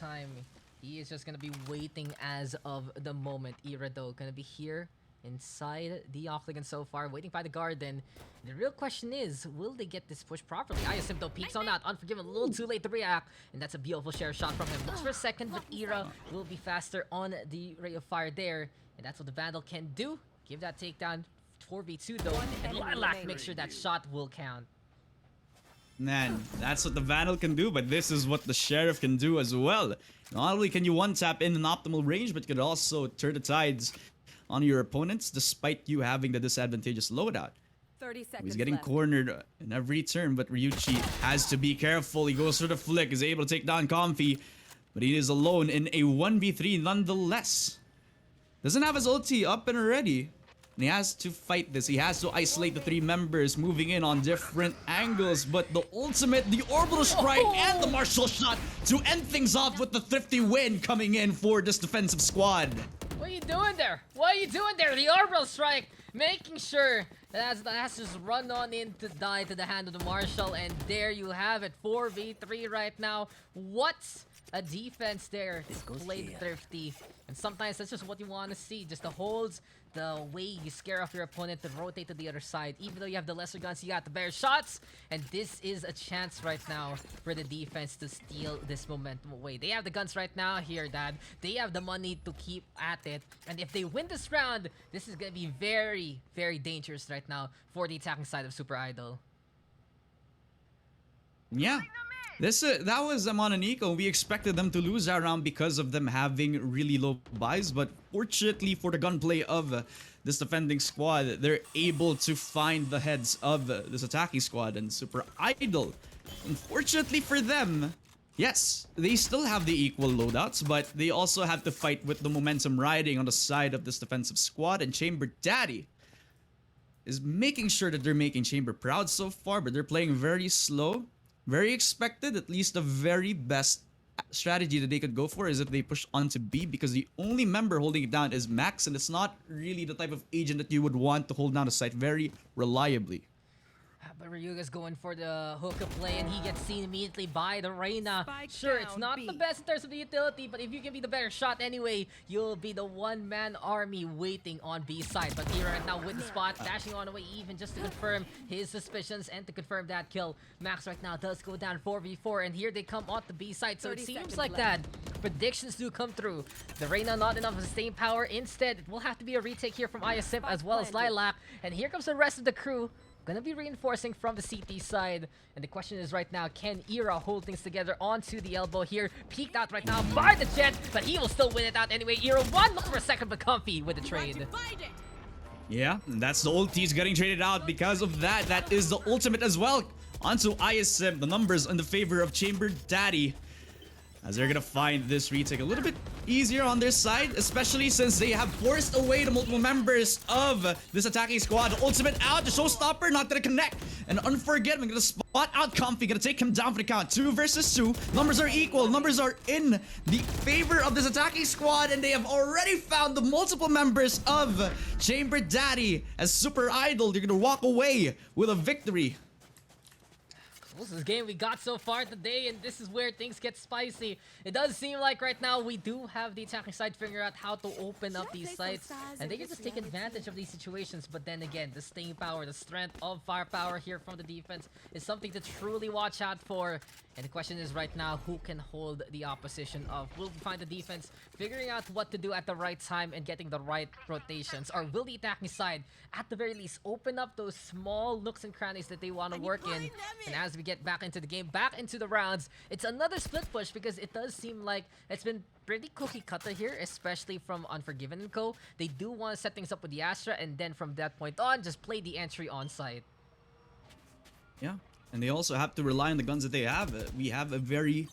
time. He is just gonna be waiting as of the moment. Ira though gonna be here inside the octagon so far, waiting by the garden. The real question is, will they get this push properly? Iasympto peeks on out. Unforgiven, a little too late to react, and that's a beautiful share shot from him. Looks for a second, but Ira will be faster on the ray of fire there, and that's what the Vandal can do. Give that takedown. 4v2 though, and Lilac makes sure that shot will count. Man, that's what the Vandal can do, but this is what the Sheriff can do as well. Not only can you one-tap in an optimal range, but you can also turn the tides on your opponents despite you having the disadvantageous loadout. 30 seconds He's getting left. cornered in every turn, but Ryuchi has to be careful. He goes for the flick, is able to take down Comfy, but he is alone in a 1v3 nonetheless. Doesn't have his ulti up and ready. And he has to fight this. He has to isolate the three members, moving in on different angles. But the ultimate, the orbital strike, and the martial shot to end things off with the thrifty win coming in for this defensive squad. What are you doing there? What are you doing there? The orbital strike, making sure that has just run on in to die to the hand of the Marshal, and there you have it, 4v3 right now. What's a defense there? Played thrifty, and sometimes that's just what you want to see, just the holds, the way you scare off your opponent to rotate to the other side. Even though you have the lesser guns, you got the better shots, and this is a chance right now for the defense to steal this momentum away. They have the guns right now here, Dad. They have the money to keep at it, and if they win this round, this is gonna be very, very dangerous right now for the attacking side of Super Idol. Yeah. That was Amon and Nico. We expected them to lose that round because of them having really low buys, but fortunately for the gunplay of this defending squad, they're able to find the heads of this attacking squad and Super Idol. Unfortunately for them, yes, they still have the equal loadouts, but they also have to fight with the momentum riding on the side of this defensive squad, and Chamber Daddy is making sure that they're making Chamber proud so far, but they're playing very slow. Very expected. At least the very best strategy that they could go for is if they push on to B, because the only member holding it down is Max, and it's not really the type of agent that you would want to hold down the site very reliably. But Ryuga's going for the hookah play, and he gets seen immediately by the Reyna. Spike Sure, it's down, not B. the best in terms of the utility, but if you can be the better shot anyway, you'll be the one-man army waiting on B side. But here right now with the spot, dashing on away even just to confirm his suspicions and to confirm that kill. Max right now does go down 4v4, and here they come on the B side. So it 30 seems seconds like left. that predictions do come through. The Reyna not enough of staying power. Instead, it will have to be a retake here from Iasimp as well as planted. Lilac. And here comes the rest of the crew. Gonna be reinforcing from the CT side, and the question is right now, can Ira hold things together onto the elbow here? Peeked out right now by the Jet, but he will still win it out anyway. Ira one, look for a second, but Comfy with the trade. Yeah, and that's the ultis getting traded out because of that. That is the ultimate as well. Onto Iasim, the numbers in the favor of Chamber Daddy, as they're gonna find this retake a little bit easier on their side, especially since they have forced away the multiple members of this attacking squad. Ultimate out, the showstopper not gonna connect, and Unforgettable gonna spot out Comfy, gonna take him down for the count. 2 versus 2, numbers are equal, numbers are in the favor of this attacking squad, and they have already found the multiple members of Chamber Daddy. As Super Idol, they're gonna walk away with a victory. Closest game we got so far today, and this is where things get spicy. It does seem like right now we do have the attacking side figure out how to open up these sites, and they can just take advantage of these situations. But then again, the staying power, the strength of firepower here from the defense is something to truly watch out for. And the question is right now, who can hold the opposition of? Will we find the defense figuring out what to do at the right time and getting the right rotations? Or will the attacking side, at the very least, open up those small nooks and crannies that they want to work in? And as we get back into the game, back into the rounds, it's another split push, because it does seem like it's been pretty cookie cutter here, especially from Unforgiven and Co. They do want to set things up with the Astra, and then from that point on, just play the entry on site. Yeah, and they also have to rely on the guns that they have. We have a very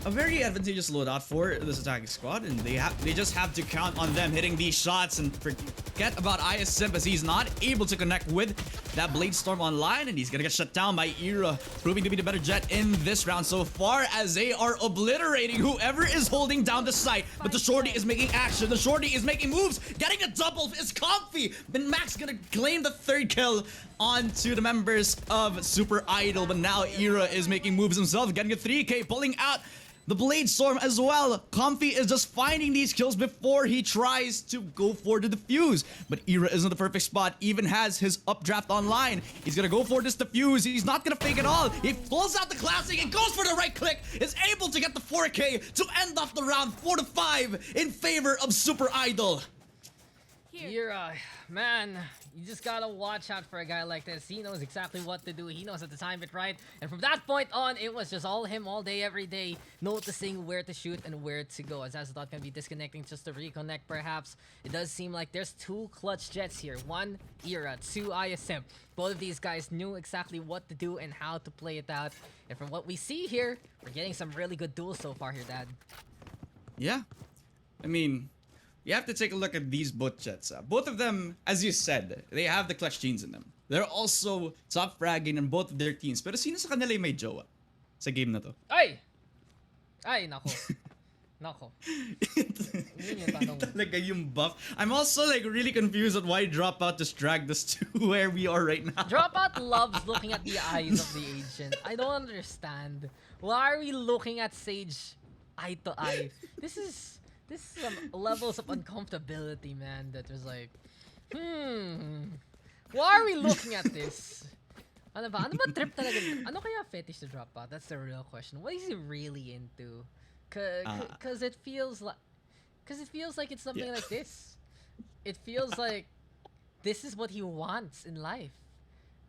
advantageous loadout for this attacking squad, and they just have to count on them hitting these shots and forget about Iasimp, as he's not able to connect with that Blade Storm online, and he's gonna get shut down by Ira, proving to be the better Jet in this round so far, as they are obliterating whoever is holding down the site. But the Shorty is making action, the Shorty is making moves, getting a double is Comfy, but Max gonna claim the third kill onto the members of Super Idol. But now Ira is making moves himself, getting a 3K, pulling out The Blade Storm as well. Comfy is just finding these kills before he tries to go for the defuse. But Era isn't the perfect spot. Even has his updraft online. He's gonna go for this defuse. He's not gonna fake it all. He pulls out the classic and goes for the right click. Is able to get the 4K to end off the round 4-5 in favor of Super Idol. Era, man, you just gotta watch out for a guy like this. He knows exactly what to do. He knows how to time it right. And from that point on, it was just all him all day, every day, noticing where to shoot and where to go. As Azadot can be disconnecting just to reconnect, perhaps. It does seem like there's two clutch jets here. One, Era. Two, ISM. Both of these guys knew exactly what to do and how to play it out. And from what we see here, we're getting some really good duels so far here, Dad. Yeah. I mean, you have to take a look at these both jets. Both of them, as you said, they have the clutch genes in them. They're also top fragging in both of their teams. Pero sino sa kanila yung may jowa sa game na to? Ay! Ay, nako. Nako. Yun yung tanong. Talaga yung buff. I'm also like really confused on why Dropout just dragged us to where we are right now. Dropout loves looking at the eyes of the agent. I don't understand. Why are we looking at Sage eye to eye? This is some levels of uncomfortability, man, that was like, why are we looking at this? Ano ba? Ano ba trip talaga? Ano kaya fetish to Dropout? That's the real question. What is he really into? Cause it feels like it's something like this. It feels like this is what he wants in life.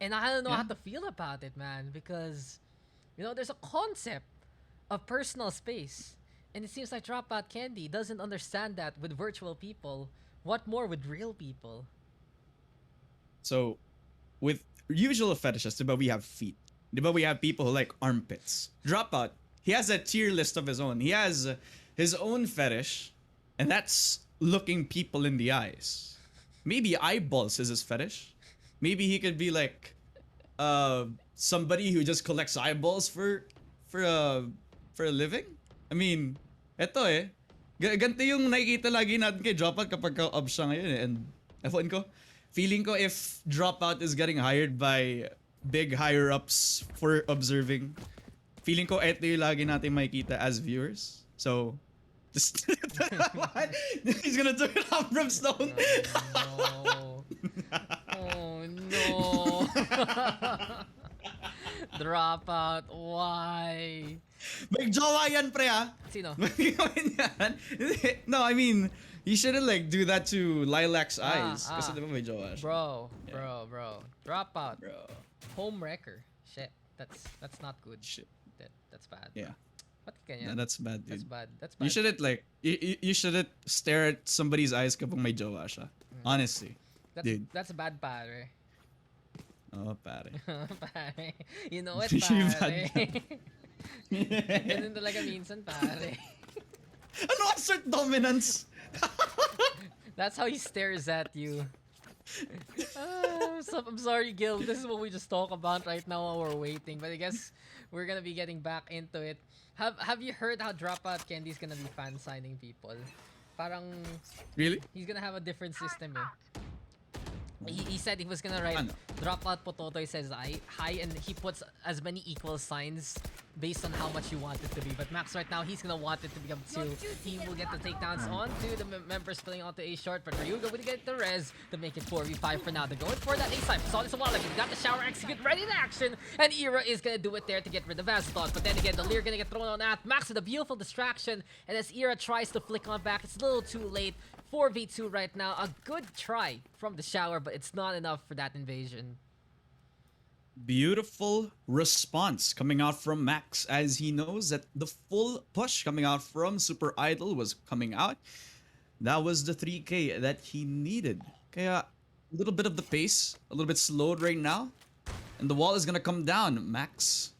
And I don't know how to feel about it, man, because you know, there's a concept of personal space. And it seems like DropOutCandy doesn't understand that with virtual people. What more with real people? So, with usual fetishes, diba we have feet. Diba we have people who like armpits. Dropout, he has a tier list of his own. He has his own fetish, and that's looking people in the eyes. Maybe eyeballs is his fetish. Maybe he could be like somebody who just collects eyeballs for a living. I mean, eto ganito yung nakikita lagi natin kay Dropout kapag ka-up siya ngayon eh. And ewan ko, feeling ko if Dropout is getting hired by big higher-ups for observing, feeling ko eto yung lagi natin makikita as viewers. So, just he's gonna do it on Brimstone. Oh no. Oh no. Dropout, why? May jowa yan, pre, ah. Sino? No, I mean, you shouldn't like do that to Lilac's eyes. Kasi diba may jowa siya. Bro. Dropout. Bro. Home wrecker. Shit. That's not good. Shit. That's bad. Yeah. What ganyan? That's bad, dude. That's bad. You shouldn't like, you shouldn't stare at somebody's eyes kapag may jowa siya. Honestly. Dude. That's a bad pare. Oh, pare. Pare. You know it, Bad. pare. Ganun talaga minsan, pare. Ano assert dominance? That's how he stares at you. I'm sorry, Gil. This is what we just talk about right now while we're waiting. But I guess we're gonna be getting back into it. Have you heard how DropOutCandy's gonna be fan signing people? Parang Really? he's gonna have a different system eh. He said he was gonna write Dropout Pototoy says hi, and he puts as many equal signs based on how much you want it to be. But Max right now, he's gonna want it to become 2. He will get the takedowns on to the members spilling onto A short, but Riyuga will get the res to make it 4v5 for now. They're going for that A side. Saw this a while ago. Got the shower execute ready in action, and Era is gonna do it there to get rid of Azadot. But then again, the Leer gonna get thrown on at Max with a beautiful distraction, and as Era tries to flick on back, it's a little too late. 4v2 right now. A good try from the shower, but it's not enough for that invasion. Beautiful response coming out from Max as he knows that the full push coming out from Super Idol was coming out. That was the 3K that he needed. Kaya a little bit of the pace, a little bit slowed right now. And the wall is gonna come down. Max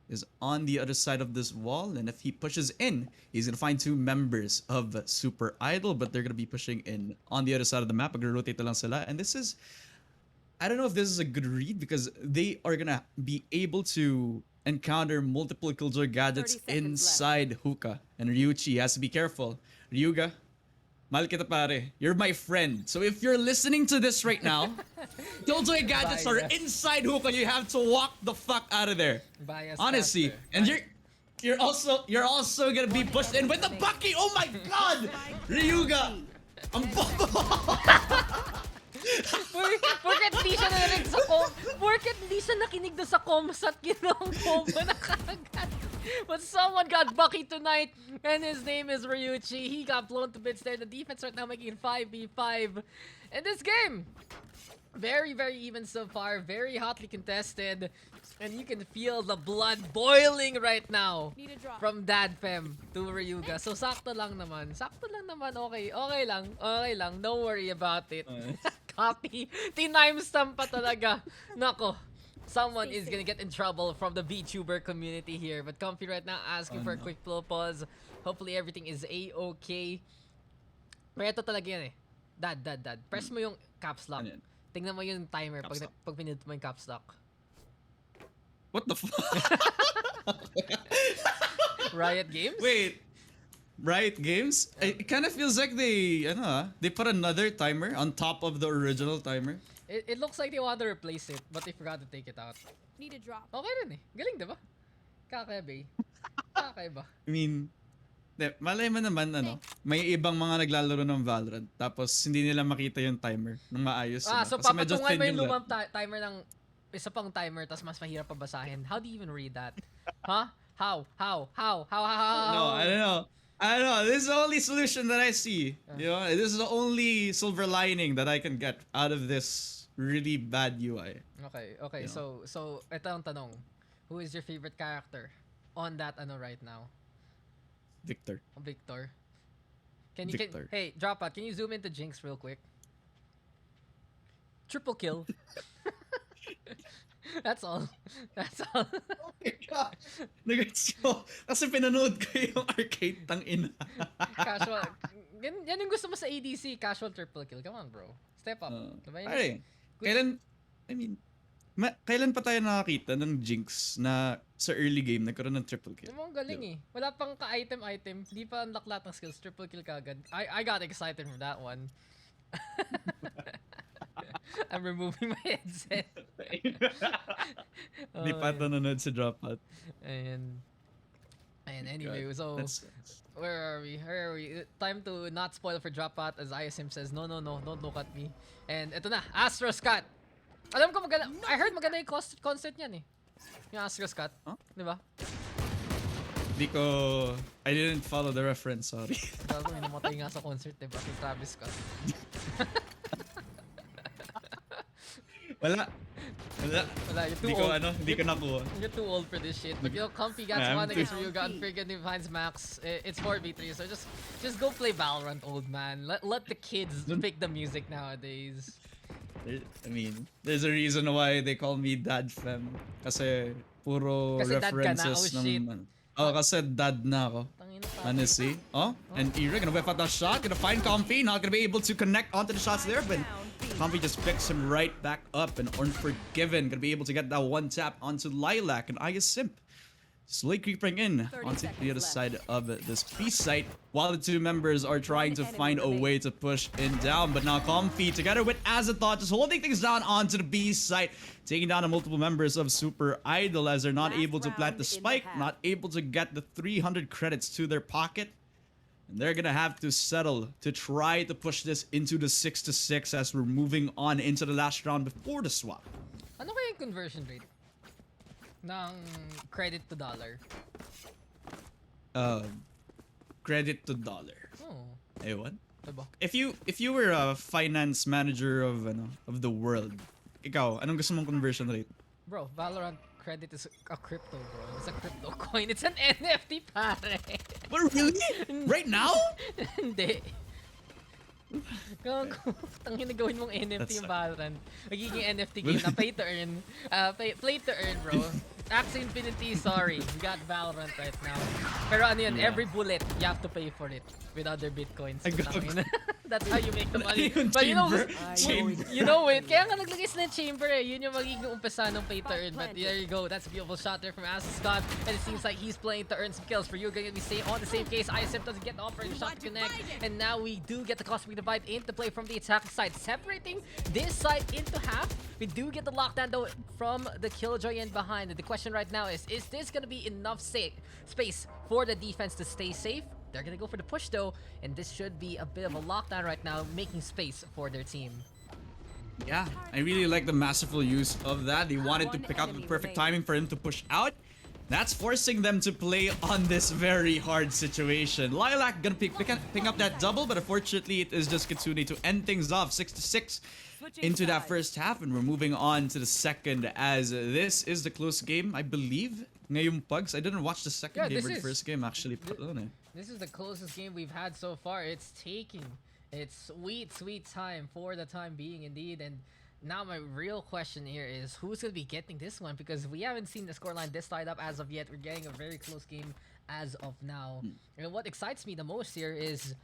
is on the other side of this wall, and if he pushes in, he's gonna find 2 members of Super Idol, but they're gonna be pushing in on the other side of the map. Mag-rotate na lang sila, and this is, I don't know if this is a good read because they are gonna be able to encounter multiple killjoy gadgets inside hookah, and Ryuchi has to be careful. Ryuga, mahal kita pare. You're my friend. So if you're listening to this right now, killjoy gadgets are inside hookah. You have to walk the fuck out of there. Bias honestly, faster. and you're You're also gonna be pushed in with the Bucky. Oh my God, Riyuga. Ang Porket hindi siya narinig sa porket hindi siya nakinig doon sa comsat, ginawang combo na kagad. But someone got Bucky tonight, and his name is Ryuchi. He got blown to bits there. The defense right now making 5v5 in this game. Very, very even so far. Very hotly contested. And you can feel the blood boiling right now from DadFem to Riyuga. So sakto lang naman. Sakto lang naman. Okay. Okay lang. Okay lang. Don't worry about it. Copy. Tinimestamp pa talaga. Nako. Someone is gonna get in trouble from the VTuber community here. But Comfy right now asking for a quick flow pause. Hopefully everything is A-okay. Pero ito talaga yan eh. Dad. Press mo yung caps lock. Tingnan mo yung timer pag pinindot mo yung caps lock. What the fuck? Riot Games? Wait. Riot Games? It kind of feels like they put another timer on top of the original timer. It looks like they want to replace it, but they forgot to take it out. Need a drop. Okay rin eh. Galing, diba? Kakaiba eh. Kakaiba. I mean, malay mo naman, may ibang mga naglalaro ng Valorant, tapos hindi nila makita yung timer ng maayos. So papatungan mo yung lumang timer ng isa pang timer, tapos mas mahirap pabasahin. How do you even read that? Huh? How? No, I don't know. This is the only solution that I see. You know, this is the only silver lining that I can get out of this really bad UI. Okay. You know? So ito ang tanong. Who is your favorite character on that right now? Victor. Hey, Dropout, can you zoom into Jinx real quick? Triple kill. That's all. Oh my God. Nag-gets ko. Kasi pinanood ko yung arcade tang-ina. Casual. Yan yung gusto mo sa ADC. Casual triple kill. Come on, bro. Step up. Kailan pa tayo nakakita ng Jinx na sa early game nagkaroon ng triple kill? Ang galing eh. Wala pang ka-item. Di pa unlock lahat ng skills. Triple kill kagad. I got excited from that one. I'm removing my headset. Di pa nanonood sa Dropout. And anyway, so where are we? Time to not spoil for Dropout, as ISM says, no, don't look at me. And ito na, Astro Scat. Alam ko maganda. I heard maganda yung concept niyan eh. Yung Astro Scat. Huh? Di ba? I didn't follow the reference, sorry. Gago, may namatay nga sa concert, di ba? Kay Travis Scott. Wala. Hindi ko nakuha. You're too old for this shit. But Comfy gets one against Riyuga. Unfortunately finds Max. It's 4v3, so just go play Valorant, old man. Let the kids pick the music nowadays. I mean, there's a reason why they call me DadFem. Kasi puro references dad ka na. Oh, kasi dad na ako. Honestly. And Ira gonna whip out that shot, gonna find Comfy, not gonna be able to connect onto the shots there, but Comfy just picks him right back up, and Unforgiven gonna be able to get that one tap onto Lilac, and Simp slowly creeping in onto the other side of this B site, while the two members are trying to find a way to push in down. But now Comfy, together with Azathoth, just holding things down onto the B site, taking down the multiple members of Super Idol as they're not able to plant the spike, not able to get the 300 credits to their pocket. And they're gonna have to settle to try to push this into the 6-6 as we're moving on into the last round before the swap. Ano kaya yung conversion rate ng credit to dollar? Credit to dollar. Oh. Ewan. Diba? If you were a finance manager of the world, ikaw, anong gusto mong conversion rate? Bro, Valorant credit is a crypto, bro. It's a crypto coin. It's an NFT, pare. What, really? Right now? Hindi. Tangin na gawin mong NFT yung Valorant. Magiging NFT game na pay to earn. Play to earn, bro. Axie Infinity, sorry. We got Valorant right now. Pero ano yun, every bullet, you have to pay for it with other bitcoins. That's how you make the money. Yung But chamber. you know it. Kaya nga naglagay sila ng chamber eh. Yun yung magiging umpisa ng pay to earn. But there you go. That's a beautiful shot there from Scott. And it seems like he's playing to earn some kills. For you, going to be on the same case. ISM doesn't get the offering shot to connect. And now we do get the cosmic divide into play from the attacking side, separating this side into half. We do get the lockdown though from the Killjoy in behind. And the question right now is this going to be enough space for the defense to stay safe? They're going to go for the push though, and this should be a bit of a lockdown right now, making space for their team. Yeah, I really like the masterful use of that. They wanted to pick out the perfect timing for him to push out. That's forcing them to play on this very hard situation. Lilac gonna pick up that double, but unfortunately it is just Kitsune to end things off 6-6 into that first half, and we're moving on to the second, as this is the close game, I believe. Ngayong Pugs, I didn't watch the second game or the first game actually. This is the closest game we've had so far. It's taking its sweet time for the time being indeed. And now my real question here is who's going to be getting this one, because we haven't seen the scoreline this tied up as of yet. We're getting a very close game as of now. And what excites me the most here is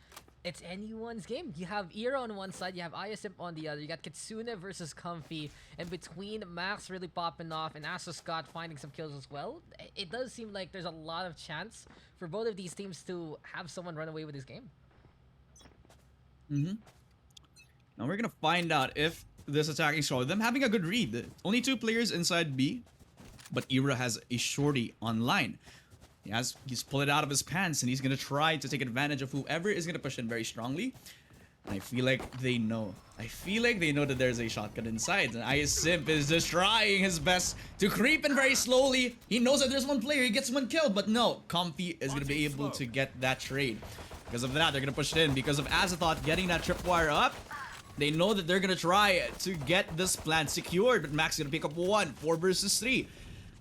it's anyone's game. You have Ira on one side, you have ISM on the other, you got Kitsune versus Comfy, and between Max really popping off and Scott finding some kills as well, it does seem like there's a lot of chance for both of these teams to have someone run away with this game. Now we're gonna find out if this attacking squad, them having a good read. Only 2 players inside B, but Ira has a shorty online. He's pulled it out of his pants, and he's gonna try to take advantage of whoever is gonna push in very strongly. And I feel like they know. I feel like they know that there's a shotgun inside. And ISIMP is just trying his best to creep in very slowly. He knows that there's one player, he gets one kill, but no, Comfy is gonna be able to get that trade. Because of that, they're gonna push it in. Because of Azathoth getting that tripwire up, they know that they're gonna try to get this plant secured, but Max is gonna pick up 1, 4 versus 3.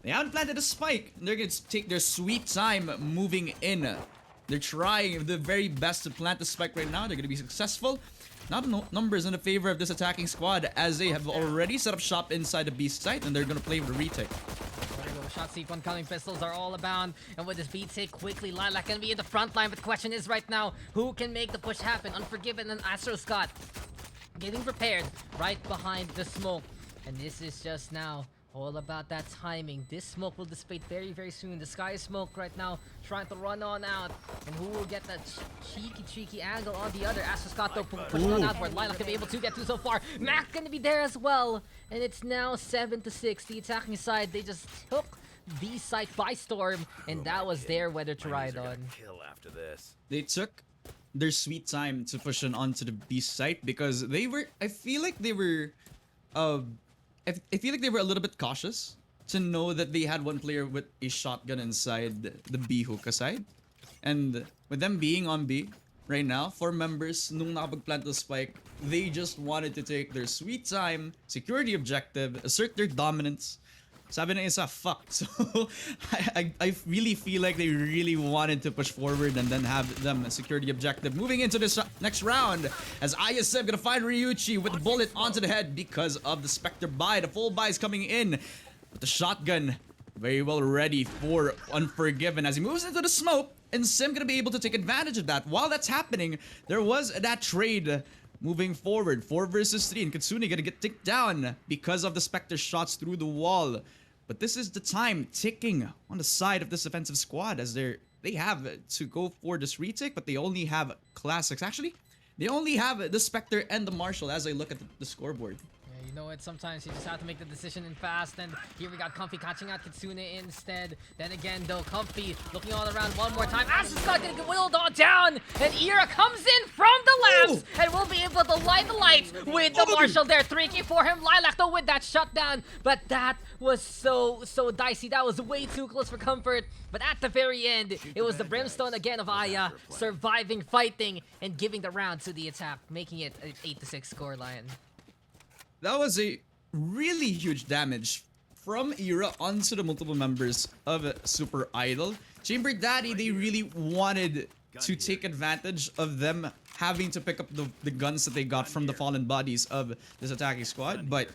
They haven't planted a spike. They're going to take their sweet time moving in. They're trying the very best to plant the spike right now. They're going to be successful. Now the numbers in the favor of this attacking squad, as they have already set up shop inside the B site, and they're going to play with the retake. There you go. Shot sequence coming, pistols are all abound. And with this beat take quickly, Lilac can be in the front line. But the question is right now, who can make the push happen? Unforgiven and Scott getting prepared right behind the smoke. And this is just now all about that timing. This smoke will dissipate very soon. The sky is smoke right now, trying to run on out. And who will get that cheeky angle on the other? Scott though pushing on outward. Lilac can be able to get 2 so far. Mac gonna be there as well. And it's now 7-6. The attacking side, they just took the site by storm, and that was their weather to ride on. They took their sweet time to push on onto the B site because they were, I feel like they were I feel like they were a little bit cautious to know that they had one player with a shotgun inside the B hookah side. And with them being on B right now, 4 members, nung nakapag-plant the spike, they just wanted to take their sweet time, secure the objective, assert their dominance. Sabi na isa, fuck. So, I really feel like they really wanted to push forward and then have them secure the objective. Moving into this next round, as ISM gonna find Ryuchi with the bullet onto the head because of the Spectre buy. The full buy is coming in with the shotgun very well ready for Unforgiven as he moves into the smoke, and Sim gonna be able to take advantage of that. While that's happening, there was that trade moving forward, 4 versus 3, and Kitsune gonna get ticked down because of the Spectre shots through the wall. But this is the time ticking on the side of this offensive squad, as they have to go for this retake, but they only have classics. Actually, they only have the Spectre and the Marshal as I look at the scoreboard. You know it, sometimes you just have to make the decision in fast, and here we got Comfy catching out Kitsune instead. Then again though, Comfy looking all around one more time. Scott gonna get whittled on down, and Ira comes in from the lamps and will be able to light the lights with the Marshal there. 3K for him. Lilac though with that shutdown, but that was so dicey. That was way too close for comfort. But at the very end, it was the Brimstone again of Aya surviving, fighting, and giving the round to the attack, making it an 8-6 scoreline. That was a really huge damage from Ira onto the multiple members of Super Idol. Chamber Daddy, they really wanted to take advantage of them having to pick up the guns that they got from the fallen bodies of this attacking squad, but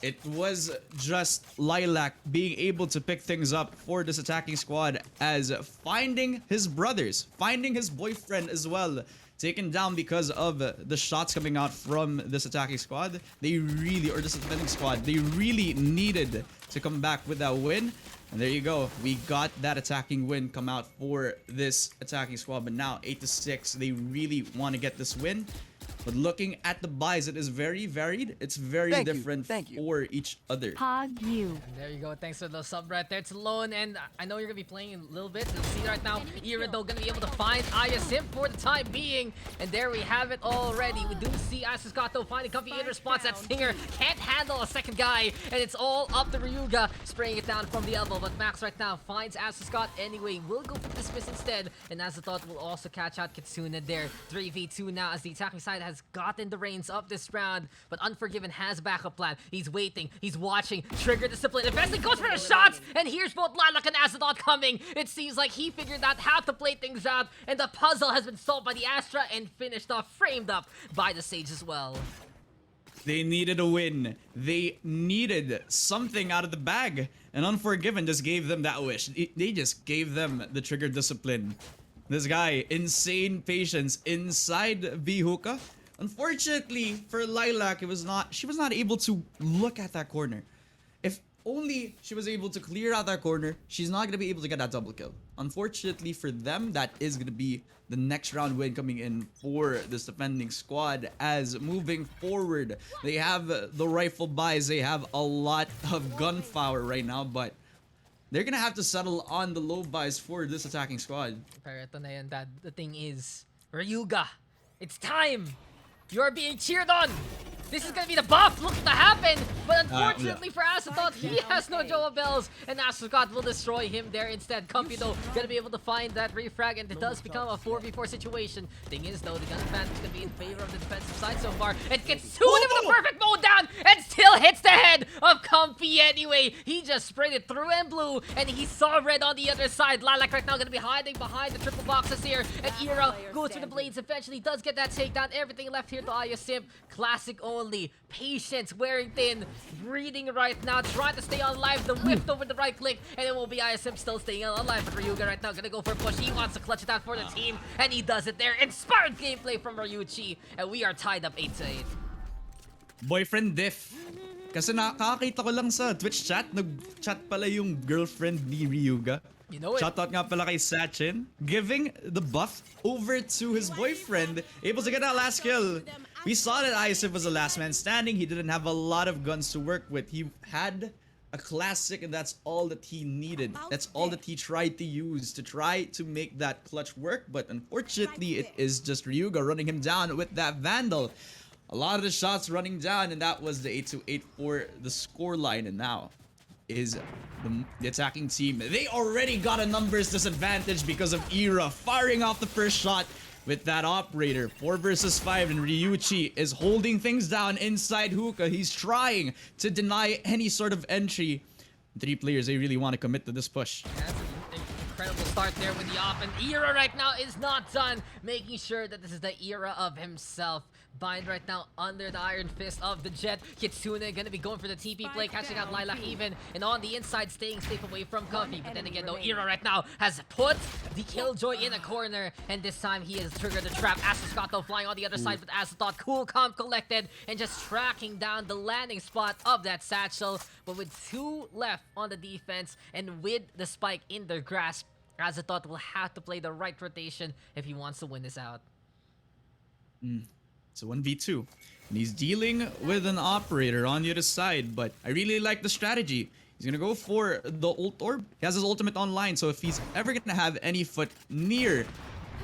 It was just Lilac being able to pick things up for this attacking squad as finding his brothers, finding his boyfriend as well, taken down because of the shots coming out from this attacking squad. They really, or this defending squad, they really needed to come back with that win. And there you go. We got that attacking win come out for this attacking squad. But now 8-6, they really want to get this win. But looking at the buys, it is very varied. It's very different for each other. Pog you. There you go. Thanks for the sub right there. It's Lone, and I know you're going to be playing a little bit. You'll see right now, Ira, though, going to be able to find ISIM for the time being. And there we have it already. We do see Asuskato finding comfy in response. That Stinger can't handle a second guy, and it's all up to Riyuga, spraying it down from the elbow. But Max right now finds Asuskat anyway. Will go for dismiss instead, and as the thought will also catch out Kitsune there. 3v2 now as the attacking side has gotten the reins of this round, but Unforgiven has a backup plan. He's waiting, he's watching, trigger discipline, eventually goes for the shots, and here's both Lilac and Azadot coming. It seems like he figured out how to play things out, and the puzzle has been solved by the Astra and finished off, framed up by the Sage as well. They needed a win. They needed something out of the bag, and Unforgiven just gave them that wish. They just gave them the trigger discipline. This guy, insane patience inside B hookah. Unfortunately for Lilac, she was not able to look at that corner. If only she was able to clear out that corner, she's not gonna be able to get that double kill. Unfortunately for them, that is gonna be the next round win coming in for this defending squad. As moving forward, they have the rifle buys, they have a lot of gunfire right now, but they're gonna have to settle on the low buys for this attacking squad. Pero ito na yan, Dad. The thing is, Riyuga, it's time! You're being cheered on! This is gonna be the buff looking to happen, but unfortunately for Asathot, he has no Joa Bells, and Asukat will destroy him there instead. Comfy though, gonna be able to find that refrag, and it does become a 4v4 situation. Thing is though, the gun advantage is gonna be in favor of the defensive side so far. It gets Tsune with a perfect mode down, and still hits the head of Comfy anyway. He just sprayed it through and blue, and he saw red on the other side. Lilac right now gonna be hiding behind the triple boxes here, and Ira goes for the blades, eventually does get that takedown. Everything left here to ISIM, classic only. Patience wearing thin, breathing right now, trying to stay alive. The whiff over the right click, and it will be ISM still staying alive. But Ryuga right now gonna go for a push. He wants to clutch it out for the team, and he does it there. Inspired gameplay from Ryuchi, and we are tied up 8-8. Boyfriend diff. Kasi nakakita ko lang sa Twitch chat, nag-chat pala yung girlfriend ni Ryuga. You know it. Shoutout nga pala kay Sachin, giving the buff over to his boyfriend, able to get that last kill. We saw that Isif was the last man standing. He didn't have a lot of guns to work with. He had a classic, and that's all that he needed. That's all that he tried to use to try to make that clutch work. But unfortunately, it is just Ryuga running him down with that Vandal. A lot of the shots running down, and that was the 8-8 for the scoreline. And now is the attacking team. They already got a numbers disadvantage because of Ira firing off the first shot with that operator. 4 versus 5, and Ryuchi is holding things down inside hookah. He's trying to deny any sort of entry. 3 players, they really want to commit to this push. That's an incredible start there with the off, and Ira right now is not done, making sure that this is the era of himself. Bind right now under the iron fist of the Jet. Kitsune gonna be going for the TP play, catching out Lilac even, and on the inside staying safe away from Comfy. But then again though, Ira right now has put the Killjoy in a corner, and this time he has triggered the trap. Asuskato flying on the other side, but Asathot cool, calm, collected, and just tracking down the landing spot of that satchel. But with 2 left on the defense, and with the spike in their grasp, Asathot will have to play the right rotation if he wants to win this out. It's a 1v2. And he's dealing with an operator on the other side, but I really like the strategy. He's gonna go for the ult orb. He has his ultimate online, so if he's ever gonna have any foot near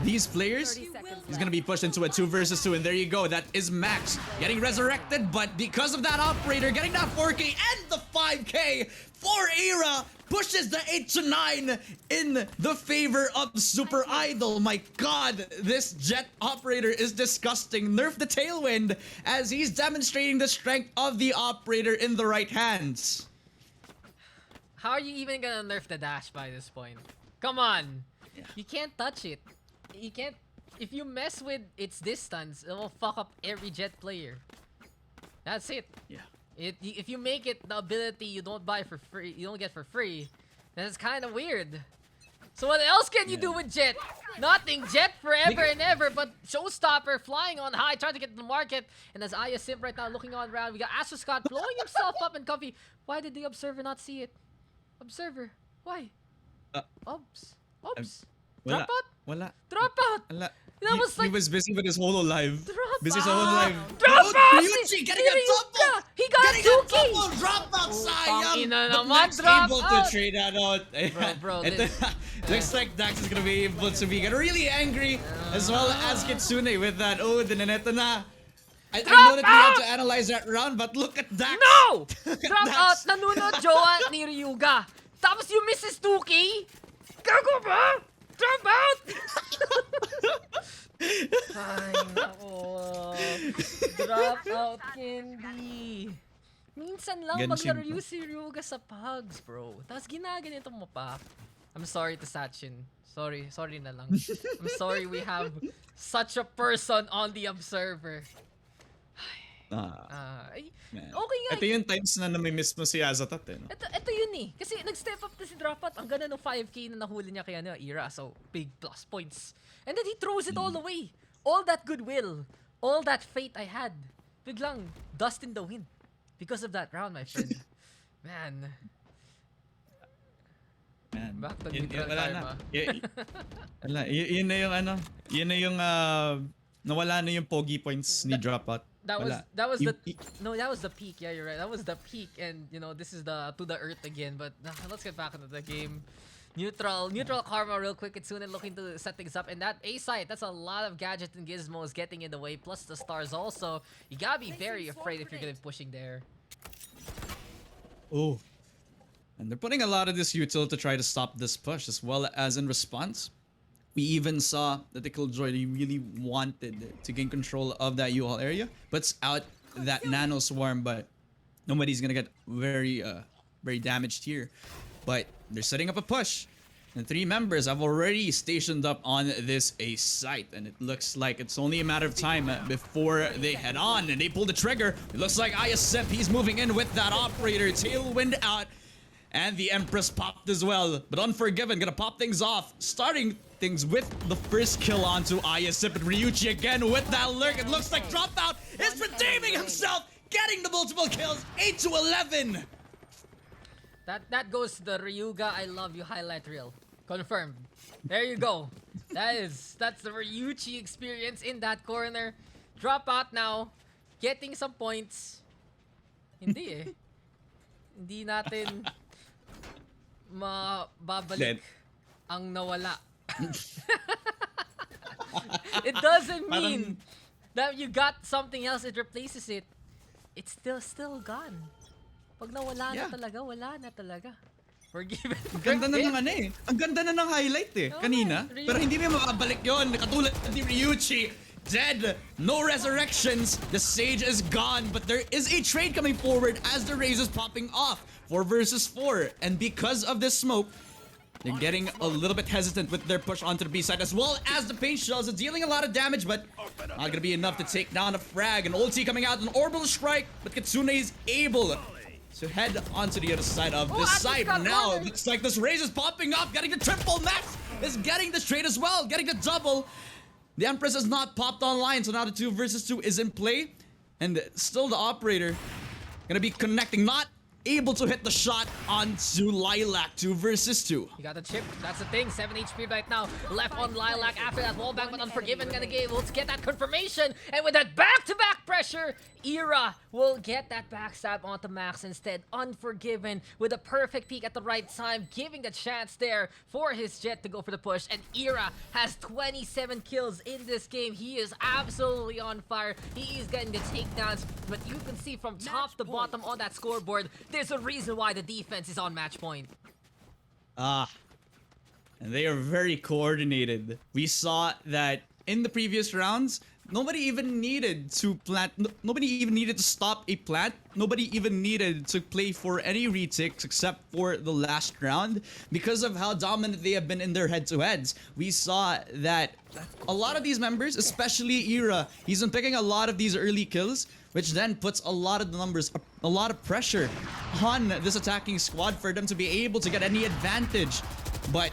these players, he's gonna be pushed into a 2 versus 2, and there you go. That is Max getting resurrected, but because of that operator getting that 4K and the 5K for Ira, pushes the 8-9 in the favor of Super Idol. My god, this Jet operator is disgusting. Nerf the Tailwind as he's demonstrating the strength of the operator in the right hands. How are you even gonna nerf the dash by this point? Come on. You can't touch it. You can't. If you mess with its distance, it will fuck up every Jet player. That's it. Yeah. If you make it the ability you don't buy for free, you don't get for free, then it's kind of weird. So what else can you do with Jet? Nothing. Jet forever and ever, but Showstopper flying on high, trying to get to the market. And as Aya Simp right now looking on around, we got Astro Scott blowing himself up and comfy. Why did the Observer not see it? Observer, why? Oops. Wala. Drop out? Wala. Drop out! Wala. That was He like... was busy with his holo live. Drop Busy out! solo live. Drop Oh, out! Ryuchi getting a Riyuga! double! He got Getting a 2 double! kills! Drop out, sayang! Ina But naman, Dax drop able out! to trade that out. Bro, Ito, looks like Dax is gonna be able to get really angry, as well as Kitsune with that. Oh, dineneto na. I know that we have to analyze that round, but look at Dax! No! Look at Drop Dax. out! Nanunod jowa ni Riyuga. Tapos you miss his 2K? Gago ba? Drop out! Ay, nako. Drop out, Candy. Minsan lang Genshin maglaro pa. yung si Ryuga sa PUGS, bro. Tapos ginaganito mo pa. I'm sorry to Sachin. Sorry na lang. I'm sorry we have such a person on the Observer. Man. Okay nga. Ito yung times na nami-miss mo si Azatat eh. No? Ito yun eh. Kasi nag-step up na si Dropout. Ang ganda ng 5K na nahuli niya kaya Ira. So, big plus points. And then he throws it all away. All that goodwill. All that faith I had. Biglang, dust in the wind. Because of that round, my friend. Man. Back to neutral time, ah. Yun na yung ano. Yun na yung nawala na yung pogi points ni Dropout. That was the peak. Yeah, you're right. That was the peak, and you know this is the to the earth again. But let's get back into the game. Neutral karma real quick. It's soon looking to set things up, and that A site, that's a lot of gadgets and gizmos getting in the way. Plus the stars also. You gotta be very afraid if you're gonna be pushing there. Oh, and they're putting a lot of this util to try to stop this push, as well as in response. We even saw that the Killjoy really wanted to gain control of that U-Haul area, puts out that nano swarm, but nobody's gonna get very damaged here. But they're setting up a push, and 3 members have already stationed up on this A site, and it looks like it's only a matter of time before they head on, and they pull the trigger. It looks like ISF, he's moving in with that operator, tailwind out. And the Empress popped as well. But Unforgiven gonna pop things off. Starting things with the first kill onto Ayasip. And Ryuchi again with that lurk. It looks like Dropout is redeeming himself. Getting the multiple kills. 8-11. That goes to the Riyuga I love you highlight reel. Confirmed. There you go. That's the Ryuchi experience in that corner. Dropout now. Getting some points. Hindi eh. Hindi natin mababalik ang nawala. It doesn't mean that you got something else, it replaces it. It's still gone. Pag nawala na talaga, wala na talaga. Forgiven. Ang ganda na ng ano eh. Ang ganda na ng highlight eh. Kanina. Pero hindi mo makabalik yun. Katulad ni Ryuchi. Dead. No resurrections. The Sage is gone. But there is a trade coming forward as the Raze is popping off. 4 versus 4. And because of this smoke, they're getting a little bit hesitant with their push onto the B side, as well as the paint shells are dealing a lot of damage, but not gonna be enough to take down a frag. An ulti coming out, an orbital strike, but Kitsune is able to head onto the other side of this side. Now, looks like this Raze is popping up, getting the triple. Max is getting this trade as well, getting the double. The Empress has not popped online, so now the 2 versus 2 is in play. And still the operator gonna be connecting, not able to hit the shot onto Lilac. 2 versus 2. You got the chip. That's the thing. 7 HP right now. Left on Lilac after that wallbang, but Unforgiven gonna get able to get that confirmation. And with that back-to-back pressure, Ira will get that backstab onto Max instead. Unforgiven with a perfect peek at the right time, giving the chance there for his Jet to go for the push. And Ira has 27 kills in this game. He is absolutely on fire. He is getting the takedowns, but you can see from top to bottom on that scoreboard, there's a reason why the defense is on match point. And they are very coordinated. We saw that in the previous rounds, Nobody even needed to plant. Nobody even needed to stop a plant. Nobody even needed to play for any retakes except for the last round because of how dominant they have been in their head-to-heads. We saw that a lot of these members, especially Ira, he's been picking a lot of these early kills, which then puts a lot of the numbers, a lot of pressure on this attacking squad for them to be able to get any advantage. But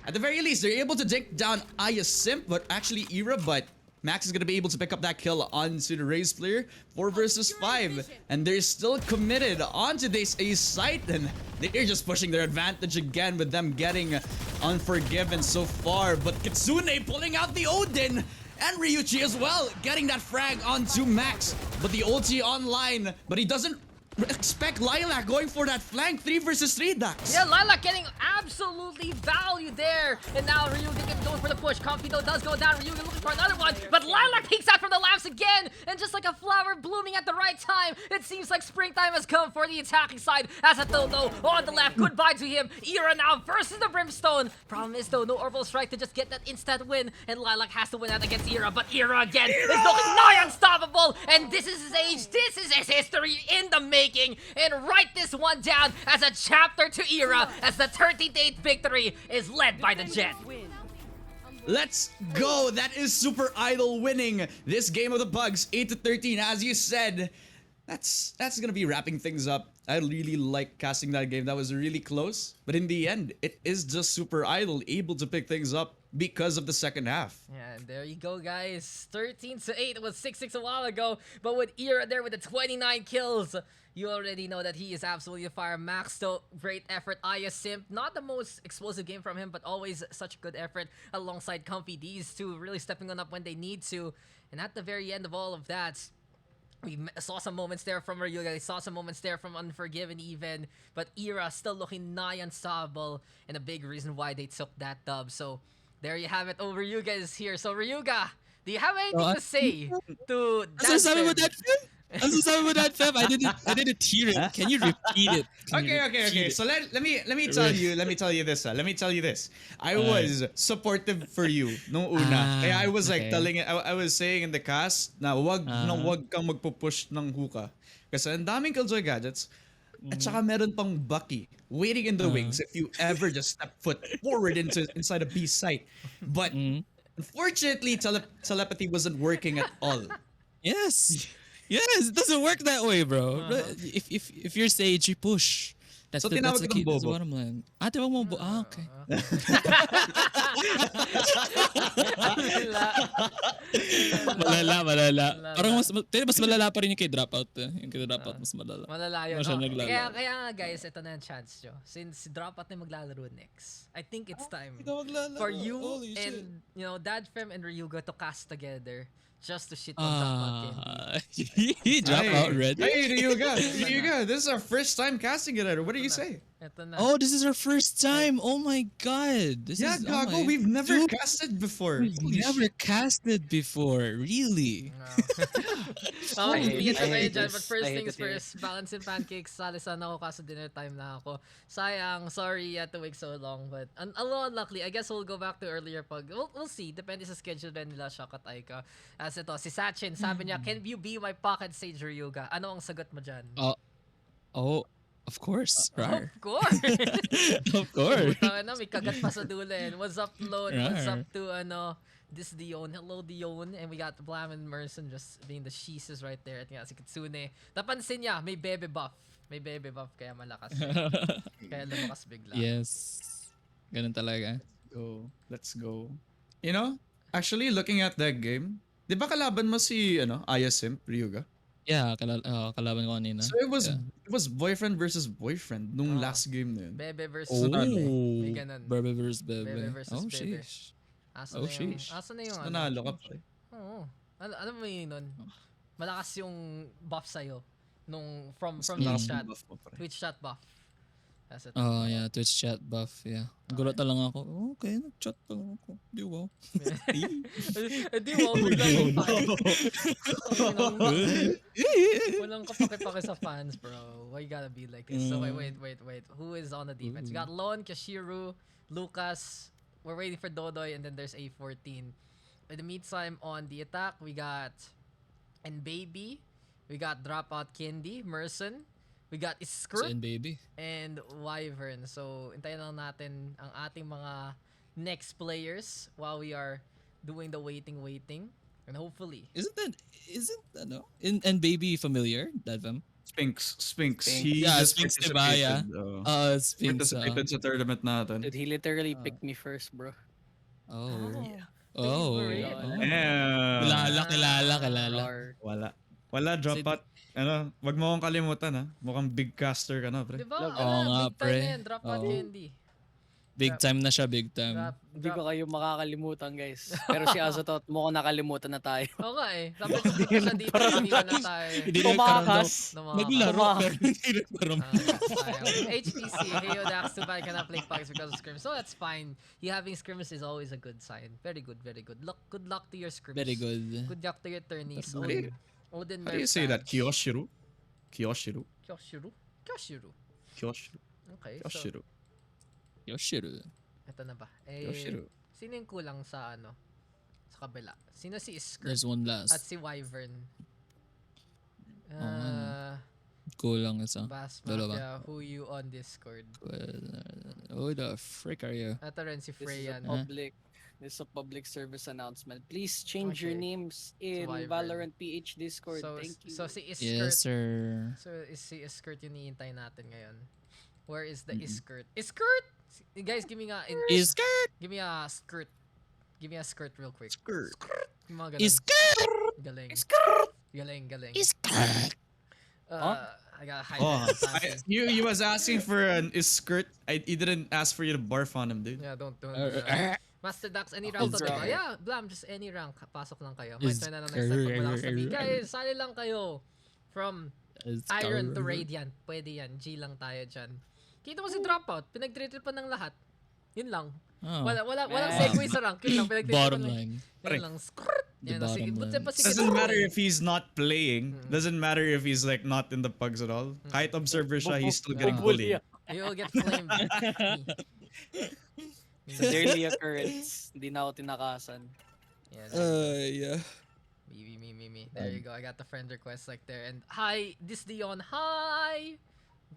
at the very least, they're able to take down Aya Simp, but actually Ira, but Max is going to be able to pick up that kill onto the Raze player. 4 versus 5. And they're still committed onto this A site. And they're just pushing their advantage again with them getting unforgiven so far. But Kitsune pulling out the Odin. And Ryuchi as well, getting that frag onto Max. But the ulti online, but he doesn't expect Lilac going for that flank. 3 versus 3, Daks. Yeah, Lilac getting absolutely valued there. And now Riyuga going for the push. Comfy though does go down. Riyuga looking for another one. But Lilac peeks out from the lamps again. And just like a flower blooming at the right time, it seems like springtime has come for the attacking side. As a Toto on the left. Goodbye to him. Ira now versus the Brimstone. Problem is though, no orbital strike to just get that instant win. And Lilac has to win out against Ira. But Ira again is looking nigh unstoppable. And this is his age. This is his history in the making. And write this one down as a chapter to Ira as the 38th victory is led by the Jet. Let's go. That is Super Idol winning this game of the Pugs 8-13. As you said, that's gonna be wrapping things up. I really like casting that game. That was really close, but in the end, it is just Super Idol able to pick things up because of the second half. Yeah, and there you go, guys. 13-8. It was 6-6 a while ago, but with Ira there with the 29 kills, you already know that he is absolutely a fire. Max, though, great effort. Aya Simp, not the most explosive game from him, but always such good effort alongside Comfy. These two really stepping on up when they need to. And at the very end of all of that, we saw some moments there from Riyuga, saw some moments there from Unforgiven even, but Ira still looking nigh unstoppable, and a big reason why they took that dub. So there you have it. Oh, Riyuga is here. So Riyuga, do you have anything to say to DadFemina? I'm so sorry about that, Feb. I didn't hear it. Can you repeat it? Okay. So let me tell you this. Let me tell you this. I was supportive for you nung una. Kaya I was like telling it. I was saying in the cast na wag kang magpo-push ng hookah. Kasi ang daming Killjoy gadgets. At saka meron pang Bucky waiting in the wings if you ever just step foot forward inside a B site. But unfortunately, telepathy wasn't working at all. Yes. Yes, it doesn't work that way, bro. If you're Sage, you push. That's So the tinawag key. kang That's bobo. the bottom line. Tawag mo bobo. Okay. Malala. Parang mas malala pa rin yung kay Dropout. Yung kay Dropout mas malala. Malala yun. Mas siya naglalaro. Kaya nga guys, ito na yung chance nyo. Since Dropout na yung maglalaro next, I think it's time for you and DadFem and Riyuga to cast together. Just to shit on DropOutCandy. Dropout red. Hey, Riyuga, this is our first time casting it. What do you say? Ito na. Oh, this is our first time. Oh my god. Yeah, Gago, we've never casted before. We've never casted before. Really? No. Ito na yun dyan. this. But first I hate things it here. first, balance and pancakes. Sali sana ako kaso dinner time na ako. Sayang, sorry you had to wait so long. But a little unluckily. I guess we'll go back to earlier pag. We'll see. Depende sa schedule din nila, Shaka at Aika. As ito, si Sachin, sabi niya, can you be my pocket sage Riyuga? Ano ang sagot mo dyan? Oh, of course. Rar. Of course! Of course. May kagat pa sa dulo. What's up, Lone? What's up to, this Dion? Hello, Dion. And we got Blam and Merson just being the sheeses right there. At nga si Kitsune. Napansin niya, may bebe buff. May bebe buff, kaya malakas. Kaya lumakas bigla. Yes. Ganun talaga. Let's go. You know, actually looking at that game, di ba kalaban mo si Aya Simp, Riyuga? Yeah, kalaban ko kanina. So it was boyfriend versus boyfriend nung last game na yun. Bebe versus Bebe. May ganun. Bebe versus Bebe. Bebe versus Oh, Bebe. sheesh. Asa na yung Nanalo ka pa. Oo. Ano mo yun nun? Malakas yung buff sa'yo. From the chat. Twitch chat buff. That's it. Oh, yeah. Twitch chat buff. Yeah. Gulat na lang ako. Okay, nag-chat pa lang ako. Di wow. Di wow. Walang kapake-pake sa fans, bro. Why you gotta be like this? So wait. Who is on the defense? We got Lon, Kashiru, Lucas. We're waiting for Dodoy, and then there's A14. in the meantime, on the attack, we got Baby, we got DropOutCandy, Merson, we got Skirt, Saan, baby? and Wyvern. So, hintayin lang natin ang ating mga next players while we are doing the waiting. And hopefully, Isn't ano? And baby familiar, DadFem? Spinks. He Yeah, just Spinks diba, yeah. participated. Spinks. Participated sa tournament natin. Dude, he literally picked me first, bro. Oh. favorite. Kilala. Wala. Dropout. Wag mo akong kalimutan ha. Mukhang big caster ka na, pre. Diba? Oo nga, Big time pre. na yan. DropOutCandy. Big time na siya, big time. Hindi ko kayo makakalimutan, guys. Pero si Azotot, mukhang nakalimutan na tayo. Oo nga eh. Sabi ko siya dito, iniwan na tayo. Hindi na nagkaroon daw. Tumakas. Naglaro, pero hindi nagkaroon. HPC, hey yo Daks, too bad I cannot play PUGS because of scrims. So that's fine. You having scrims is always a good sign. Very good. Good luck to your scrims. Very good. Good luck to your turnies. How do you- Odin How do you say that? Kyoshiru? Kyoshiru. Okay, so Kyoshiru. Yoshiru. ito na ba? Kyoshiru. Sino yung kulang sa sa kabila? Sino si Skirt There's one at last. si Wyvern? Kulang isa. Bass Dalawa. Mafia, who you on Discord? Who the frick are you? Ito rin si This is a Freyan. This is a public service announcement. Please change your Okay. names in Wyvern. Valorant PH Discord. So, Thank you. so si Skirt. Yes, sir. So si Skirt yung iniintay natin ngayon. Where is the Skirt? Skirt! Guys, give me Skirt! give me a skirt. Give me a skirt real quick. Skirt. Yung mga ganun. Skirt! Galing. Galing. Skirt! I got high Oh, fancy. he was asking for an skirt. He didn't ask for you to barf on him, dude. Yeah, don't do that. Master Daks, any rank to Bro. diba? Yeah, Blam, just any rank. Pasok lang kayo. Is- Might turn na lang next time pag wala ka sabihin. Guys, sali lang kayo. From Iron to Radiant. Pwede yan. G lang tayo dyan. Kita mo si Dropout. Pinag-tritripan ng lahat. Yun lang. Oh. Walang segue sa rank. Yun lang. Pinag-tritripan Bottom lang. line. Yun lang. Skrrt. The Yan, sige, bottom buti line. pa si Doesn't Kid- matter if he's not playing. Doesn't matter if he's like not in the pugs at all. Kahit observer siya, he's still getting bullied. You'll get flamed. It's a daily occurrence. Hindi na ako tinakasan. Yan. Yeah. Me. There you go. I got the friend request like there. And hi, this Dion. Hi.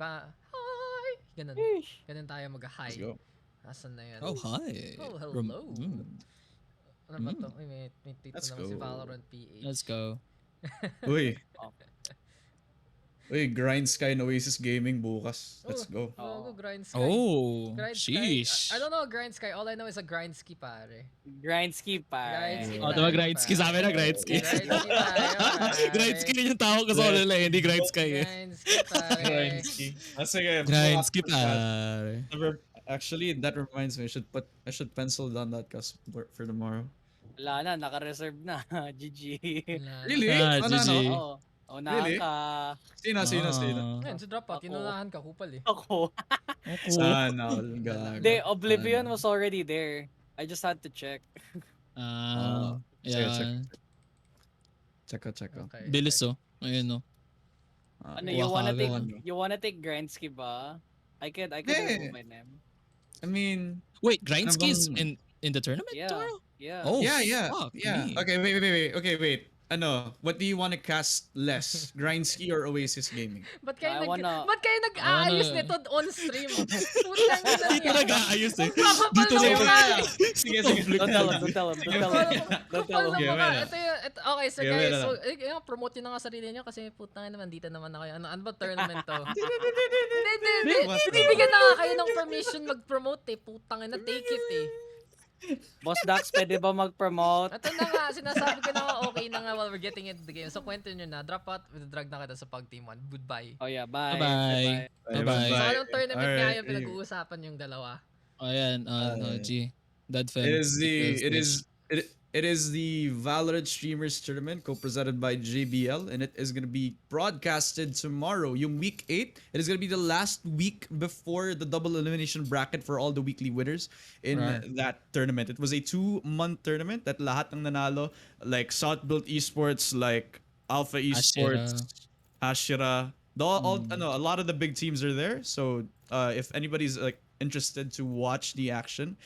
Hi. Ganun tayo mag-hi. Let's go. Asan na yan? Oh, hi. Oh, hello. Ano ba to? May tweet Let's naman si go. Valorant PH. Let's go. Uy. Uy, Grind Sky and Oasis Gaming bukas. Let's go. Go Grind Sky. Oh, Grind sheesh. Sky. I don't know Grind Sky. All I know is a Grind Ski pare. Grindski pa. Grindski. Oh, diba Grindski? Sa amin na Grindski. Grindski pare. Grindski rin yung tawag ko sa kanila eh, hindi Grindski eh. Grindski pare. Grindski. Sige. Grindski pare. Actually, that reminds me. I should pencil down that cast for tomorrow. Wala na, naka-reserve na. GG. Really? Ah, GG. Oo. Unahan Really? ka. Sino? Ngayon, sa dropout, tinunahan ka, kupal eh. Ako. Sana all gago. Hindi, Oblivion was already there. I just had to check. Yeah. Check out. Okay. Bilis oh. Ayun oh. Ano, Wakaga. you wanna take Grindski ba? I could Yeah. remove my name. I mean, Wait, Grindski is Ano in the tournament Yeah. tomorrow? Yeah. Oh, yeah. fuck Yeah. me. Okay, wait. Okay, wait. What do you want to cast less? Grindski or Oasis Gaming? Ba't kayo I wanna- nag-aayos nito on stream? Putang ina Hindi ko niya. nag-aayos eh. Kapal Dito na na mukha. Sige. Don't tell him. Don't tell him. Kapal na Okay, mukha. wait na. Okay, so Okay, guys, wait na. so promote nyo na nga sarili nyo kasi putang ina, nandito naman na kayo. Ano ba tournament to? Hindi. Bibigyan na nga kayo ng permission mag-promote eh. Putang ina, take it eh. Boss Dax, pwede ba mag-promote? Ito na nga, sinasabi ko na nga okay na nga while we're getting into the game. So kwento nyo na, drop out, drag na kita sa pag team 1. Goodbye. Oh yeah, bye. Bye-bye. Bye-bye. So anong tournament nga Alright. yung pinag-uusapan yung dalawa? Ayan, G. DadFem. It is the Valorant Streamers Tournament co-presented by JBL, and it is gonna be broadcasted tomorrow. Yung week 8, it is gonna be the last week before the double elimination bracket for all the weekly winners in Right. that tournament. It was a 2-month tournament that lahat ng nanalo, like Southbuilt Esports, like Alpha Esports, Ashira, a lot of the big teams are there. So if anybody's like interested to watch the action,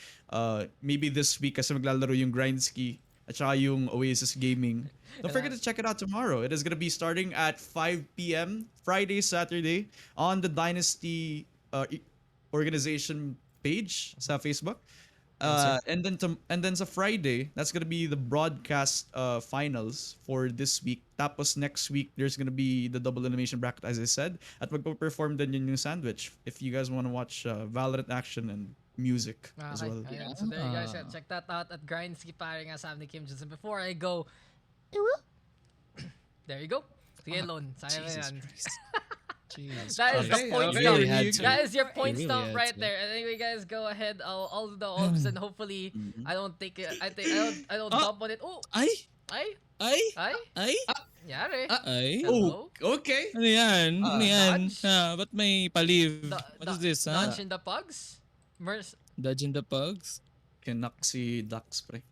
maybe this week kasi maglalaro yung Grindski at saka yung Oasis Gaming. Don't forget to check it out tomorrow. It is gonna be starting at 5 p.m. Friday, Saturday on the Dynasty organization page sa Facebook. And then sa Friday, that's gonna be the broadcast finals for this week. Tapos next week, there's gonna be the double elimination bracket, as I said. At magpo-perform din yun yung sandwich. If you guys wanna watch Valorant action and music as well. Ayan. So there you guys, check that out at Grindski pare nga sabi ni Kim Johnson. Before I go, there you go. Sige, Lon. Sayang na yan. Jesus That is the Christ. point I stump. really had to. That is your point I really stump had right to. there. And anyway, guys, go ahead. I'll do the ops and hopefully I don't take it. I don't dump on it. Oh, Ay! ay, Ay! ay, Ay! yari. Ay! Hello? Okay. Ano yan? Ano yan? Dodge? Ba't may paliv? What is this, ha? Dodge in the pugs. Dodge in the pugs? Kinak si Daks, pre.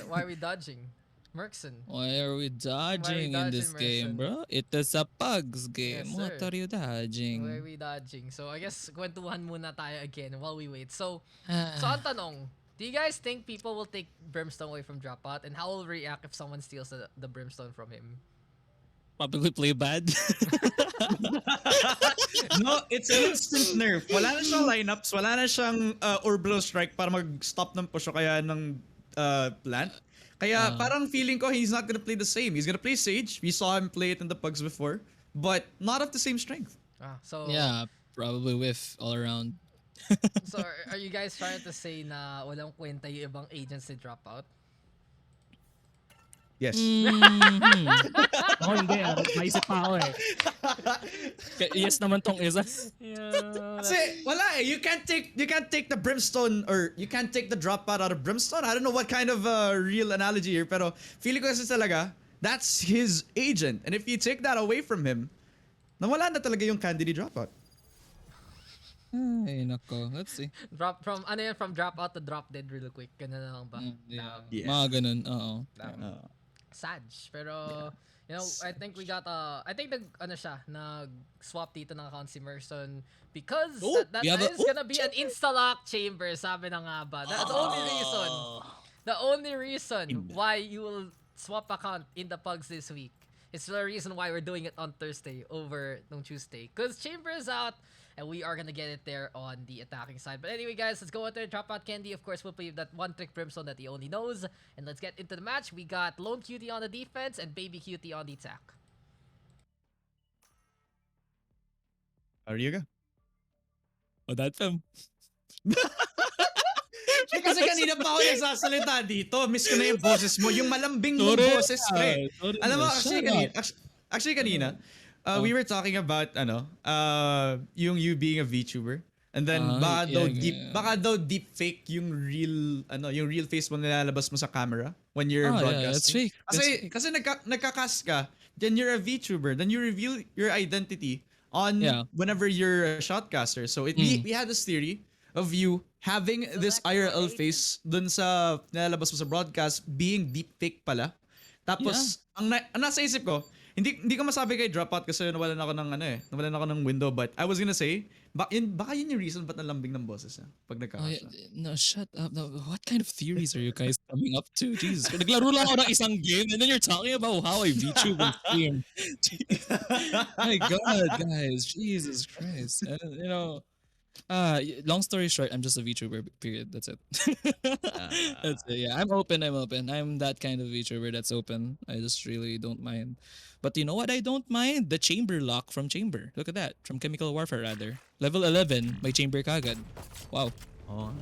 Why are we dodging? Merkson. Why are we dodging in this dodging, game, Merson? bro? It is a pugs game. Yes, What sir. are you dodging? Why are we dodging? So I guess kwentuhan muna tayo again while we wait. So ang tanong, do you guys think people will take Brimstone away from Dropout, and how will react if someone steals the Brimstone from him? Probably play bad. No, it's an instant nerf. Wala na siyang lineups, wala na siyang Orbital Strike para mag-stop ng push o kaya ng plant. Kaya parang feeling ko he's not gonna play the same. He's gonna play Sage. We saw him play it in the Pugs before, but not of the same strength. So Yeah, probably with all around. So are you guys trying to say na walang kwenta yung ibang agents ni Dropout? Yes. Ako hindi maisip pa ako eh. Yes naman tong isa. Kasi wala eh. You can't take the Brimstone, or you can't take the Dropout out of Brimstone. I don't know what kind of real analogy here, pero feeling ko kasi talaga that's his agent. And if you take that away from him, nawala na talaga yung candy ni Dropout. Ay, nako. Let's see. From Dropout to Drop Dead real quick. Ganun na lang ba? Yeah. Yeah. Mga ganun, oo. Sad. Pero you know, I think we got I think nag-swap dito ng account si Merson because that we have is gonna be an insta-lock chamber, sabi na nga ba. That's the only reason. The only reason why you will swap account in the Pugs this week. It's the reason why we're doing it on Thursday over on Tuesday. Because chamber is out and we are gonna get it there on the attacking side. But anyway, guys, let's go out there. DropOutCandy, of course, will play that one-trick Brimstone that he only knows. And let's get into the match. We got Lone Cutie on the defense and Baby Cutie on the attack. Riyuga? Oh, that film. Kasi kanina pa ako nagsasalita dito. Miss ko na yung boses mo. Yung malambing mong boses, pre. Alam mo, actually kanina, we were talking about, yung you being a VTuber. And then, baka daw deep fake yung real face mo nilalabas mo sa camera when you're broadcasting. Yeah, that's fake. Kasi nagkakas ka, then you're a VTuber, then you reveal your identity on whenever you're a shotcaster. So we had this theory of you having this IRL face dun sa nilalabas mo sa broadcast being deepfake pala. Tapos, ang nasa isip ko, hindi ko masabi kay Dropout kasi nawalan ako ng window, but I was gonna say, baka yun yung reason ba't nalambing ng boses niya pag nagkakasya. No, shut up. No, what kind of theories are you guys coming up to? Jesus. Naglaro lang ako ng isang game and then you're talking about how I VTube and stream. My God, guys. Jesus Christ. Long story short, I'm just a VTuber, period. That's it. That's it. Yeah, I'm open. I'm that kind of VTuber that's open. I just really don't mind. But you know what I don't mind? The chamber lock from Chamber. Look at that. From Chemical Warfare, rather. Level 11, may chamber kagad. Wow. Oh,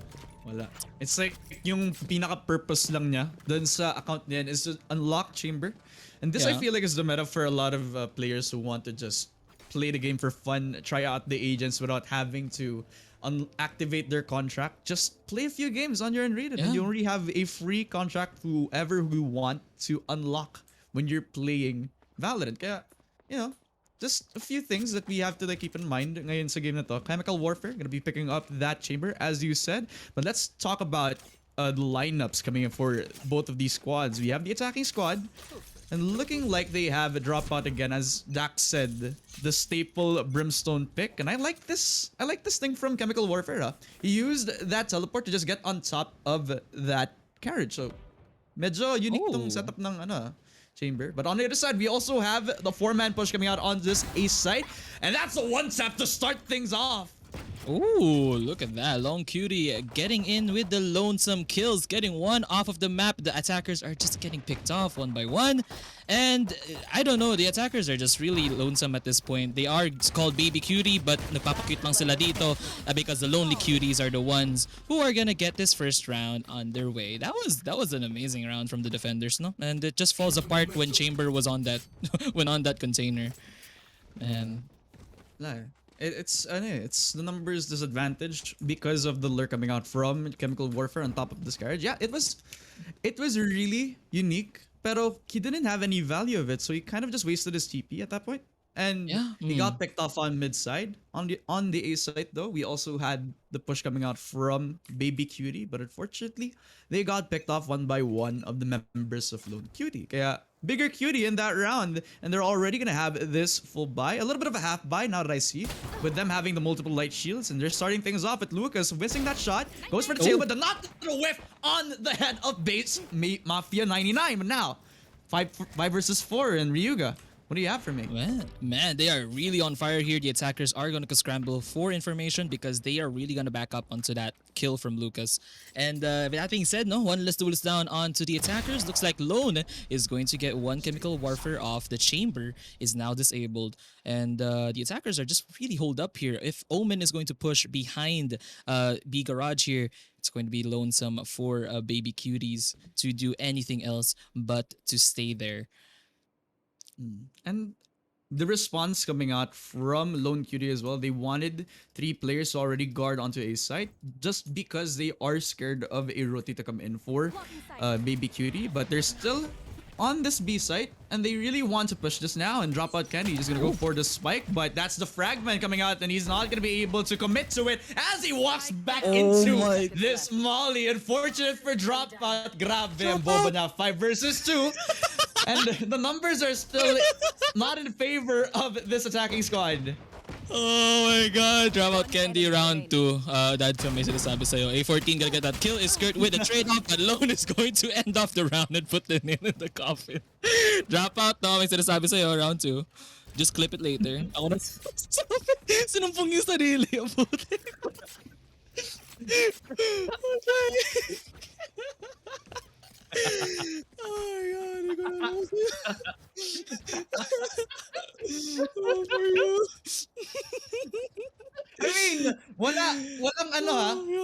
wala. It's like yung pinaka-purpose lang niya dun sa account niya is to unlock chamber. And this I feel like is the meta for a lot of players who want to just play the game for fun, try out the agents without having to activate their contract. Just play a few games on your unrated and you already have a free contract to whoever you want to unlock when you're playing Valorant. Kaya, just a few things that we have to keep in mind ngayon sa game na to. Chemical Warfare, gonna be picking up that chamber as you said. But let's talk about the lineups coming in for both of these squads. We have the attacking squad, and looking like they have a Dropout again, as Daks said, the staple Brimstone pick. And I like this thing from Chemical Warfare. He used that teleport to just get on top of that carriage. So Medyo unique tong Oh. setup ng Chamber. But on the other side, we also have the 4-man push coming out on this ace side. And that's a one tap to start things off. Ooh, look at that. Lone Cutie getting in with the lonesome kills, getting one off of the map. The attackers are just getting picked off one by one. And I don't know, the attackers are just really lonesome at this point. They are called Baby Cutie, but nagpapakute lang sila dito because the lonely cuties are the ones who are gonna get this first round on their way. That was an amazing round from the defenders, no? And it just falls apart when Chamber was on that when on that container. And It's the numbers disadvantage because of the lure coming out from Chemical Warfare on top of this carriage. Yeah, it was really unique, pero he didn't have any value of it, so he kind of just wasted his TP at that point. And Yeah. he got picked off on mid side. On the A side though, we also had the push coming out from Baby Cutie, but unfortunately, they got picked off one by one of the members of Lone Cutie. Kaya bigger Cutie in that round, and they're already gonna have this full buy, a little bit of a half buy now that I see, with them having the multiple light shields, and they're starting things off with Lucas missing that shot, goes for the tail, but not the whiff on the head of base Mafia 99. But now, 5 versus 4 in Riyuga. What do you have for me? Man, they are really on fire here. The attackers are going to scramble for information because they are really going to back up onto that kill from Lucas. And with that being said, one less duelist down onto the attackers. Looks like Lone is going to get one Chemical Warfare off. The Chamber is now disabled. And the attackers are just really holed up here. If Omen is going to push behind B Garage here, it's going to be lonesome for Baby Cuties to do anything else but to stay there. And the response coming out from Lone Cutie as well, they wanted 3 players to already guard onto a site just because they are scared of a roti to come in for Baby Cutie, but they're still on this B site and they really want to push this now, and DropOutCandy just gonna go for the spike, but that's the fragment coming out and he's not gonna be able to commit to it as he walks back into this molly. Unfortunate for Dropout. Grabe ang boba na, 5 versus 2. And the numbers are still not in favor of this attacking squad. Oh my god, DropOutCandy round 2. DadFemina may sinasabi sa'yo. A14 gonna get that kill is skirt with a trade-off, but Lone is going to end off the round and put the nail in the coffin. Dropout may sinasabi sa'yo round 2. Just clip it later. Ako na sinumpong yung sarili. Ang puti. Oh my god, I got oh for you. I mean,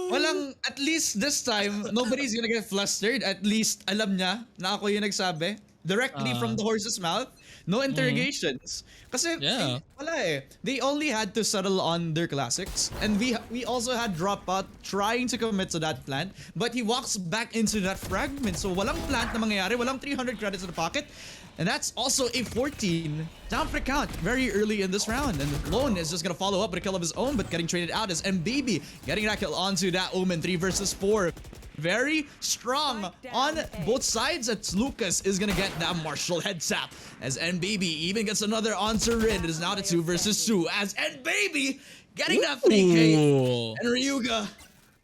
walang, at least this time, nobody's gonna get flustered. At least, alam niya na ako yung nagsabi. Directly from the horse's mouth. No interrogations. Kasi, wala eh. They only had to settle on their classics. And we also had Dropout trying to commit to that plant. But he walks back into that fragment. So walang plant na mangyayari. Walang 300 credits in the pocket. And that's also a 14 down for count very early in this round. And Lone is just gonna follow up with a kill of his own, but getting traded out as MBaby getting that kill onto that Omen. 3 versus 4. Very strong on both sides. It's Lucas is gonna get that Marshall head tap as MBaby even gets another answer in. It is now the 2 versus 2 as MBaby getting that 3K. And Riyuga.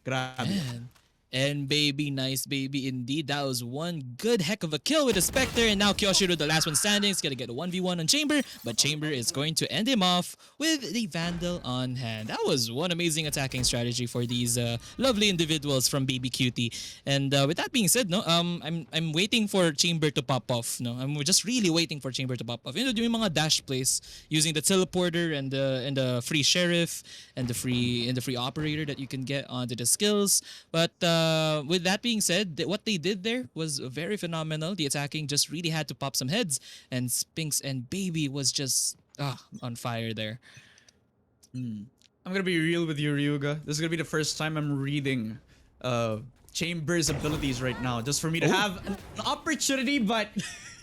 Grabe. And baby, nice baby indeed. That was one good heck of a kill with the Spectre. And now Kyoshiro, the last one standing, is going to get a 1v1 on Chamber. But Chamber is going to end him off with the Vandal on hand. That was one amazing attacking strategy for these lovely individuals from Baby Cutie. And with that being said, I'm waiting for Chamber to pop off. I'm just really waiting for Chamber to pop off. You know, yung mga dash plays using the teleporter and the free sheriff and the free operator that you can get onto the skills. But with that being said, what they did there was very phenomenal. The attacking just really had to pop some heads, and Spinks and Baby was just on fire there. I'm gonna be real with you, Ryuga. This is gonna be the first time I'm reading Chamber's abilities right now, just for me to have an opportunity, but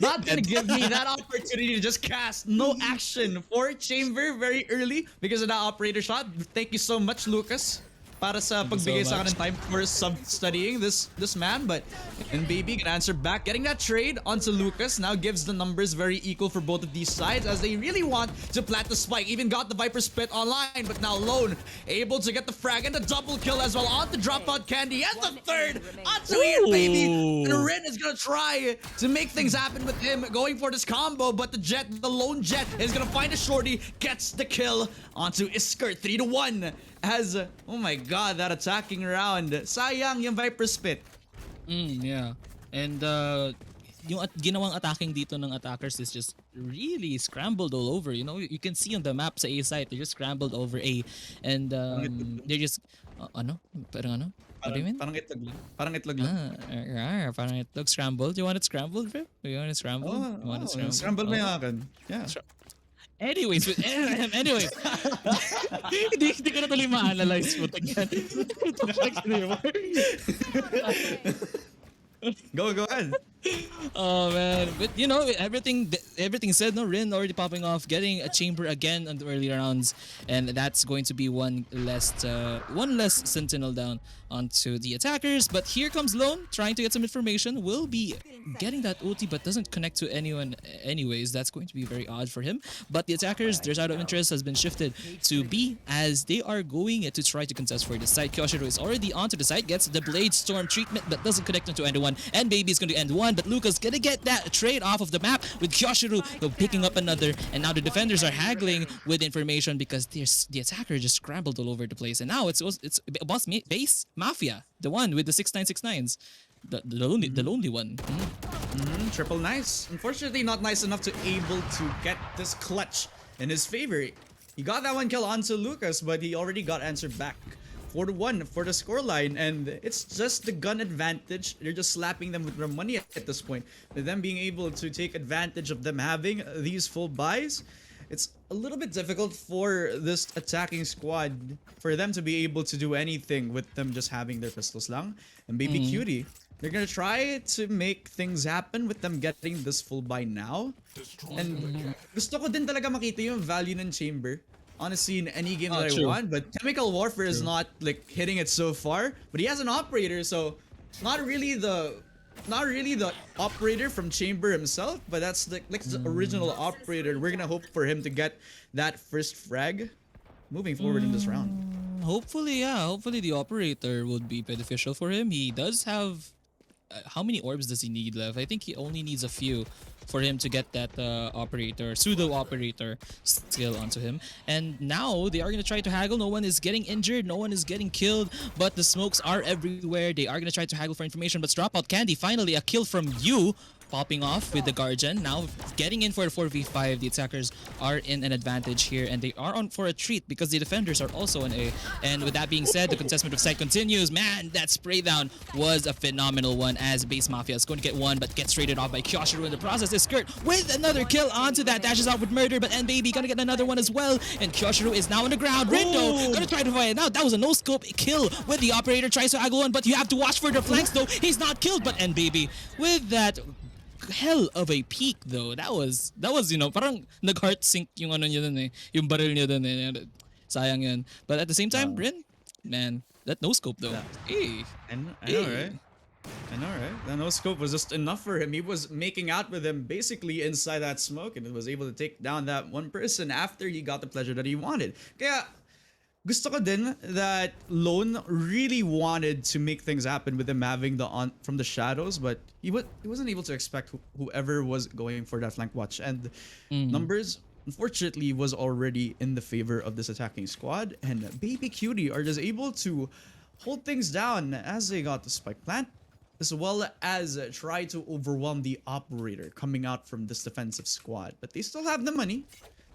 not gonna give me that opportunity to just cast no action for Chamber very early because of that operator shot. Thank you so much, Lucas. para sa Thank you so pagbigay sa much. akin ng time for studying this man, but and Baby can answer back. Getting that trade onto Lucas now gives the numbers very equal for both of these sides as they really want to plant the spike. Even got the Viper spit online, but now Lone able to get the frag and the double kill as well onto DropOutCandy and the third onto Ian Baby. And Rin is gonna try to make things happen with him going for this combo, but the lone Jet is gonna find a shorty, gets the kill onto Isker 3-1. As oh my god, that attacking round. Sayang yung Viper spit. Yeah. And yung ginawang attacking dito ng attackers is just really scrambled all over. You know, you can see on the map sa A site, they're just scrambled over A. And they're just, ano? Parang ano? What do you mean? Parang itlog lang. Parang itlog lang. Parang itlog scrambled. You want it scrambled, bro? You want it scrambled? You want it scrambled? Scramble mo yung akin. Yeah. Anyways, anyways. Hindi ko na tuloy ma-analyze mo. Go ahead. Oh man, but you know everything said. No, Rin already popping off, getting a chamber again on the early rounds, and that's going to be one less sentinel down onto the attackers. But here comes Lone trying to get some information. Will be getting that ulti, but doesn't connect to anyone. Anyways, that's going to be very odd for him. But the attackers, their side of interest has been shifted to B as they are going to try to contest for the side. Kyoshiro is already onto the side, gets the Blade Storm treatment, but doesn't connect into end one, and Baby is going to end one. But Luca's gonna get that trade off of the map with Kyoshiro picking up another, and now the defenders are haggling with information because the attacker just scrambled all over the place, and now it's boss base Mafia, the one with the 6969s, the lonely one. Triple nice. Unfortunately, not nice enough to able to get this clutch in his favor. He got that one kill onto Lucas, but he already got answered back. 4-1 for the scoreline, and it's just the gun advantage. They're just slapping them with their money at this point. With them being able to take advantage of them having these full buys, it's a little bit difficult for this attacking squad for them to be able to do anything with them just having their pistols lang. And Baby Cutie, they're gonna try to make things happen with them getting this full buy now. And gusto ko din talaga makita yung value ng chamber. Honestly, in any game that I want, but Chemical Warfare is not like hitting it so far. But he has an operator, so not really the operator from Chamber himself, but that's the original operator. We're gonna hope for him to get that first frag moving forward in this round. Hopefully, yeah. Hopefully the operator would be beneficial for him. He does have how many orbs does he need left? I think he only needs a few for him to get that pseudo operator skill onto him. And now they are going to try to haggle. No one is getting injured, no one is getting killed, but the smokes are everywhere. They are going to try to haggle for information, but DropOutCandy, finally a kill from you, popping off with the Guardian. Now getting in for a 4v5. The attackers are in an advantage here, and they are on for a treat because the defenders are also in A. And with that being said, the contestment of site continues. Man, that spray down was a phenomenal one as Base Mafia is going to get one, but gets traded off by Kyoshiro in the process. Is Skirt with another kill onto that, dashes out with murder, but N-Baby gonna get another one as well. And Kyoshiro is now on the ground. Rindo gonna try to fight it out. That was a no-scope kill with the operator. Tries to haggle one, but you have to watch for the flanks though. He's not killed, but N-Baby with that hell of a peak though. That was you know, parang nag-heart sink yung ano niya dun eh. Yung barrel niya dun eh. Sayang yun. But at the same time, Rin, man, that no-scope though. Hey. I know, right? I know, right? That no-scope was just enough for him. He was making out with him basically inside that smoke and was able to take down that one person after he got the pleasure that he wanted. Kaya, gusto ko din that Lone really wanted to make things happen with him having the on from the shadows, but he wasn't able to expect whoever was going for that flank watch. And numbers, unfortunately, was already in the favor of this attacking squad, and Baby Cutie are just able to hold things down as they got the spike plant, as well as try to overwhelm the operator coming out from this defensive squad. But they still have the money.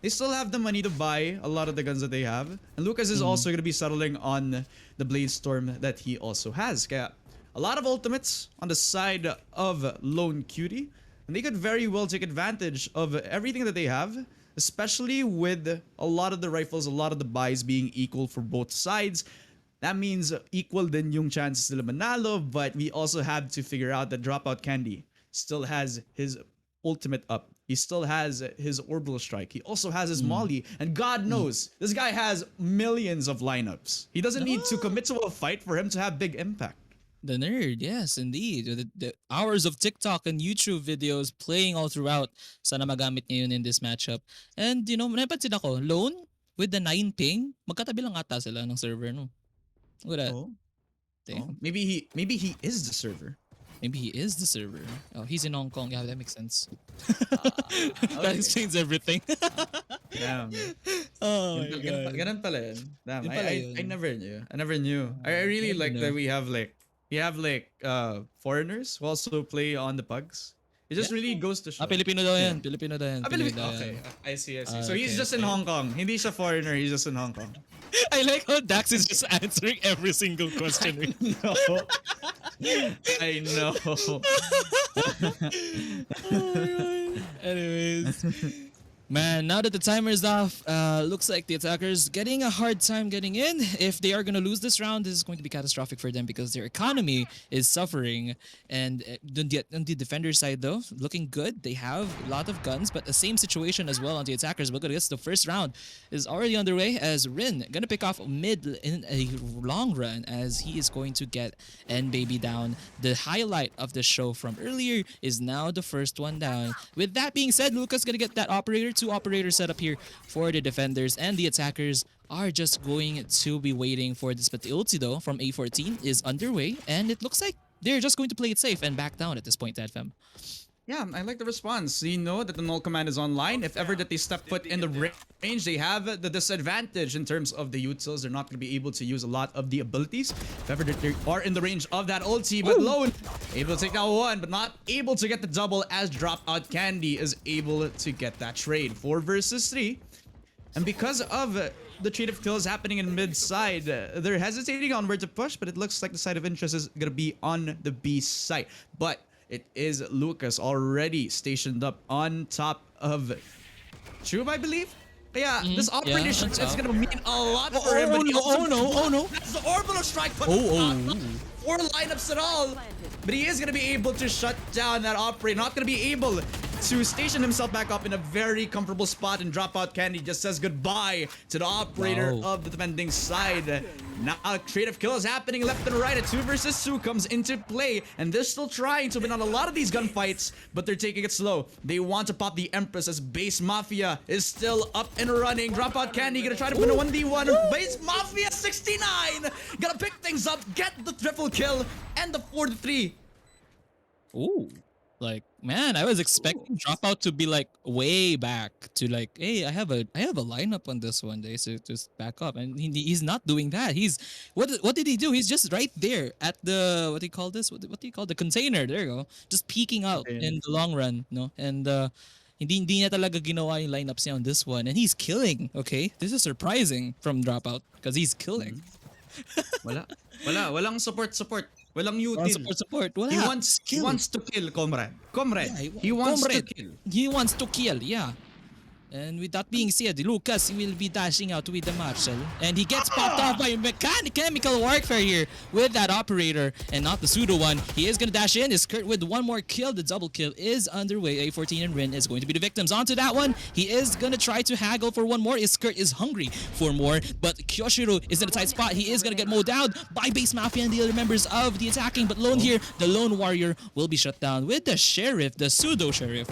They still have the money to buy a lot of the guns that they have. And Lucas is also going to be settling on the Blade Storm that he also has. Kaya a lot of ultimates on the side of Lone Cutie. And they could very well take advantage of everything that they have, especially with a lot of the rifles, a lot of the buys being equal for both sides. That means equal din yung chances nila manalo, but we also have to figure out that DropOutCandy still has his ultimate up. He still has his orbital strike. He also has his molly, and God knows this guy has millions of lineups. He doesn't need to commit to a fight for him to have big impact. The nerd, yes, indeed. The hours of TikTok and YouTube videos playing all throughout. Sana magamit niya yun in this matchup. And you know, napansin ako, Lone with the 9 ping, magkatabi lang ata sila ng server, no? Look at that. Oh, Damn. maybe he is the server. Maybe he is the server. Oh, he's in Hong Kong. Yeah, that makes sense. Okay. That explains everything. Damn. Oh my god. Ganun pala yun. Damn, Yun pala I yun. never knew. I never knew. I really never like knew. that we have foreigners who also play on the pugs. It just really goes to show. Filipino daw yan. Filipino daw yan. Filipino. daw yan. Okay, I see. Ah, So he's okay, just in Hong Kong. Hindi siya foreigner, he's just in Hong Kong. I like how Dax is just answering every single question. No. I know. Anyways. Man, now that the timer is off, looks like the attackers getting a hard time getting in. If they are going to lose this round, this is going to be catastrophic for them because their economy is suffering. And on the defender side though, looking good. They have a lot of guns, but the same situation as well on the attackers. But I guess the first round is already underway as Rin going to pick off mid in a long run as he is going to get N-Baby down. The highlight of the show from earlier is now the first one down. With that being said, Lucas going to get that operator. 2 operators set up here for the defenders, and the attackers are just going to be waiting for this. But the ulti though from A14 is underway, and it looks like they're just going to play it safe and back down at this point, DadFem. Yeah, I like the response. You know that the null command is online. If ever that they step foot in the range, they have the disadvantage in terms of the utils. They're not going to be able to use a lot of the abilities. If ever that they are in the range of that ulti, but Lone able to take that one, but not able to get the double as DropOutCandy is able to get that trade. 4 versus 3. And because of the trade of kills happening in mid side, they're hesitating on where to push, but it looks like the side of interest is going to be on the B side. But it is Lucas already stationed up on top of Chub, I believe. Yeah, this operation is going to mean a lot for him. But Oh no. that's the orbital strike, but not 4 lineups at all. But he is going to be able to shut down that operator. Not going to be able to station himself back up in a very comfortable spot, and DropOutCandy just says goodbye to the operator of the defending side. Now creative kill is happening left and right. A 2 versus 2 comes into play, and they're still trying to win on a lot of these gunfights, but they're taking it slow. They want to pop the Empress as Base Mafia is still up and running. DropOutCandy gonna try to win a 1v1. Base Mafia 69 gonna pick things up, get the triple kill, and the 4-3. Ooh. Like, man, I was expecting Dropout to be like way back to like, hey, I have a lineup on this one day, so just back up. And he's not doing that. He's what did he do? He's just right there at the what do you call this? What do you call the container? There you go. Just peeking out in the long run, no? And hindi niya talaga ginawa yung lineups niya on this one, and he's killing. Okay, this is surprising from Dropout because he's killing. Walang support. Walang util. Support. Wala. He wants to kill, comrade. Yeah, he wants to kill. He wants to kill, yeah. And with that being said, Lucas will be dashing out with the Marshall. And he gets popped off by mechanical warfare here with that operator and not the pseudo one. He is going to dash in. Is Kurt with one more kill. The double kill is underway. A14 and Rin is going to be the victims. Onto that one. He is going to try to haggle for one more. Kurt is hungry for more. But Kyoshiro is in a tight spot. He is going to get mowed down by Base Mafia and the other members of the attacking. But Lone here, the Lone Warrior will be shut down with the Sheriff, the pseudo Sheriff,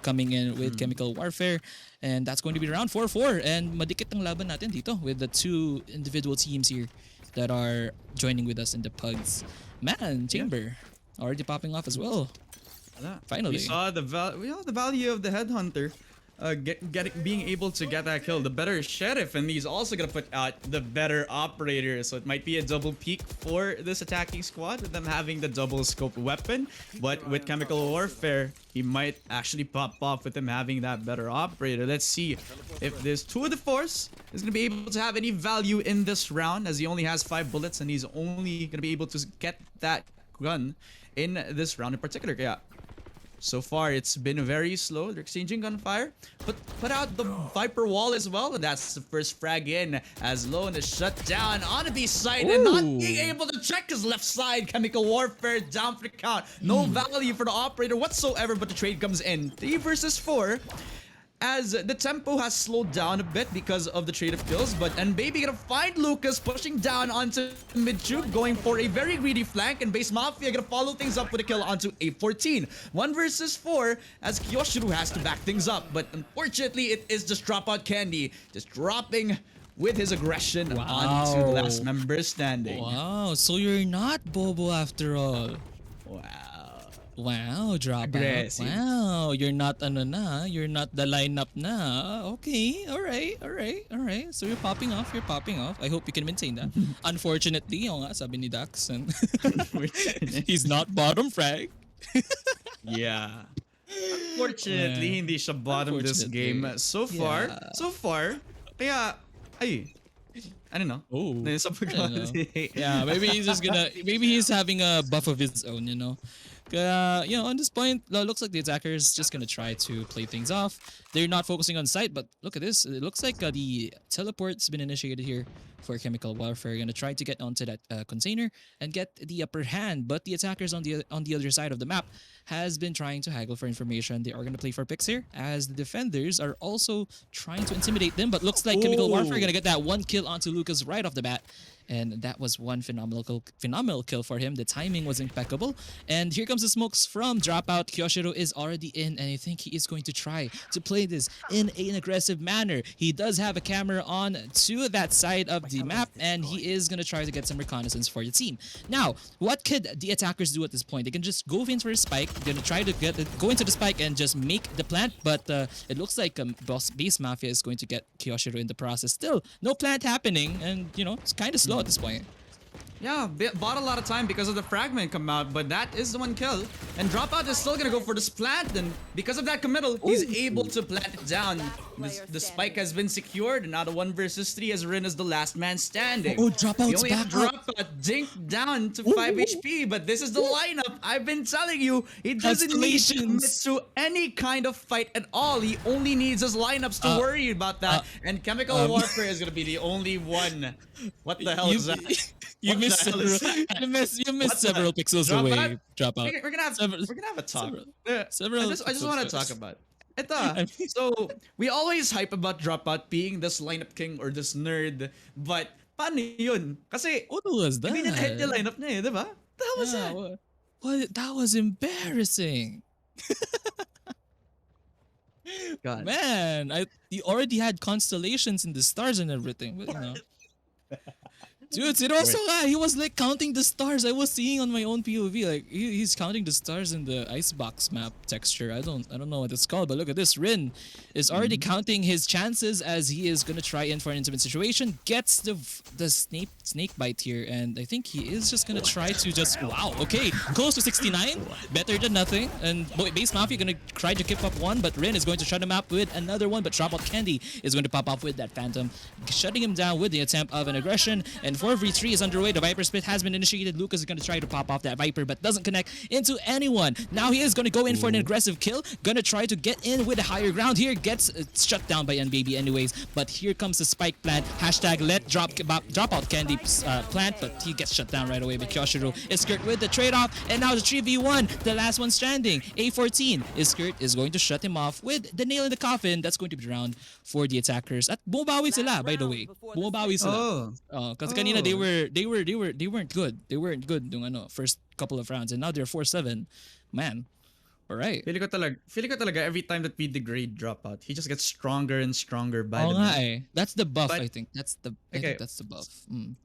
coming in with chemical warfare. And that's going to be around 4-4. And madikit ang laban natin dito with the 2 individual teams here that are joining with us in the PUGS. Man, Chamber already popping off as well. Finally. We saw the value of the headhunter. Being able to get that kill, the better Sheriff, and he's also gonna put out the better operator, so it might be a double peak for this attacking squad with them having the double scope weapon. But with chemical warfare, he might actually pop off with him having that better operator. Let's see if this 2 of the Force is gonna be able to have any value in this round, as he only has 5 bullets and he's only gonna be able to get that gun in this round in particular. Yeah. So far, it's been very slow. They're exchanging gunfire, but put out the Viper wall as well, and that's the first frag in as Lone is shut down on the B side and not being able to check his left side. Chemical Warfare down for the count. No value for the operator whatsoever, but the trade comes in. 3 versus 4. As the tempo has slowed down a bit because of the trade of kills, but and Baby gonna find Lucas pushing down onto mid-tube, going for a very greedy flank, and Base Mafia gonna follow things up with a kill onto A14. 1 versus 4 as Kyoshiru has to back things up, but unfortunately it is just DropOutCandy, just dropping with his aggression onto the last member standing. Wow, so you're not Bobo after all. Wow. Wow, drop out. Aggressive. Wow, you're not ano na, you're not the lineup na. Okay, alright. So you're popping off. I hope you can maintain that. Unfortunately, nga, sabi ni Daks, and he's not bottom frag. Yeah. Unfortunately, hindi siya bottom this game so far. Yeah. So far, kaya, ay, I don't know. Oh, There's some- I don't know. Yeah, maybe he's having a buff of his own, you know. On this point, looks like the attacker is just gonna try to play things off. They're not focusing on sight, but look at this. It looks like the teleport's been initiated here for Chemical Warfare. Gonna try to get onto that container and get the upper hand, but the attackers on the other side of the map has been trying to haggle for information. They are gonna play for picks here, as the defenders are also trying to intimidate them. But looks like Chemical Warfare gonna get that 1 kill onto Lucas right off the bat. And that was one phenomenal kill for him. The timing was impeccable. And here comes the smokes from Dropout. Kyoshiro is already in, and I think he is going to try to play this in an aggressive manner. He does have a camera on to that side of the map, and he is going to try to get some reconnaissance for the team. Now, what could the attackers do at this point? They can just go in for a spike. They're going to try to go into the spike and just make the plant, but it looks like Base Mafia is going to get Kyoshiro in the process. Still, no plant happening, and it's kind of slow at this point. Yeah, bought a lot of time because of the fragment come out, but that is the 1 kill. And Dropout is still gonna go for this plant, and because of that committal, he's able to plant it down. The spike has been secured, and now the 1 versus 3 as Rin is the last man standing. Oh, Dropout's We only have back up. Dropout dinked down to 5 HP, but this is the lineup. I've been telling you, he doesn't need to commit to any kind of fight at all. He only needs his lineups to worry about that, and Chemical Warfare is gonna be the only one. What the hell is that? You What the missed hell is several. that? You missed What the- several pixels Dropout? away. Dropout. We're gonna have a talk. Several I just want to episodes. talk about ito. So we always hype about Dropout being this lineup king or this nerd, but paano yun? Kasi What was that? I mean, hit the lineup niya, eh, di ba? The hell was that? What? That was embarrassing. God. Man, you already had constellations in the stars and everything, but Dude, seryoso nga. He was like counting the stars. I was seeing on my own POV. Like he's counting the stars in the Icebox map texture. I don't know what it's called, but look at this. Rin is already counting his chances as he is gonna try in for an intimate situation. Gets the snake bite here, and I think he is just gonna try to just okay, close to 69, better than nothing. And Base Mafia gonna try to keep up one, but Rin is going to shut him up with another one. But DropOutCandy is going to pop off with that Phantom, shutting him down with the attempt of an aggression. And 4v3 is underway. The Viper split has been initiated. Lucas is going to try to pop off that Viper, but doesn't connect into anyone. Now he is going to go in for an aggressive kill. Gonna try to get in with the higher ground here. Gets shut down by NBaby anyways. But here comes the spike plant. Hashtag let DropOutCandy plant, but he gets shut down right away by Kyoshiro. Iskirt with the trade-off, and now the 3v1. The last one standing. A14. Iskirt is going to shut him off with the nail in the coffin. That's going to be the round for the attackers. At bumabawi sila, by the way. Bumabawi sila. Kasi kanina they weren't good. They weren't good nung first couple of rounds, and now they're 4-7. Man. Alright. Feeling ko talaga every time that we degrade Dropout, he just gets stronger and stronger by the nga minute. That's the buff, But- I think. I think that's the buff.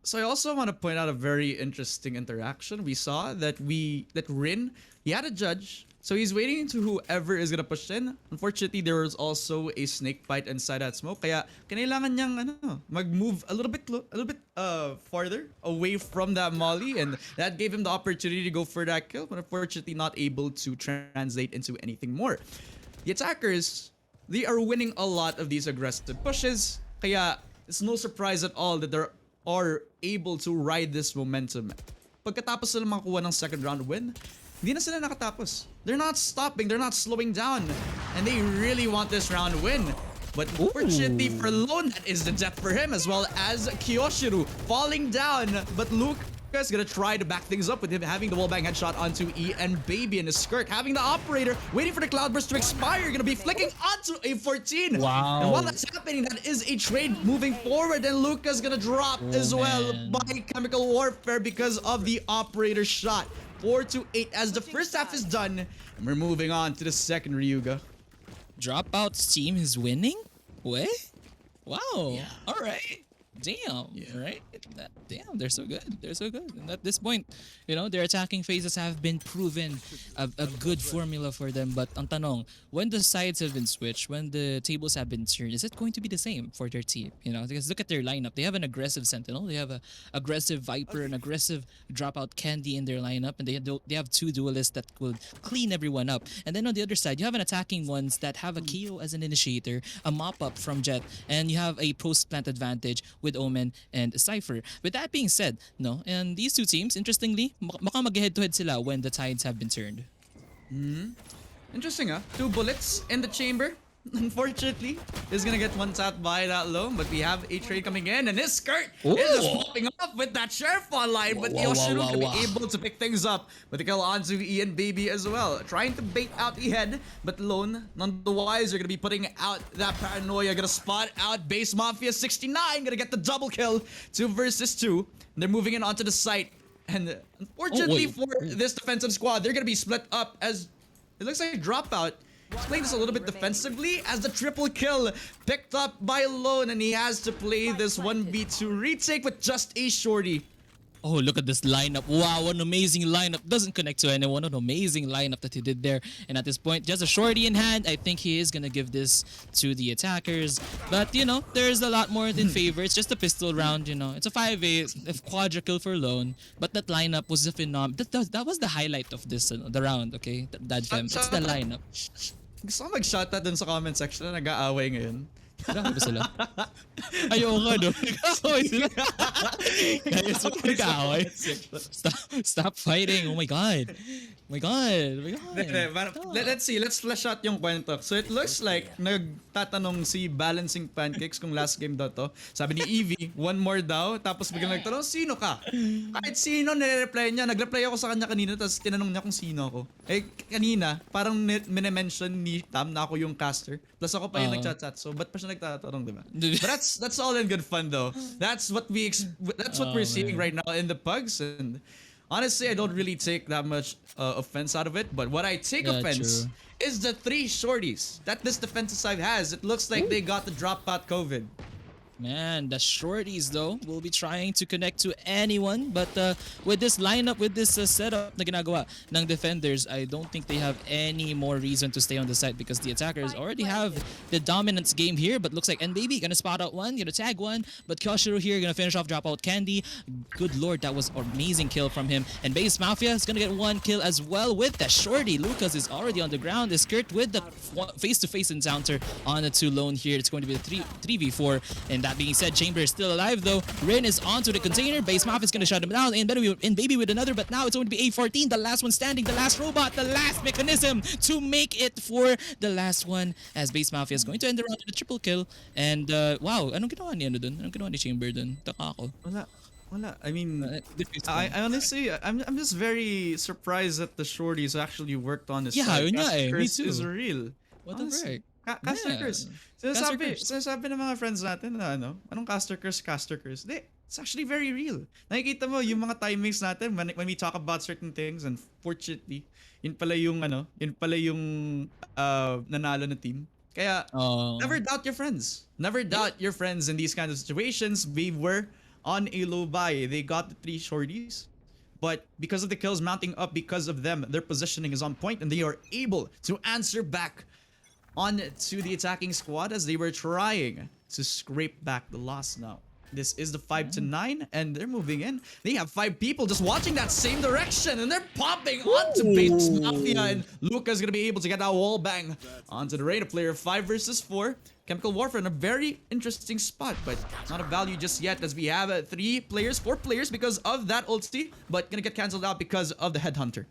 So I also want to point out a very interesting interaction. We saw that Rin, he had a judge. So he's waiting to whoever is gonna push in. Unfortunately, there was also a snake bite inside that smoke. Kaya kailangan niyang mag-move a little bit farther away from that molly, and that gave him the opportunity to go for that kill, but unfortunately not able to translate into anything more. The attackers, they are winning a lot of these aggressive pushes. Kaya it's no surprise at all that they are able to ride this momentum. Pagkatapos sila makakuha ng second round win, hindi na sila nakatapos. They're not stopping, they're not slowing down. And they really want this round win. But unfortunately for Lone, that is the death for him, as well as Kyoshiru falling down. But Luca's gonna try to back things up with him having the wallbang headshot onto E, and Baby in his skirt having the operator waiting for the cloudburst to expire, gonna be flicking onto a 14. Wow. And while that's happening, that is a trade moving forward, and Luca's gonna drop as well by Chemical Warfare because of the operator shot. 4-8 as the first half is done, and we're moving on to the second Riyuga. Dropout's team is winning? What? Wow. All right. Damn. Right? Damn, they're so good. They're so good. And at this point, you know, their attacking phases have been proven a good formula for them. But ang tanong, when the sides have been switched, when the tables have been turned, is it going to be the same for their team? You know, because look at their lineup. They have an aggressive Sentinel. They have a aggressive Viper, an aggressive DropOutCandy in their lineup, and they have two duelists that will clean everyone up. And then on the other side, you have an attacking ones that have a KO as an initiator, a mop-up from Jet, and you have a post-plant advantage with Omen and Cypher. With that being said, no, and these two teams, interestingly, baka mag-head-to-head sila when the tides have been turned. Interesting, huh? 2 bullets in the chamber. Unfortunately, is gonna get one tapped by that Lone, but we have a trade coming in, and his skirt is just popping off with that sheriff online, but Yoshiru gonna be able to pick things up with the kill onto Ian Baby as well, trying to bait out the head, but Lone, none the wiser, gonna be putting out that paranoia, gonna spot out Base Mafia 69, gonna get the double kill, 2 versus 2. They're moving in onto the site, and unfortunately for this defensive squad, they're gonna be split up as it looks like Dropout. He's playing this a little bit defensively as the triple kill picked up by Lone, and he has to play this 1v2 retake with just a shorty. Oh, look at this lineup. Wow, what an amazing lineup. Doesn't connect to anyone. What an amazing lineup that he did there. And at this point, just a shorty in hand. I think he is going to give this to the attackers. But, you know, there's a lot more in favor. It's just a pistol round, you know. It's a 5-8, a quadra kill for Lone. But that lineup was a phenomenon. That was the highlight of this, the round, okay? DadFem. It's the lineup. Gusto ko mag-shoutout dun sa comment section na nag-aaway ngayon. Grabe ba sila? Ayaw nga, no? Nag-aaway sila. Guys, nag-aaway. Stop fighting. Oh my God. Oh my God. Oh my God. Let's see. Let's flash out yung kwento. So it looks like nagtatanong si Balancing Pancakes kung last game daw to. Sabi ni Evie, one more daw. Tapos biglang nagtanong, sino ka? Kahit sino, nire-reply niya. Nag-reply ako sa kanya kanina, tapos tinanong niya kung sino ako. Eh, kanina, parang minimension ni Tam na ako yung caster. Plus ako pa yung nag-chat-chat. So, ba't pa siya nagtatanong, diba? But that's all in good fun though. That's what we're seeing right now in the PUGs, and honestly, I don't really take that much offense out of it, but what I take offense is the 3 shorties that this defensive side has. It looks like they got the dropout COVID. Man, the shorties though will be trying to connect to anyone, but with this lineup, with this setup na ginagawa ng defenders, I don't think they have any more reason to stay on the site because the attackers already have the dominance game here. But looks like NBaby gonna spot out one, gonna tag one, but Kyoshiru here gonna finish off DropOutCandy. Good lord, that was an amazing kill from him. And Base Mafia is gonna get one kill as well with the shorty. Lucas is already on the ground, is Kurt with the face-to-face encounter on the 2 Lone here. It's going to be a 3v4, and that being said, Chamber is still alive though. Rin is onto the container. Base Mafia is going to shut him down. And Baby with another, but now it's going to be A14. The last one standing, the last robot, the last mechanism to make it for the last one. As Base Mafia is going to end the round with a triple kill. And wow, anong ginawa ni ano dun? Anong ginawa ni Chamber dun? Taka ako. Wala. I mean, I honestly, I'm just very surprised that the shorties actually worked on this. Yeah, yun nga eh. Me Curse too. is real. What the frick? Caster Curse. Sinasabi ng mga friends natin na ano, anong Caster Curse? It's actually very real. Nakikita mo yung mga timings natin when we talk about certain things, and fortunately, yun pala yung nanalo na team. Kaya, never doubt your friends. Never doubt your friends in these kinds of situations. We were on a low buy. They got the 3 shorties. But because of the kills mounting up, because of them, their positioning is on point, and they are able to answer back on to the attacking squad as they were trying to scrape back the loss now. This is the 5-9, and they're moving in. They have 5 people just watching that same direction, and they're popping onto Base Mafia, and Luca's gonna be able to get that wall bang onto the Reyna player. 5 versus 4. Chemical Warfare in a very interesting spot, but not a value just yet as we have 4 players because of that ulti, but gonna get cancelled out because of the Headhunter.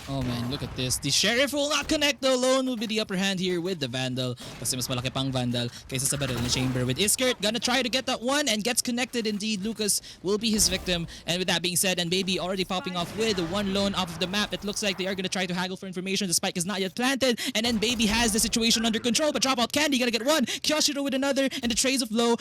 Oh man, look at this. The Sheriff will not connect though. Lone will be the upper hand here with the Vandal. Kasi mas malaki pang Vandal kaysa sa baril ni Chamber with Iskert. Gonna try to get that one and gets connected indeed. Lucas will be his victim. And with that being said, and Baby already popping off with one Lone off of the map. It looks like they are gonna try to haggle for information. The spike is not yet planted. And then Baby has the situation under control. But DropOutCandy gonna get one. Kyoshiro with another. And the trays of low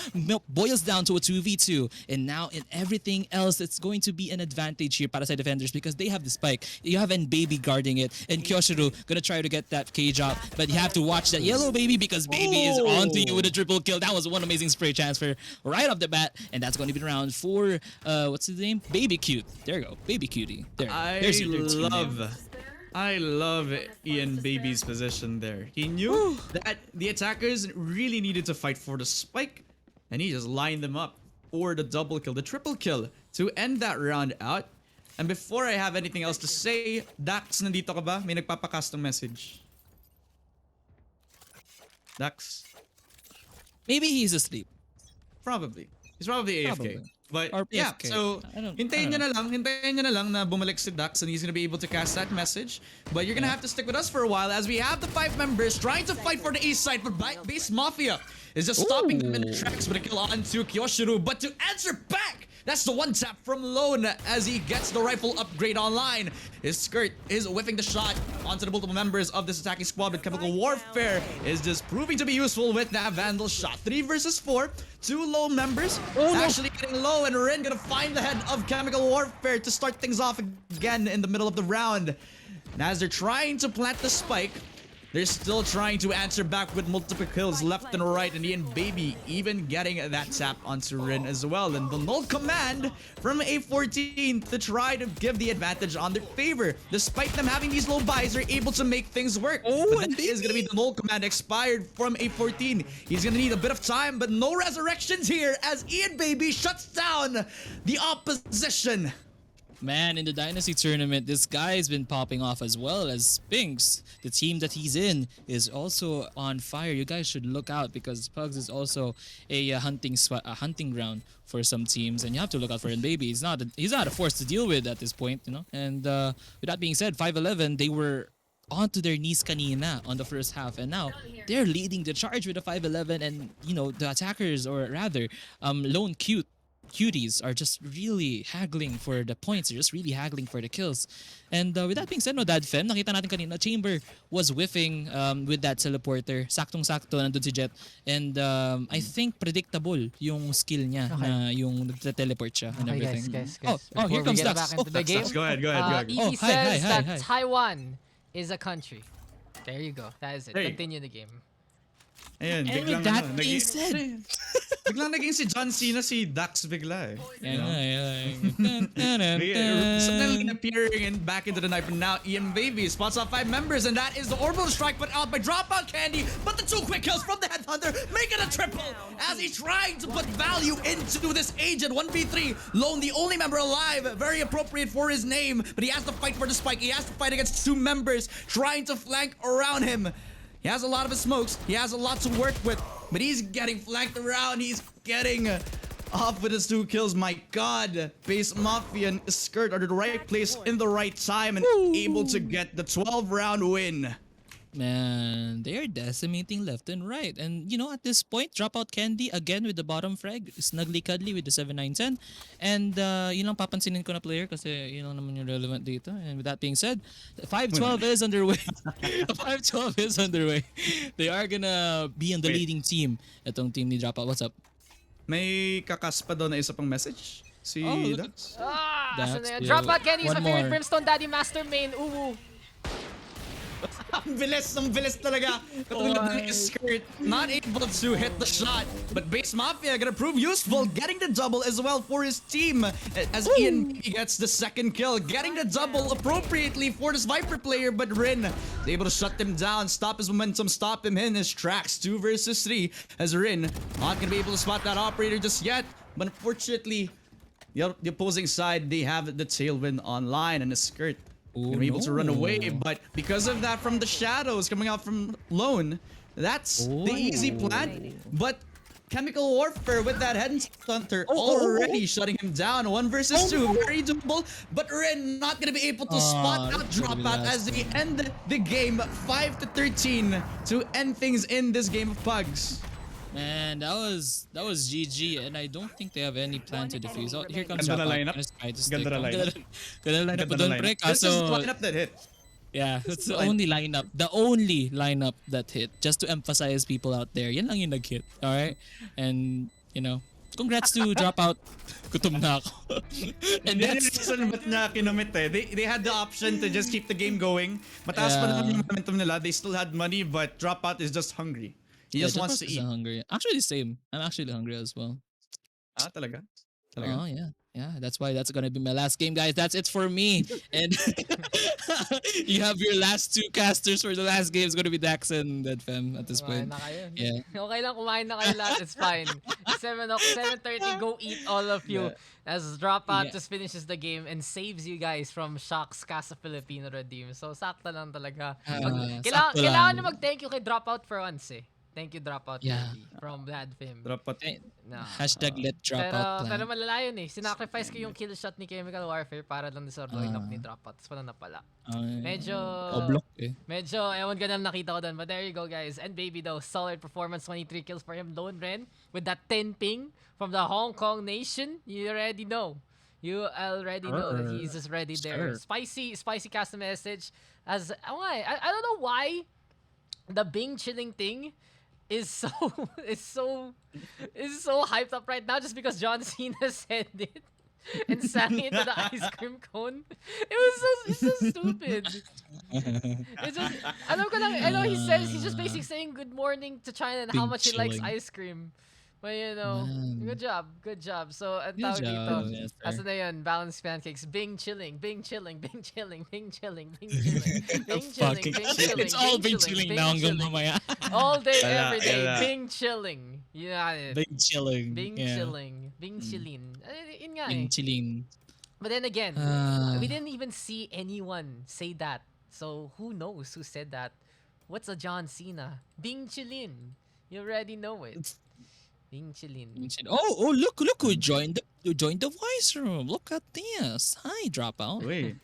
boils down to a 2v2. And now in everything else, it's going to be an advantage here para sa defenders because they have the spike. You have an Baby guarding it, and Kyoshiro gonna try to get that cage out, but you have to watch that yellow Baby because Baby is onto you with a triple kill. That was one amazing spray transfer right off the bat, and that's going to be around for what's his name? Baby Cute. There you go, Baby Cutie. There's your third team name. I love Ian Baby's position there. He knew that the attackers really needed to fight for the spike, and he just lined them up for the double kill, the triple kill to end that round out. And before I have anything else to say, Daks, nandito ka ba? May nagpapakastong message. Daks? Maybe he's asleep. Probably. He's probably AFK. Probably. But Or yeah, AFK. so hintayin I nyo na lang na bumalik si Daks and he's gonna be able to cast that message. But you're gonna have to stick with us for a while as we have the 5 members trying to fight for the east side, but Base Mafia is just stopping them in the tracks with a kill onto Kyoshiro. But to answer back, that's the one tap from Lone as he gets the rifle upgrade online. His skirt is whiffing the shot onto the multiple members of this attacking squad, but Chemical Warfare is just proving to be useful with that Vandal shot. 3 versus 4, 2 low members. Actually getting low, and Rin gonna find the head of Chemical Warfare to start things off again in the middle of the round. And as they're trying to plant the spike, they're still trying to answer back with multiple kills left and right, and Ian Baby even getting that tap onto Rin as well. And the null command from A14 to try to give the advantage on their favor. Despite them having these low buys, they're able to make things work. But that is going to be the null command expired from A14. He's going to need a bit of time, but no resurrections here as Ian Baby shuts down the opposition. Man, in the Dynasty tournament, this guy's been popping off as well as Spinks. The team that he's in is also on fire. You guys should look out because Pugs is also a hunting ground for some teams, and you have to look out for him. Baby, he's not a force to deal with at this point, you know. And with that being said, 5-11, they were onto their knees kanina on the first half, and now they're leading the charge with a 5-11, and you know the attackers, or rather, Lone Cuties are just really haggling for the points. They're just really haggling for the kills. And with that being said, no, DadFem, nakita natin kanina, Chamber was whiffing with that teleporter. Saktong-sakto, nandun si Jet. And I think predictable yung skill niya na yung nagte-teleport siya and everything. Guys. Oh, here comes Back Daks. into the game. Go ahead. Evie hi, says hi, that hi. Taiwan is a country. There you go. That is it. Hey. Continue the game. Ayan, And biglang with that ano, being said, biglang naging si John Cena si Dax bigla eh. yeah. Suddenly appearing and back into the night, but now Ian Baby spots off 5 members, and that is the orbital strike put out by DropOutCandy, but the 2 quick kills from the Headhunter make it a triple as he's trying to put value into this agent. 1v3, Lone the only member alive, very appropriate for his name, but he has to fight for the spike. He has to fight against 2 members trying to flank around him. He has a lot of his smokes. He has a lot to work with, but he's getting flanked around. He's getting off with his 2 kills. My God, Base Mafia and Skirt are at the right place in the right time and able to get the 12-round win. Man, they are decimating left and right. And, you know, at this point, DropOutCandy again with the bottom frag. Snugly cuddly with the 7-9-10. And, yun lang papansinin ko na player kasi yun lang naman yung relevant dito. And with that being said, 5-12 is underway. 5-12 is underway. They are gonna be on the leading team. Itong team ni Dropout. What's up? May kakaspa daw na isa pang message. Si Dax. Asan na yan? yeah. DropOutCandy is my One favorite more. Brimstone Daddy Master main. Uwu. Ang bilis talaga. Katulad ng Skirt, not able to hit the shot. But Base Mafia gonna prove useful, getting the double as well for his team. As Ian gets the 2nd kill, getting the double appropriately for this Viper player. But Rin is able to shut him down, stop his momentum, stop him in his tracks. 2 versus 3 as Rin not gonna be able to spot that operator just yet. But unfortunately, the opposing side, they have the tailwind online, and the Skirt gonna be able to run away, but because of that from the shadows coming out from Lone, that's the easy plan. But chemical warfare with that head stunter already shutting him down. 1 versus 2, very doable. But Ren not gonna be able to spot out that's gonna be Dropout last as they end the game 5-13 to end things in this game of Pugs. Man, that was GG, and I don't think they have any plan to defuse. Oh, here comes Ganda na Dropout. lineup. Gonna try to Ganda stick. na lineup. Ganda na lineup Ganda doon, na pre. lineup. This is the Kaso, lineup that hit. yeah, that's the Line- only lineup that hit. Just to emphasize people out there, yan lang yung nag-hit. Alright? And, you know, congrats to Dropout. Gutom na ako. And Hindi that's... reason ba't niya kinumit eh. They had the option to just keep the game going. Mataas pa naman yung momentum nila. They still had money, but Dropout is just hungry. He just wants to eat. Hungry. Actually, same. I'm actually hungry as well. Ah, talaga? Talaga? Oh yeah, yeah. That's why that's gonna be my last game, guys. That's it for me. And you have your last 2 casters for the last game. It's gonna be Daks and DadFem at this Kumain point. na kayo. Yeah. Okay lang, kumain na kayo lahat. It's fine. 7:30, go eat all of you. As Dropout just finishes the game and saves you guys from Shock's Casa Filipino redeem. So, sakto lang talaga. Sakto Kailangan lang. na mag-thank you kay Dropout for once eh. Thank you, DropOutCandy from DadFem. Dropout. No. Hashtag let Dropout Pero plan. malala yun eh. Sinacrifice ko yung kill shot ni Chemical Warfare para lang sa lineup ni Dropout. Tapos pala napala. Medyo... Block eh. Medyo, ewan ka na nakita ko doon. But there you go, guys. And Baby though, solid performance. 23 kills for him. Lone Ren with that 10 ping from the Hong Kong nation. You already know. You already know that he's just ready there. Spicy custom message. As, I don't know why the Bing chilling thing is so hyped up right now just because John Cena said it and sang into the ice cream cone. It's so stupid. It's just I know he's just basically saying good morning to China and how Bing much he likes chilling. ice cream. But you know, Man. good job. So at Good tawag dito, job, yes, sir. asa na yun, balanced pancakes, Bing chilling, Bing chilling, Bing chilling, Bing chilling, Bing chilling, Bing chilling, Fucking Bing shit. chilling, It's all Bing Bing chilling Bing now hanggang chilling. mamaya. All day, Wala, every day, wala. Bing chilling. You got it. Bing chilling. Bing yeah. chilling. Bing chilling. Yun nga Bing eh. chilling. But then again, Ah. we didn't even see anyone say that. So who knows who said that? What's a John Cena? Bing chillin. You already know it. Bing chillin. Oh, look who joined the voice room. Look at this. Hi, Dropout. Wait.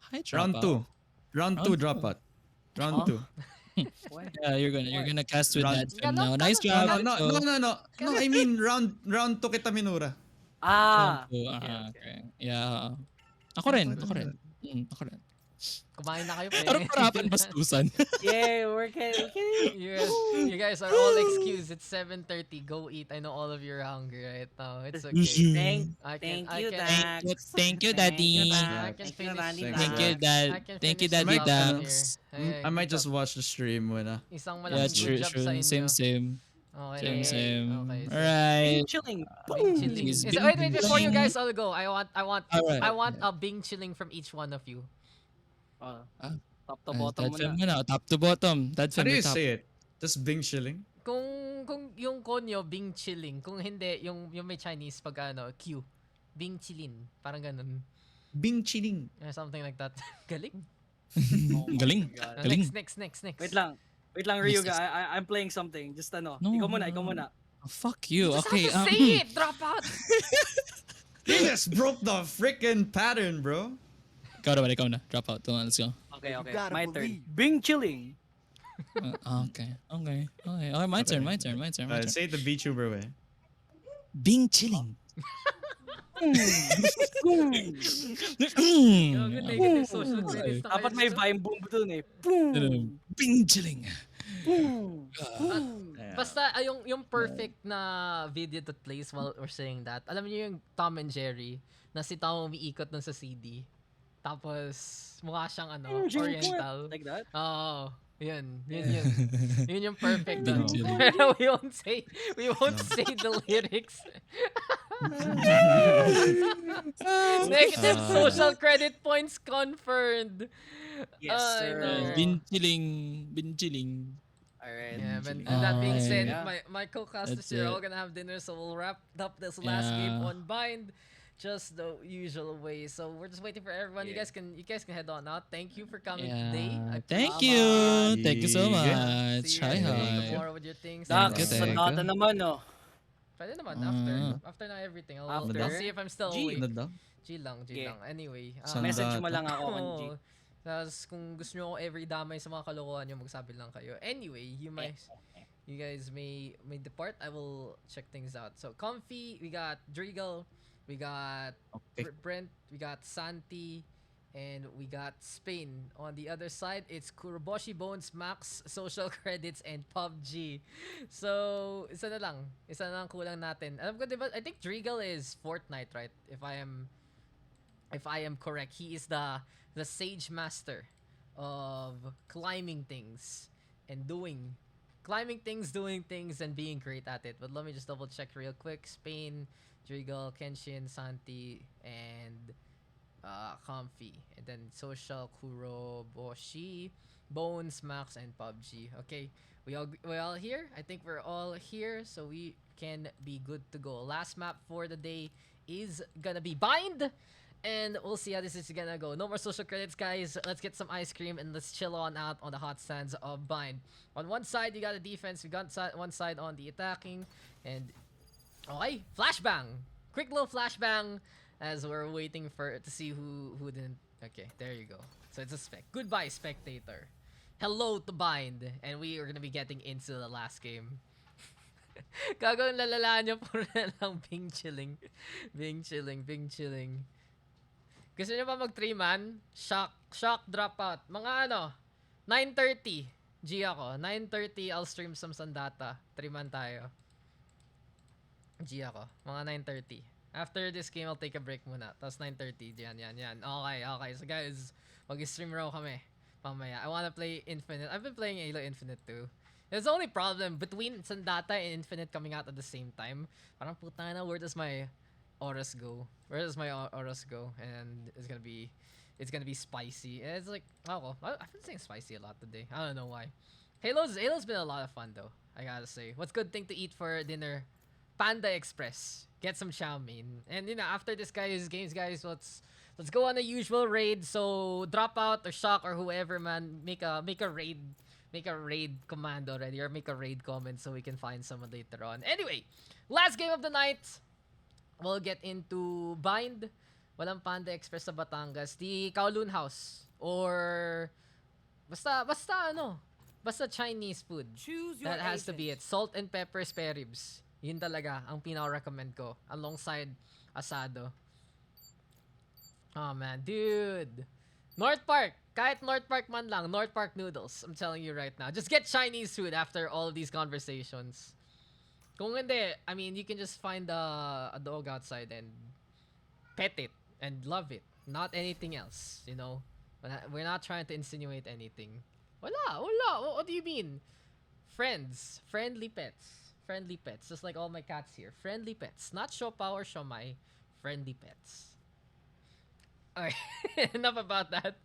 Hi, Dropout. Round 2 Round Dropout. Round 2. Yeah, you're gonna cast with Round- DadFem now. Nice No, job. no. No, I mean round 2 kita minura. Okay. Yeah. Ako rin. Ako rin. Kumain na kayo, Parang parapan bastusan. Yeah, we're okay. You guys are all excused. It's 7:30. Go eat. I know all of you are hungry right now. It's okay. Thank I you, can- Daks. Thank you, Daddy. I can Thank you, finish Randy this. Thank you, Daks. Dad. I can Thank you, finish Daddy this up Daks. here. I might just watch the stream muna. Isang Yeah, malaking true, good job sa true. inyo. Same. Okay. Same. Okay, so- Alright. Chilling. Bing chilling. He's So, Bing wait, before you chilling. guys all go, I want Alright. a Bing chilling from each one of you. Top to bottom DadFem muna. muna. Top to bottom. How DadFem do you top. say it? Just Bing chilling? Kung yung konyo Bing chilling, kung hindi yung may Chinese pag Q. Bing chilling, parang ganun. Bing chilling. Or something like that. Galing. Galing. Galing. Next. Wait lang, Riyuga. I'm playing something. Just No, ikaw muna. Oh, fuck you. Just Okay. have to say it, drop out. You just broke the freaking pattern, bro. Ikaw na. Drop out. Come on, let's go. Okay. My turn. Bing chilling. Okay. My turn. Say it the VTuber way. Bing chilling. Good negative social credits. na Dapat kayo may dito. vine boom dun eh. Boom. Bing chilling. Basta yung perfect na video to place while we're saying that. Alam niyo yung Tom and Jerry na si Tom umiikot dun sa CD. Tapos mukha siyang oriental. Like that? Oo. Yun. Yun yung perfect Bing dun. chilling. Pero we won't say the lyrics. Negative social credit points confirmed. Yes, sir. Bing chilling. Alright. Yeah, but and that being said, Yeah. my co-casters That's here are it. all gonna have dinner, so we'll wrap up this last game on Bind. just the usual way. So we're just waiting for everyone. Yeah. You guys can head on out. Thank you for coming Yeah. today. I Thank appreciate you. it. Thank you so Yeah. much. See you Hi, guys hi. tomorrow with your things. Thank Daks, you, sa thank data you. naman, no? Pwede naman Mm. after na everything. I'll After? see if I'm still G. awake. Ganda. G lang. Okay. Anyway, Message Sandata. mo lang ako kung G. Oo. Tapos kung gusto nyo ako every damay sa mga kalokohan nyo, magsabi lang kayo. Anyway, you guys may depart. I will check things out. So, Comfy, we got Drigal, we got Okay. Brent, we got Santi, and we got Spain. On the other side, it's Kuroboshi, Bones, Max, Social Credits, and PUBG. So, isa na lang kulang natin. Alam ko, diba, I think Drigal is Fortnite, right? If I am correct, he is the sage master of climbing things and doing things, and being great at it. But let me just double check real quick. Spain, Drigal, Kenshin, Santi, and Comfy. And then Social, Kuro, Boshi, Bones, Max, and PUBG. Okay, we all here? I think we're all here, so we can be good to go. Last map for the day is gonna be Bind. And we'll see how this is gonna go. No more social credits, guys. Let's get some ice cream and let's chill on out on the hot sands of Bind. On one side, you got the defense. We got one side on the attacking. And okay, flashbang. Quick little flashbang as we're waiting to see who didn't. Okay, there you go. So it's a spec. Goodbye, spectator. Hello to Bind, and we are gonna be getting into the last game. Gagawin lalalaan niyo puro na lang Bing chilling. Gusto niyo ba mag 3-man? Shock, dropout. Mga 9:30. G ako. 9:30, I'll stream some Sandata. 3-man tayo. G ako. Mga 9:30. After this game, I'll take a break muna. Tapos 9:30. Yan. Okay. So guys, mag-stream raw kami. Pamaya. I wanna play Infinite. I've been playing Halo Infinite too. There's the only problem between Sandata and Infinite coming out at the same time. Parang puta na, where does my auras go? And it's gonna be spicy. And it's like, I've been saying spicy a lot today. I don't know why. Halo's been a lot of fun though, I gotta say. What's good thing to eat for dinner? Panda Express. Get some chow mein. And after this games, guys, let's go on a usual raid. So Dropout or Shock or whoever, man, make a raid. Make a raid command already, or make a raid comment so we can find someone later on. Anyway, last game of the night. We'll get into Bind. Walang Panda Express sa Batangas. The Kowloon House. Or basta Chinese food. Choose your That has to be agent. it. Salt and pepper spare ribs. Yun talaga ang pinaka-recommend ko. Alongside asado. Oh man, dude. North Park. Kahit North Park man lang. North Park noodles. I'm telling you right now. Just get Chinese food after all of these conversations. Kung hindi, I mean, you can just find a dog outside and pet it and love it. Not anything else, We're not trying to insinuate anything. Wala. What do you mean? Friends. Friendly pets. Just like all my cats here. Friendly pets. Not Siopaw or Siomai. Friendly pets. Alright, enough about that.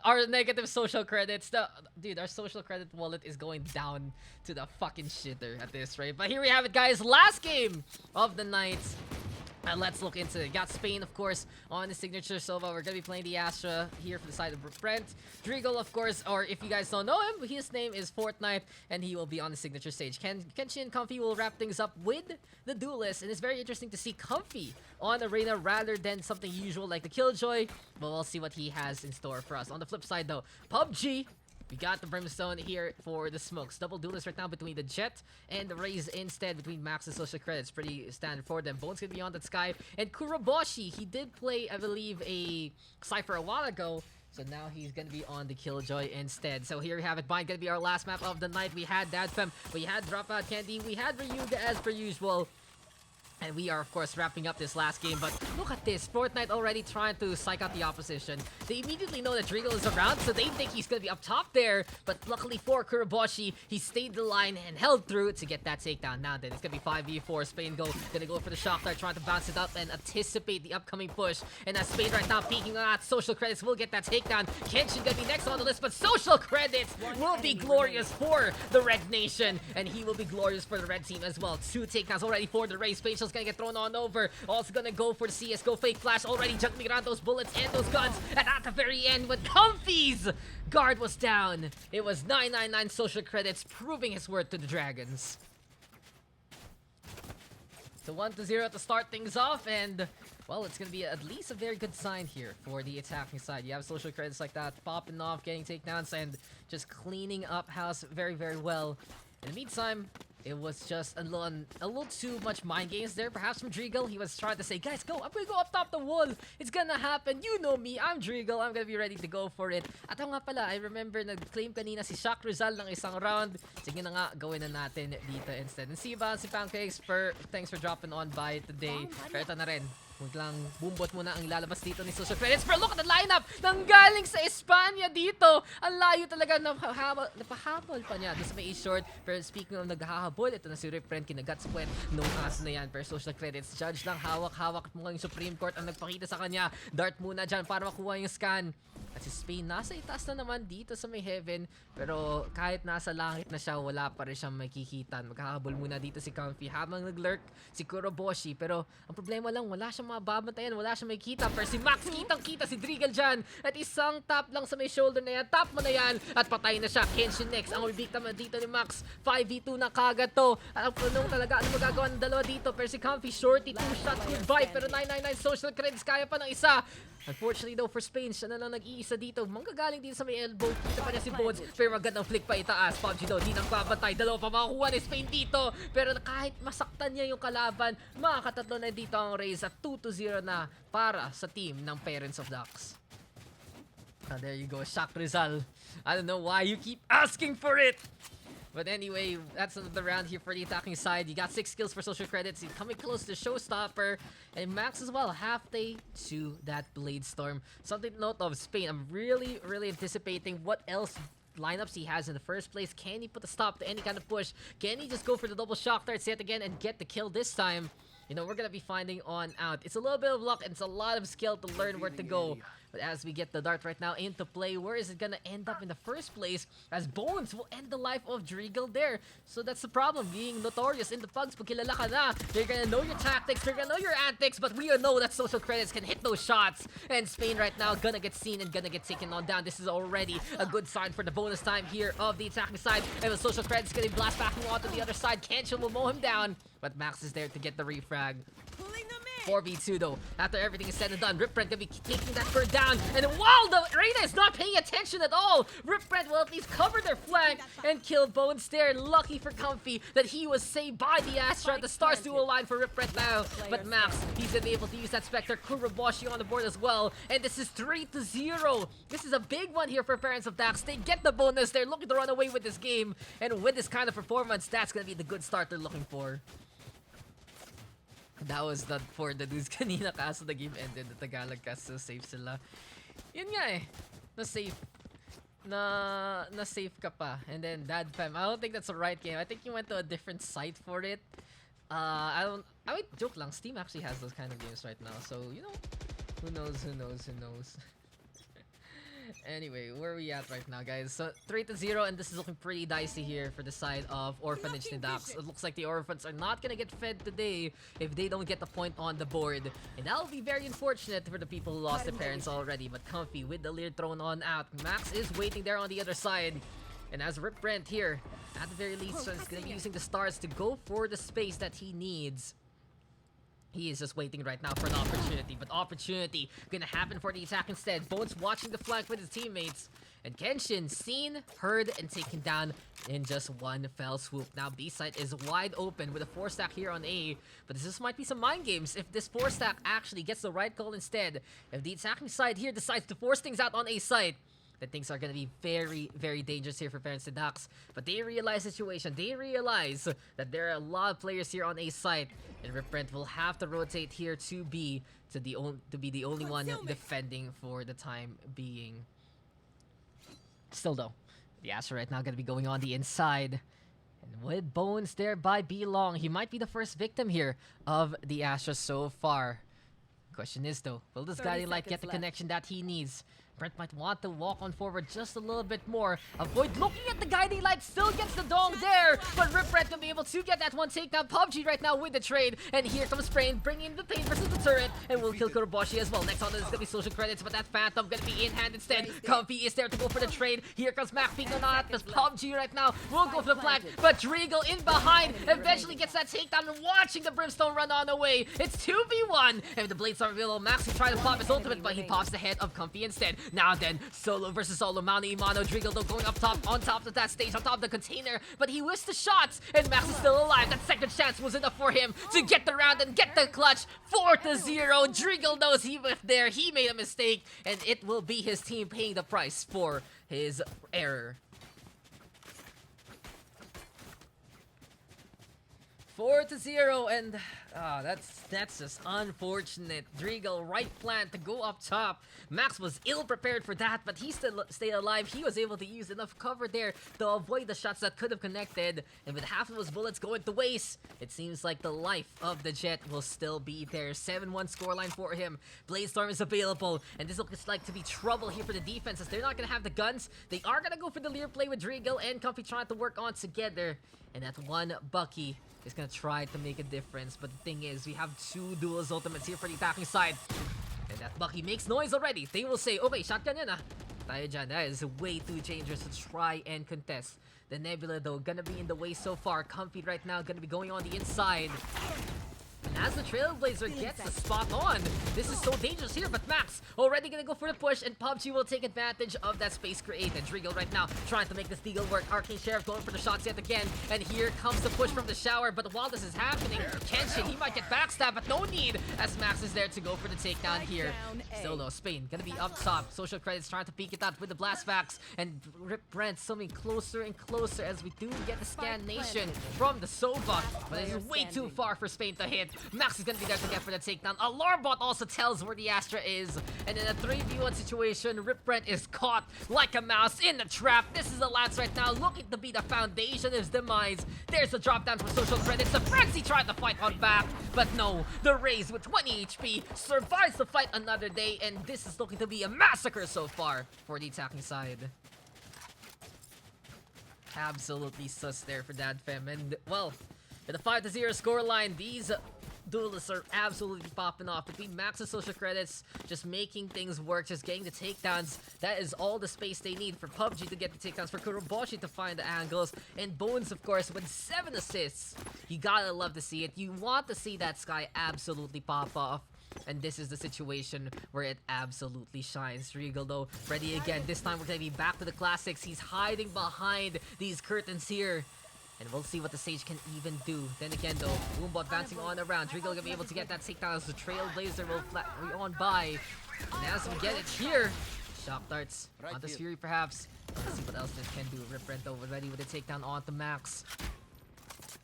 Our negative social credits. Dude, our social credit wallet is going down to the fucking shitter at this rate. But here we have it, guys. Last game of the night. And let's look into it. Got Spain, of course, on the signature Sova. We're going to be playing the Astra here for the side of Brent. Drigal, of course, or if you guys don't know him, his name is Fortnite, and he will be on the signature stage. Kenshin and Comfy will wrap things up with the Duelist, and it's very interesting to see Comfy on Arena rather than something usual like the Killjoy. But we'll see what he has in store for us. On the flip side, though, PUBG. We got the Brimstone here for the smokes. Double duelist right now between the Jet and the Raze instead between Max and Social Credits. Pretty standard for them. Bones gonna be on that Sky. And Kuroboshi, he did play, I believe, a Cypher a while ago. So now he's gonna be on the Killjoy instead. So here we have it. Bind gonna be our last map of the night. We had DadFem, we had DropOutCandy, we had Riyuga as per usual. And we are, of course, wrapping up this last game. But look at this. Fortnite already trying to psych out the opposition. They immediately know that Drigal is around, so they think he's going to be up top there. But luckily for Kuroboshi, he stayed the line and held through to get that takedown. Now then, it's going to be 5v4. Spain going to go for the shock dart, trying to bounce it up and anticipate the upcoming push. And as Spain right now peeking on that, Social Credits will get that takedown. Kenshin going to be next on the list, but Social Credits will be glorious for the Red Nation. And he will be glorious for the Red team as well. 2 takedowns already for the Race. Spain Needle's gonna get thrown on over. Also gonna go for the CSGO fake flash, already juggling around those bullets and those guns. And at the very end, when Comfy's guard was down, it was 999 social credits, proving his worth to the Dragons. So 1-0 to start things off, and well, it's gonna be at least a very good sign here for the attacking side. You have social credits like that popping off, getting takedowns, and just cleaning up house very, very well. In the meantime, it was just a little too much mind games there, perhaps from Drigal. He was trying to say, guys, go! I'm gonna go up top the wall! It's gonna happen! You know me! I'm Drigal! I'm gonna be ready to go for it. At nga pala, I remember nag-claim kanina si Shaq Rizal ng isang round. Sige na nga, gawin na natin dito instead. And si Pancakes, thanks for dropping on by today. Pero ito na rin. Huwag lang bumbot muna ang lalabas dito ni Social Credits. Pero look at the lineup! Nanggaling sa Espanya dito! Ang layo talaga, napahabol pa niya. Doon sa may short. Pero speaking of naghahabol, ito na si Ripren, kinagat sa puwet nung aso na yan. Pero Social Credits, judge lang, hawak-hawak mukhang yung Supreme Court ang nagpakita sa kanya. Dart muna dyan para makuha yung scan. At si Spain, nasa itaas na naman dito sa may heaven. Pero kahit nasa langit na siya, wala pa rin siyang makikita. Maghahabol muna dito si Comfy habang nag-lurk si Kuroboshi. Pero ang problema lang, wala siyang mababantayan, wala siyang makikita. Pero si Max, kitang-kita si Drigal dyan. At isang tap lang sa may shoulder na yan. Tap mo na yan. At patay na siya. Kenshin next. Ang biktima dito ni Max. 5v2 na kagad to. At ang punong talaga, ano magagawa ng dalawa dito. Pero si Comfy, shorty, 2-shot, goodbye. Pero 999 social credits, kaya pa ng isa. Unfortunately though for Spain, siya na lang nag-iisa dito. Manggagaling din sa may elbow. Kita pa niya si Bones. Pero magandang flick pa itaas. PUBG daw, di nang babantay. Dalawa pa makakuha ni Spain dito. Pero kahit masaktan niya yung kalaban, makakatatlo na dito ang race at 2-0 na para sa team ng Parents of Daks. There you go, Shaq Rizal. I don't know why you keep asking for it. But anyway, that's another round here for the attacking side. You got 6 kills for social credits. He's coming close to Showstopper. And Max as well, half-day to that Blade Storm. Something to note of Spain. I'm really anticipating what else lineups he has in the first place. Can he put a stop to any kind of push? Can he just go for the double shock darts yet again and get the kill this time? You know, we're gonna be finding on out. It's a little bit of luck and it's a lot of skill to learn where to go. But as we get the dart right now into play, where is it gonna end up in the first place? As Bones will end the life of Drigal there. So that's the problem, being notorious in the PUGS. Pag kilala ka na, they're gonna know your tactics, they're gonna know your antics, but we all know that social credits can hit those shots. And Spain right now gonna get seen and gonna get taken on down. This is already a good sign for the bonus time here of the attacking side. And the social credits getting blast backing onto the other side. Kenshin will mow him down, but Max is there to get the refrag. 4v2 though. After everything is said and done, Ripred gonna be taking that bird down. And while the Reyna is not paying attention at all, Ripred will at least cover their flank and kill Bones there. Lucky for Comfy that he was saved by the Astra. The stars dual line for Ripred now. But Max, he's been able to use that Spectre. Kuroboshi on the board as well. And this is 3-0. This is a big one here for Parents of Daks. They get the bonus. They're looking to run away with this game. And with this kind of performance, that's gonna be the good start they're looking for. That was not for the dudes kanina, kaso the game ended. The Tagalog cast so safe sila. Yun nga eh. Na-safe. Na-safe ka pa. And then DadFem. I don't think that's the right game. I think you went to a different site for it. I mean, joke lang. Steam actually has those kind of games right now. So, you know, who knows. Anyway, where are we at right now, guys? So 3-0, and this is looking pretty dicey here for the side of Orphanage and Daks. It looks like the Orphans are not gonna get fed today if they don't get the point on the board. And that'll be very unfortunate for the people who lost their parents already. But Comfy with the lead thrown on out. Max is waiting there on the other side. And as Rip Brent here, at the very least, is gonna be using the stars to go for the space that he needs. He is just waiting right now for an opportunity, but opportunity gonna happen for the attack instead. Bones watching the flank with his teammates. And Kenshin seen, heard, and taken down in just one fell swoop. Now B side is wide open with a 4-stack here on A, but this might be some mind games if this 4-stack actually gets the right call instead. If the attacking side here decides to force things out on A side, then things are going to be very dangerous here for Parents of Daks. But they realize the situation. They realize that there are a lot of players here on A side. And Rip Brent will have to rotate here to B to be the only one defending for the time being. Still though, the Astra right now going to be going on the inside. And with Bones there by B Long, he might be the first victim here of the Astra so far. Question is though, will this guiding light get the connection that he needs? Brent might want to walk on forward just a little bit more. Avoid looking at the guiding light, still gets the dong there, but Rip Ripbrent gonna be able to get that one takedown. PUBG right now with the trade. And here comes Sprain, bringing in the pain versus the turret. And will kill Kuroboshi as well. Next on this is gonna be social credits, but that Phantom gonna be in hand instead. Comfy is there to go for the trade. Here comes Mac peeking on that. There's PUBG right now. Will go for the flag, but Driegel in behind eventually gets that takedown and watching the Brimstone run on away. It's 2v1. And with the Blades are available, Max is trying to pop his ultimate, but he pops the head of Comfy instead. Now then, solo versus solo. Mano Imano, Driegel though going up top, on top of that stage, on top of the container, but he whiffs the shots, and Max is still alive. That second chance was enough for him to get the round and get the clutch. 4-0. Driegel knows he was there. He made a mistake, and it will be his team paying the price for his error. 4-0, and that's just unfortunate. Driegel right plan to go up top. Max was ill prepared for that, but he still stayed alive. He was able to use enough cover there to avoid the shots that could have connected. And with half of those bullets going to waste, it seems like the life of the Jet will still be there. 7-1 scoreline for him. Bladestorm is available, and this looks like to be trouble here for the defense as they're not gonna have the guns. They are gonna go for the Lear play with Driegel and Comfy trying to work on together. And that one Bucky is gonna try to make a difference, but the thing is, we have 2 duels ultimates here for the attacking side. And that Bucky makes noise already. They will say, okay, shotgun yan tayo dyan. That is way too dangerous to try and contest. The Nebula though, gonna be in the way so far. Comfy right now, gonna be going on the inside. And as the Trailblazer gets the spot on, this is so dangerous here, but Max already gonna go for the push, and PUBG will take advantage of that space created. Driegel right now trying to make this deal work. Arcane Sheriff going for the shots yet again, and here comes the push from the shower, but while this is happening, Kenshin, he might get backstabbed, but no need, as Max is there to go for the takedown here. Solo, Spain, gonna be up top. Social Credits trying to peek it out with the blast backs, and Rip Brent zooming closer and closer as we do get the scan nation from the Sova, but it is way too far for Spain to hit. Max is gonna be there to get for the takedown. Alarm bot also tells where the Astra is. And in a 3v1 situation, Rip Brent is caught like a mouse in the trap. This is the Lance right now, looking to be the foundation of his demise. There's the drop down for social credits. The Frenzy tried to fight on back, but no. The Raze with 20 HP survives the fight another day, and this is looking to be a massacre so far for the attacking side. Absolutely sus there for DadFem. And, well, with a 5-0 scoreline, these duelists are absolutely popping off between Max and social credits, just making things work, just getting the takedowns. That is all the space they need for PUBG to get the takedowns, for Kuroboshi to find the angles, and Bones, of course, with 7 assists. You gotta love to see it. You want to see that Sky absolutely pop off. And this is the situation where it absolutely shines. Riegel though, ready again. This time we're gonna be back to the classics. He's hiding behind these curtains here. And we'll see what the Sage can even do. Then again though, Boombot bouncing on around. Driegel gonna be able to get that takedown as the Trailblazer will flat on by. And as we get it here, Shock Darts, Hunter's Fury perhaps. Let's see what else this can do. Rip Rent over ready with a takedown onto Max.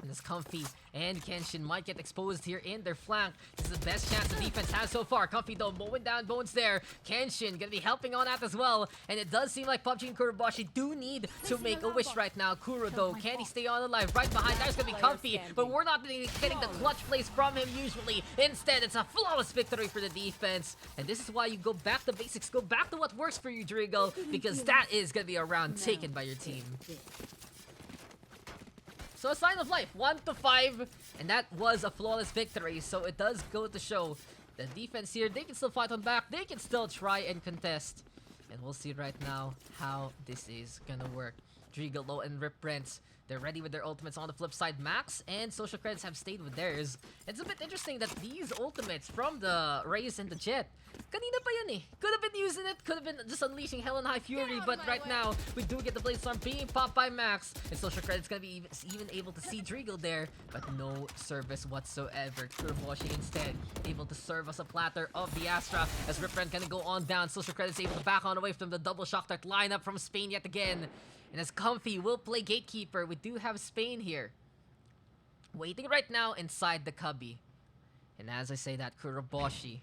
And this Comfy and Kenshin might get exposed here in their flank. This is the best chance the defense has so far. Comfy though, mowing down Bones there. Kenshin gonna be helping on that as well. And it does seem like PUBG and Kuroboshi do need to make a wish right now. Kuro though, can he stay on alive? Right behind, there's gonna be Comfy. But we're not getting the clutch plays from him usually. Instead, it's a flawless victory for the defense. And this is why you go back to basics. Go back to what works for you, Driegel. Because that is gonna be a round taken by your team. So a sign of life, 1-5, and that was a flawless victory. So it does go to show the defense here, they can still fight on back, they can still try and contest. And we'll see right now how this is gonna work. Driegel low and Rip Brent, they're ready with their ultimates. On the flip side, Max and social credits have stayed with theirs. It's a bit interesting that these ultimates from the Raze and the Jet, kanina pa yan eh. Could have been using it, could have been just unleashing Hell and High Fury, but right now, we do get the Bladestorm being popped by Max, and social credits gonna be even able to see Driegel there, but no service whatsoever. Kuroboshi instead able to serve us a platter of the Astra, as Rip Rent gonna go on down. Social credits able to back on away from the double shock dart lineup from Spain yet again. And as Comfy will play Gatekeeper, we do have Spain here, waiting right now inside the cubby. And as I say that, Kuroboshi,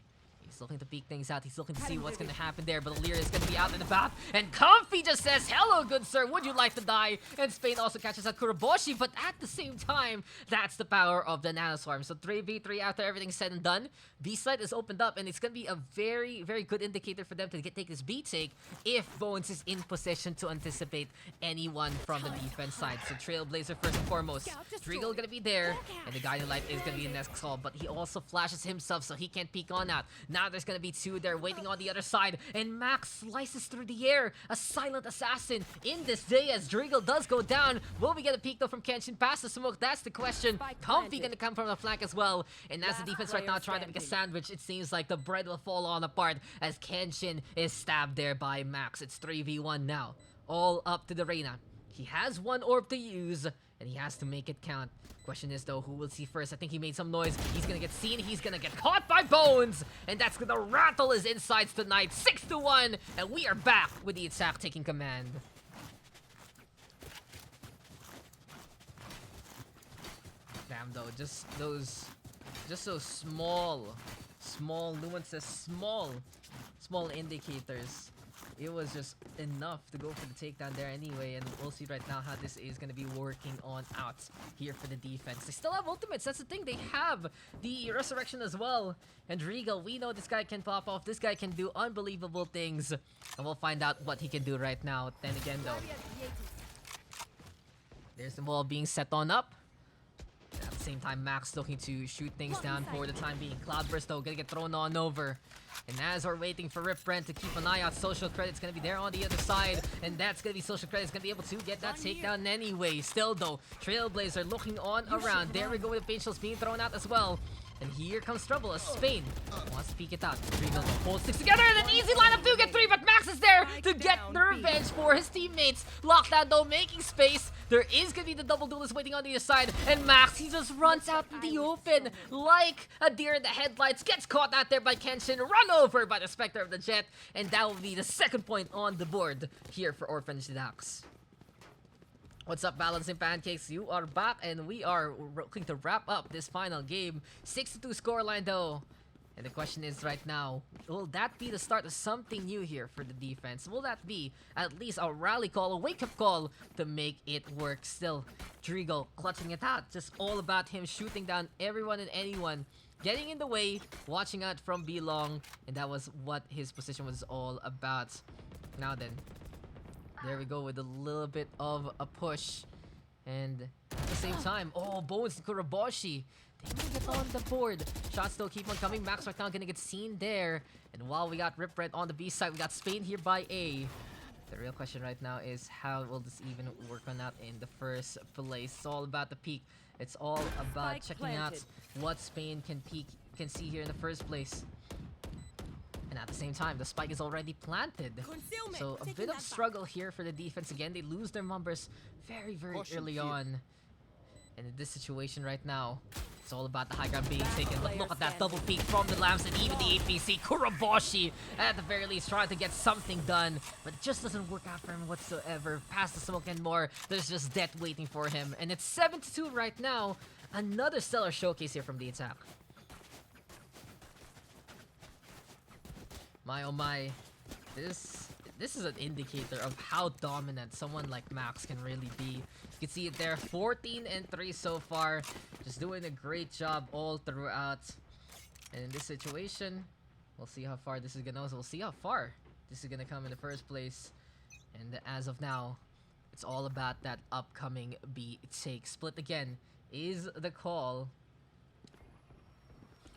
He's looking to peek things out. He's looking to see what's going to happen there. But Illyria is going to be out and about. And Comfy just says, hello, good sir. Would you like to die? And Spain also catches out Kuroboshi. But at the same time, that's the power of the Nanoswarm. So 3v3 after everything's said and done. B side is opened up. And it's going to be a very, very good indicator for them to take this B take if Bones is in position to anticipate anyone from the defense side. So Trailblazer first and foremost. Driegel going to be there. And the Guiding Light is going to be the next call. But he also flashes himself so he can't peek on out. Now there's going to be two there waiting on the other side. And Max slices through the air. A silent assassin in this day as Driegel does go down. Will we get a peek though from Kenshin past the smoke? That's the question. Comfy going to come from the flank as well. And as the defense right now trying to make a sandwich, it seems like the bread will fall on apart as Kenshin is stabbed there by Max. It's 3v1 now. All up to the Reyna. He has one orb to use, and he has to make it count. Question is though, who will see first? I think he made some noise. He's gonna get seen. He's gonna get caught by Bones, and that's gonna rattle his insides tonight. 6-1, and we are back with the attack taking command. Damn though, just those small nuances, small indicators. It was just enough to go for the takedown there anyway, and we'll see right now how this is going to be working on out here for the defense. They still have ultimates, that's the thing. They have the Resurrection as well. And Regal, we know this guy can pop off. This guy can do unbelievable things. And we'll find out what he can do right now. Then again though, there's the wall being set on up. At the same time, Max looking to shoot things down for the time being. Cloudburst though gonna get thrown on over. And as we're waiting for Rip Brent to keep an eye out, Social Credit's gonna be there on the other side. And that's gonna be Social Credit's gonna be able to get that takedown anyway. Still though, Trailblazer looking on around. There we go with the Pain Shells being thrown out as well. And here comes trouble as Spain wants to peek it out. Regal holds sticks together and an easy lineup to get three, but Max is there to get the revenge for his teammates. Lockdown though making space. There is gonna be the double duelist waiting on the other side, and Max, he just runs out in the open like a deer in the headlights. Gets caught out there by Kenshin, run over by the Spectre of the Jet, and that will be the second point on the board here for Orphanage Daks. What's up, Balancing Pancakes? You are back, and we are looking to wrap up this final game. 6-2 scoreline, though. And the question is right now, will that be the start of something new here for the defense? Will that be at least a rally call, a wake-up call to make it work still? Driegel clutching it out. Just all about him shooting down everyone and anyone, getting in the way, watching out from B-Long, and that was what his position was all about. Now then, there we go with a little bit of a push. And at the same time, oh, Bones and Kuroboshi, they will get on the board. Shots still keep on coming. Max right now gonna get seen there. And while we got Rip Red on the B side, we got Spain here by A. The real question right now is how will this even work on out in the first place? It's all about the peak. It's all about checking out what Spain can see here in the first place. And at the same time, the spike is already planted. So a bit of struggle here for the defense again. They lose their numbers very, very early on. And in this situation right now, it's all about the high ground being taken. But look at that double peek from the Lambs and even the APC. Kuroboshi, at the very least, trying to get something done. But it just doesn't work out for him whatsoever. Past the smoke and more, there's just death waiting for him. And it's 7-2 right now. Another stellar showcase here from the attack. My oh my, this is an indicator of how dominant someone like Max can really be. You can see it there, 14-3 so far, just doing a great job all throughout. And in this situation, we'll see how far this is gonna go. So we'll see how far this is gonna come in the first place. And as of now, it's all about that upcoming B take. Split again is the call.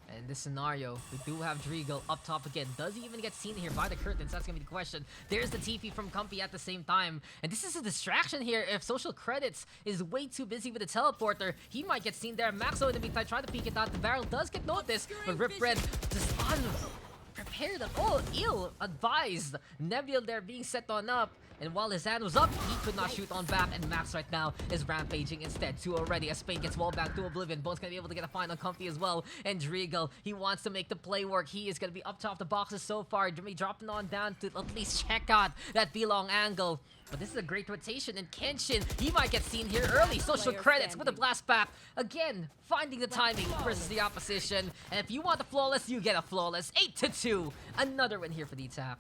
And in this scenario, we do have Driegel up top again. Does he even get seen here by the curtains? That's gonna be the question. There's the TP from Comfy at the same time. And this is a distraction here. If Social Credits is way too busy with the teleporter, he might get seen there. Maxo in the meantime trying to peek it out. The barrel does get noticed, but Rip Red just unprepared at all. Ill-advised. Nebula there being set on up. And while his hand was up, he could not shoot on back, and Max right now is rampaging instead. 2 already as Spain gets wall back to oblivion. Bone's gonna be able to get a find on Comfy as well. And Drigal, he wants to make the play work. He is gonna be up top the boxes so far. Jimmy dropping on down to at least check out that B-long angle. But this is a great rotation, and Kenshin, he might get seen here early. Social credits with a blast back. Again, finding the timing versus the opposition. And if you want the flawless, you get a flawless. 8-2. Another win here for the attack.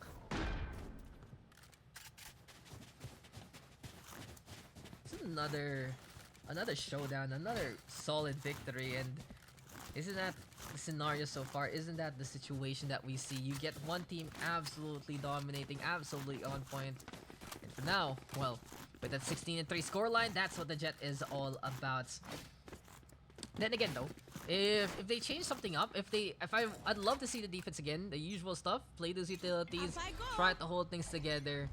Another showdown, another solid victory, and isn't that the scenario so far? Isn't that the situation that we see? You get one team absolutely dominating, absolutely on point, and for now, well, with that 16-3 scoreline, that's what the Jet is all about. Then again, though, if they change something up, I'd love to see the defense again, the usual stuff, play those utilities, try to hold things together.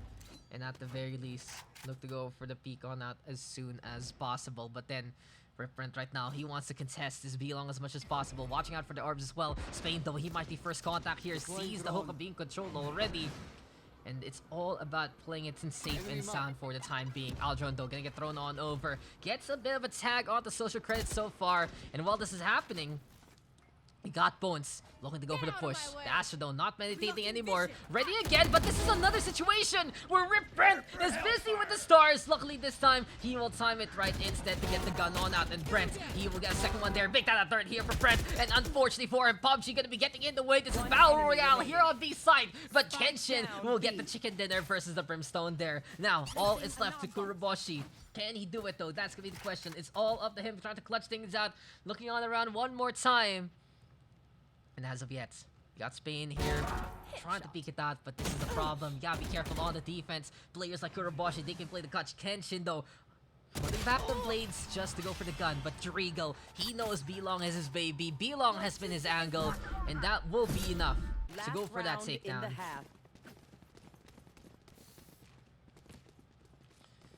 And at the very least, look to go for the peak on out as soon as possible. But then, Ripprint right now, he wants to contest this B-long as much as possible. Watching out for the orbs as well. Spain, though, he might be first contact here. Sees the hook of being controlled already. And it's all about playing it in safe and sound for the time being. Aldron, though, gonna get thrown on over. Gets a bit of a tag on the social credits so far. And while this is happening, we got Bones looking to go for the push. The Astrodome not meditating anymore. Ready again, but this is another situation where Rip Brent is busy with the stars. Luckily this time, he will time it right instead to get the gun on out. And Brent, he will get a second one there. Big time a third here for Brent. And unfortunately for him, PUBG gonna be getting in the way. This is Battle Royale here on B side. But Kenshin will get the chicken dinner versus the Brimstone there. Now, all is left to Kuroboshi. Can he do it though? That's gonna be the question. It's all up to him trying to clutch things out. Looking on around one more time. And as of yet, you got Spain here trying to peek it out, but this is the problem. You gotta be careful on the defense. Players like Kuroboshi, they can play the clutch. Kenshin, though, putting back the blades just to go for the gun. But Drigal, he knows B-long is his baby. B-long has been his angle, and that will be enough to go for that takedown.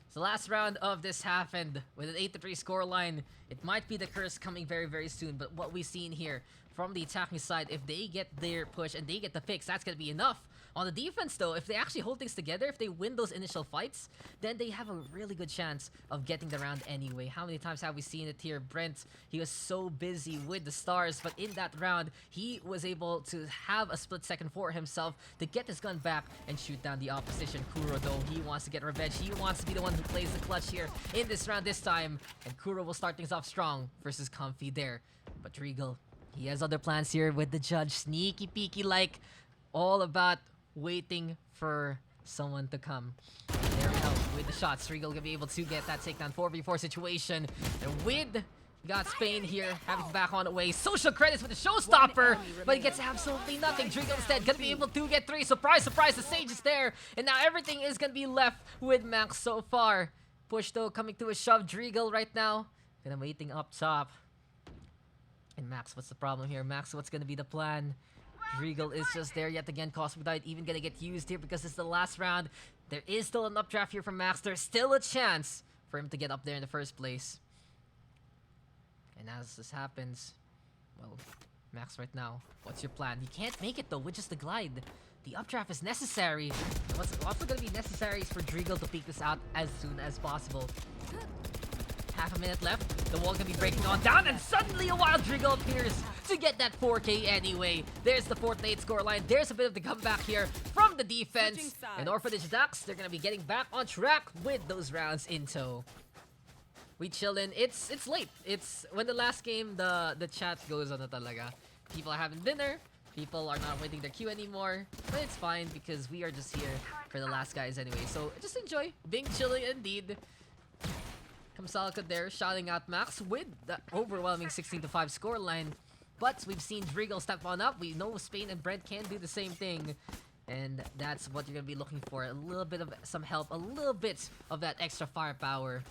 So last round of this half, and with an 8-3 scoreline, it might be the curse coming very, very soon. But what we've seen here from the attacking side, if they get their push and they get the picks, that's gonna be enough. On the defense, though, if they actually hold things together, if they win those initial fights, then they have a really good chance of getting the round anyway. How many times have we seen it here? Brent, he was so busy with the stars, but in that round, he was able to have a split second for himself to get his gun back and shoot down the opposition. Kuro, though, he wants to get revenge. He wants to be the one who plays the clutch here in this round this time. And Kuro will start things off strong versus Comfy there. But Regal, he has other plans here with the judge. Sneaky peeky like, all about waiting for someone to come. There we go. With the shots, Regal gonna be able to get that takedown 4v4 situation. And with got Spain here, having back on the way. Social credits with the showstopper, but he gets absolutely nothing. Drigal instead gonna be able to get 3. Surprise, surprise, the Sage is there. And now everything is gonna be left with Max so far. Push though, coming to a shove. Drigal right now, gonna waiting up top. And Max, what's the problem here? Max, what's gonna be the plan? Drigal is just there yet again. Cost without even gonna get used here because it's the last round. There is still an updraft here from Max. There's still a chance for him to get up there in the first place. And as this happens, well, Max right now, what's your plan? You can't make it though with just the glide. The updraft is necessary. And what's also gonna be necessary is for Drigal to peek this out as soon as possible. Half a minute left. The wall can be breaking on down, and suddenly a wild Drigal appears to get that 4K anyway. There's the 4th-8 scoreline. There's a bit of the comeback here from the defense. And Orphanage Daks, they're gonna be getting back on track with those rounds in tow. We chillin'. It's late. It's when the last game the chat goes on na talaga. People are having dinner. People are not waiting their queue anymore. But it's fine because we are just here for the last guys anyway. So just enjoy being chilling indeed. Kamsalka there shouting out Max with the overwhelming 16-5 scoreline. But we've seen Drigal step on up. We know Spain and Brent can do the same thing. And that's what you're going to be looking for. A little bit of some help. A little bit of that extra firepower.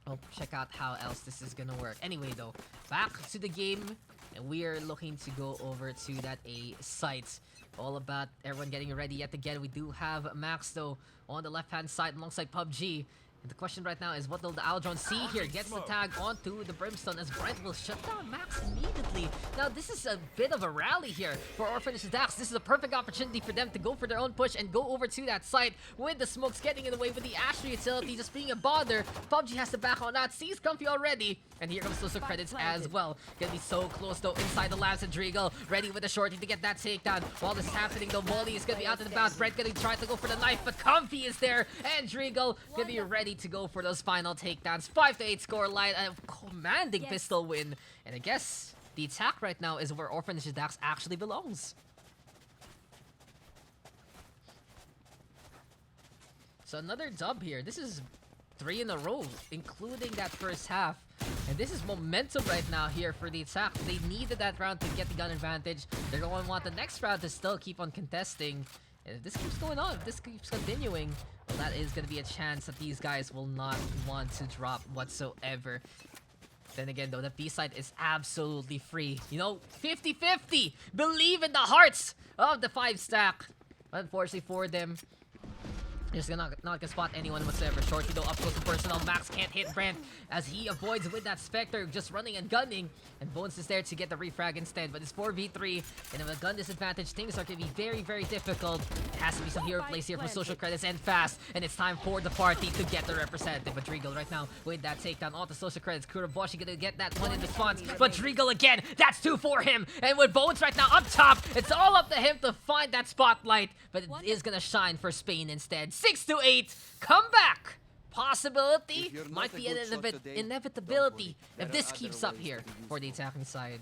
Oh, check out how else this is going to work. Anyway though, back to the game. And we are looking to go over to that A site. All about everyone getting ready yet again. We do have Max though on the left-hand side alongside PUBG. The question right now is what will the Aldron see here? Gets the tag onto the Brimstone as Brent will shut down Max immediately. Now this is a bit of a rally here for Orphanage and Daks. This is a perfect opportunity for them to go for their own push and go over to that site with the smokes getting in the way with the Asher utility just being a bother. PUBG has to back on that. Sees Comfy already. And here comes social credits as well. Gonna be so close though inside the labs and Drigal ready with the shorty to get that takedown. While this is happening though, Molly is gonna be out and about. Brent gonna try to go for the knife, but Comfy is there and Drigal gonna be ready to go for those final takedowns. 5-8 score line, a commanding pistol win. And I guess the attack right now is where Orphanage Daks actually belongs. So another dub here. This is 3 in a row, including that first half. And this is momentum right now here for the attack. They needed that round to get the gun advantage. They're going to want the next round to still keep on contesting. And if this keeps going on, if this keeps continuing, well, that is going to be a chance that these guys will not want to drop whatsoever. Then again, though, the B side is absolutely free. You know, 50-50. Believe in the hearts of the 5-stack. Unfortunately for them, just not gonna spot anyone whatsoever. Shorty though up close to personal. Max can't hit Brent as he avoids with that Spectre just running and gunning. And Bones is there to get the refrag instead. But it's 4v3 and with a gun disadvantage, things are gonna be very, very difficult. It has to be some hero plays here for social credits and fast. And it's time for the party to get the representative. But Drigal right now with that takedown on the social credits. Kuraboshi gonna get that one in response. But Drigal again, that's 2 for him. And with Bones right now up top, it's all up to him to find that spotlight. But it is gonna shine for Spain instead. 6-8, comeback possibility might be an inevitability if this keeps up here for the attacking side.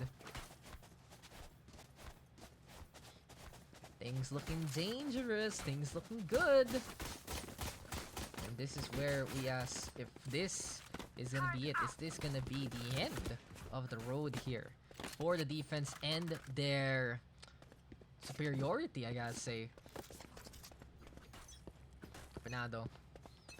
Things looking dangerous, things looking good. And this is where we ask if this is gonna be it. Is this gonna be the end of the road here for the defense and their superiority, I gotta say. For now though,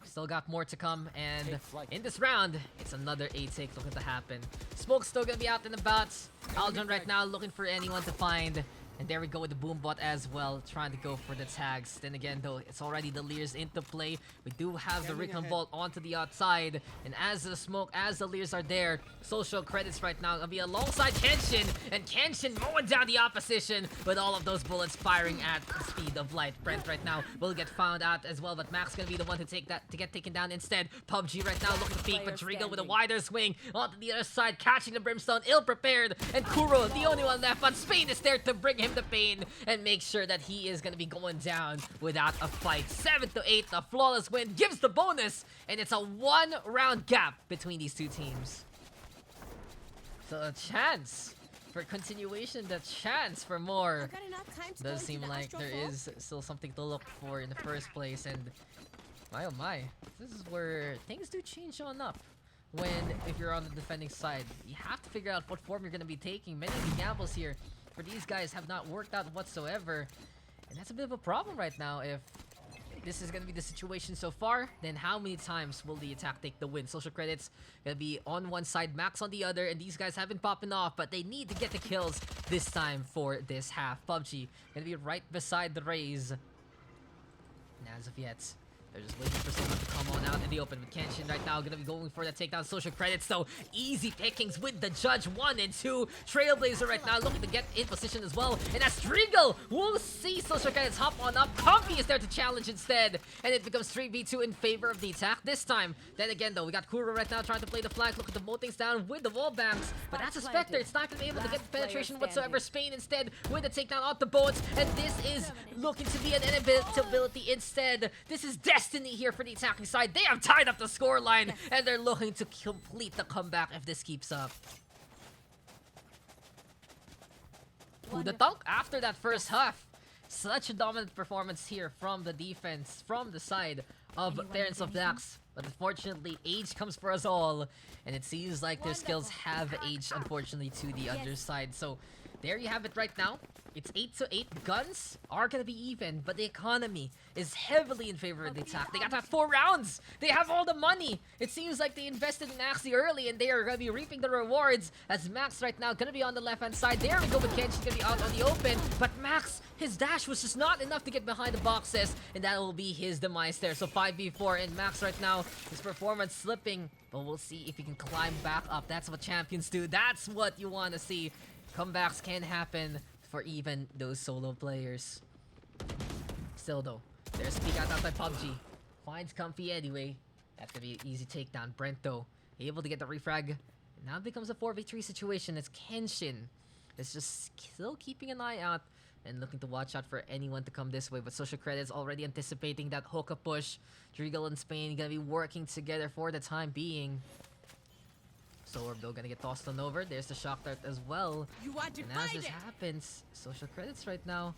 still got more to come, and in this round it's another 8-take looking to happen. Smoke's still gonna be out and about. Aldron right now looking for anyone to find. And there we go with the Boombot as well, trying to go for the tags. Then again though, it's already the Leers into play. We do have the Recon Vault onto the outside. And as the smoke, as the Leers are there, social credits right now gonna be alongside Kenshin. And Kenshin mowing down the opposition with all of those bullets firing at the speed of light. Brent right now will get found out as well, but Max gonna be the one to take that, to get taken down instead. PUBG right now looking to peek, but Drigal with a wider swing onto the other side, catching the Brimstone, ill-prepared. And Kuro, the only one left, but Spain is there to bring him the pain and make sure that he is gonna be going down without a fight. 7-8, a flawless win gives the bonus, and it's a 1-round gap between these two teams. So a chance for continuation, the chance for more. Does seem like there is still something to look for in the first place, and my oh my, this is where things do change on up. If you're on the defending side, you have to figure out what form you're gonna be taking. Many of the gambles here for these guys have not worked out whatsoever, and that's a bit of a problem right now. If this is gonna be the situation so far, then how many times will the attack take the win? Social credits gonna be on one side, Max on the other, and these guys have been popping off, but they need to get the kills this time for this half. PUBG gonna be right beside the Raze, and as of yet, they're just waiting for someone to come on out in the open. With Kenshin right now gonna be going for the takedown. Social credits though, easy pickings with the judge. 1 and 2. Trailblazer right now looking to get in position as well. And as Drigal will see social credits hop on up, Comfy is there to challenge instead. And it becomes 3v2 in favor of the attack this time. Then again though, we got Kuro right now trying to play the flank. Look at the mow things down with the wall banks. But that's a Spectre. It's not gonna be able to get the penetration whatsoever. Spain instead with the takedown off the boats. And this is looking to be an inevitability instead. This is destiny here for the attacking side. They have tied up the scoreline, and they're looking to complete the comeback if this keeps up. Ooh, the dunk after that first half. Such a dominant performance here from the defense, from the side of Parents of Daks. But unfortunately, age comes for us all, and it seems like their skills have aged, unfortunately, to the underside. So there you have it right now. It's 8-8. Guns are gonna be even, but the economy is heavily in favor of the attack. They got that 4 rounds. They have all the money. It seems like they invested in Axie early, and they are gonna be reaping the rewards. As Max right now gonna be on the left-hand side. There we go with Ken. She's gonna be out on the open, but Max, his dash was just not enough to get behind the boxes, and that will be his demise there. So 5v4, and Max right now, his performance slipping, but we'll see if he can climb back up. That's what champions do. That's what you want to see. Comebacks can happen for even those solo players. Still though, there's peek out outside PUBG. Finds Comfy anyway. That's gonna be an easy takedown. Brent though, able to get the refrag. Now it becomes a 4v3 situation. It's Kenshin. It's just still keeping an eye out and looking to watch out for anyone to come this way. But Social Credit's already anticipating that hookah push. Drigal and Spain gonna be working together for the time being. Orb though gonna get tossed on over. There's the shock dart as well. And as this happens, Social Credits right now.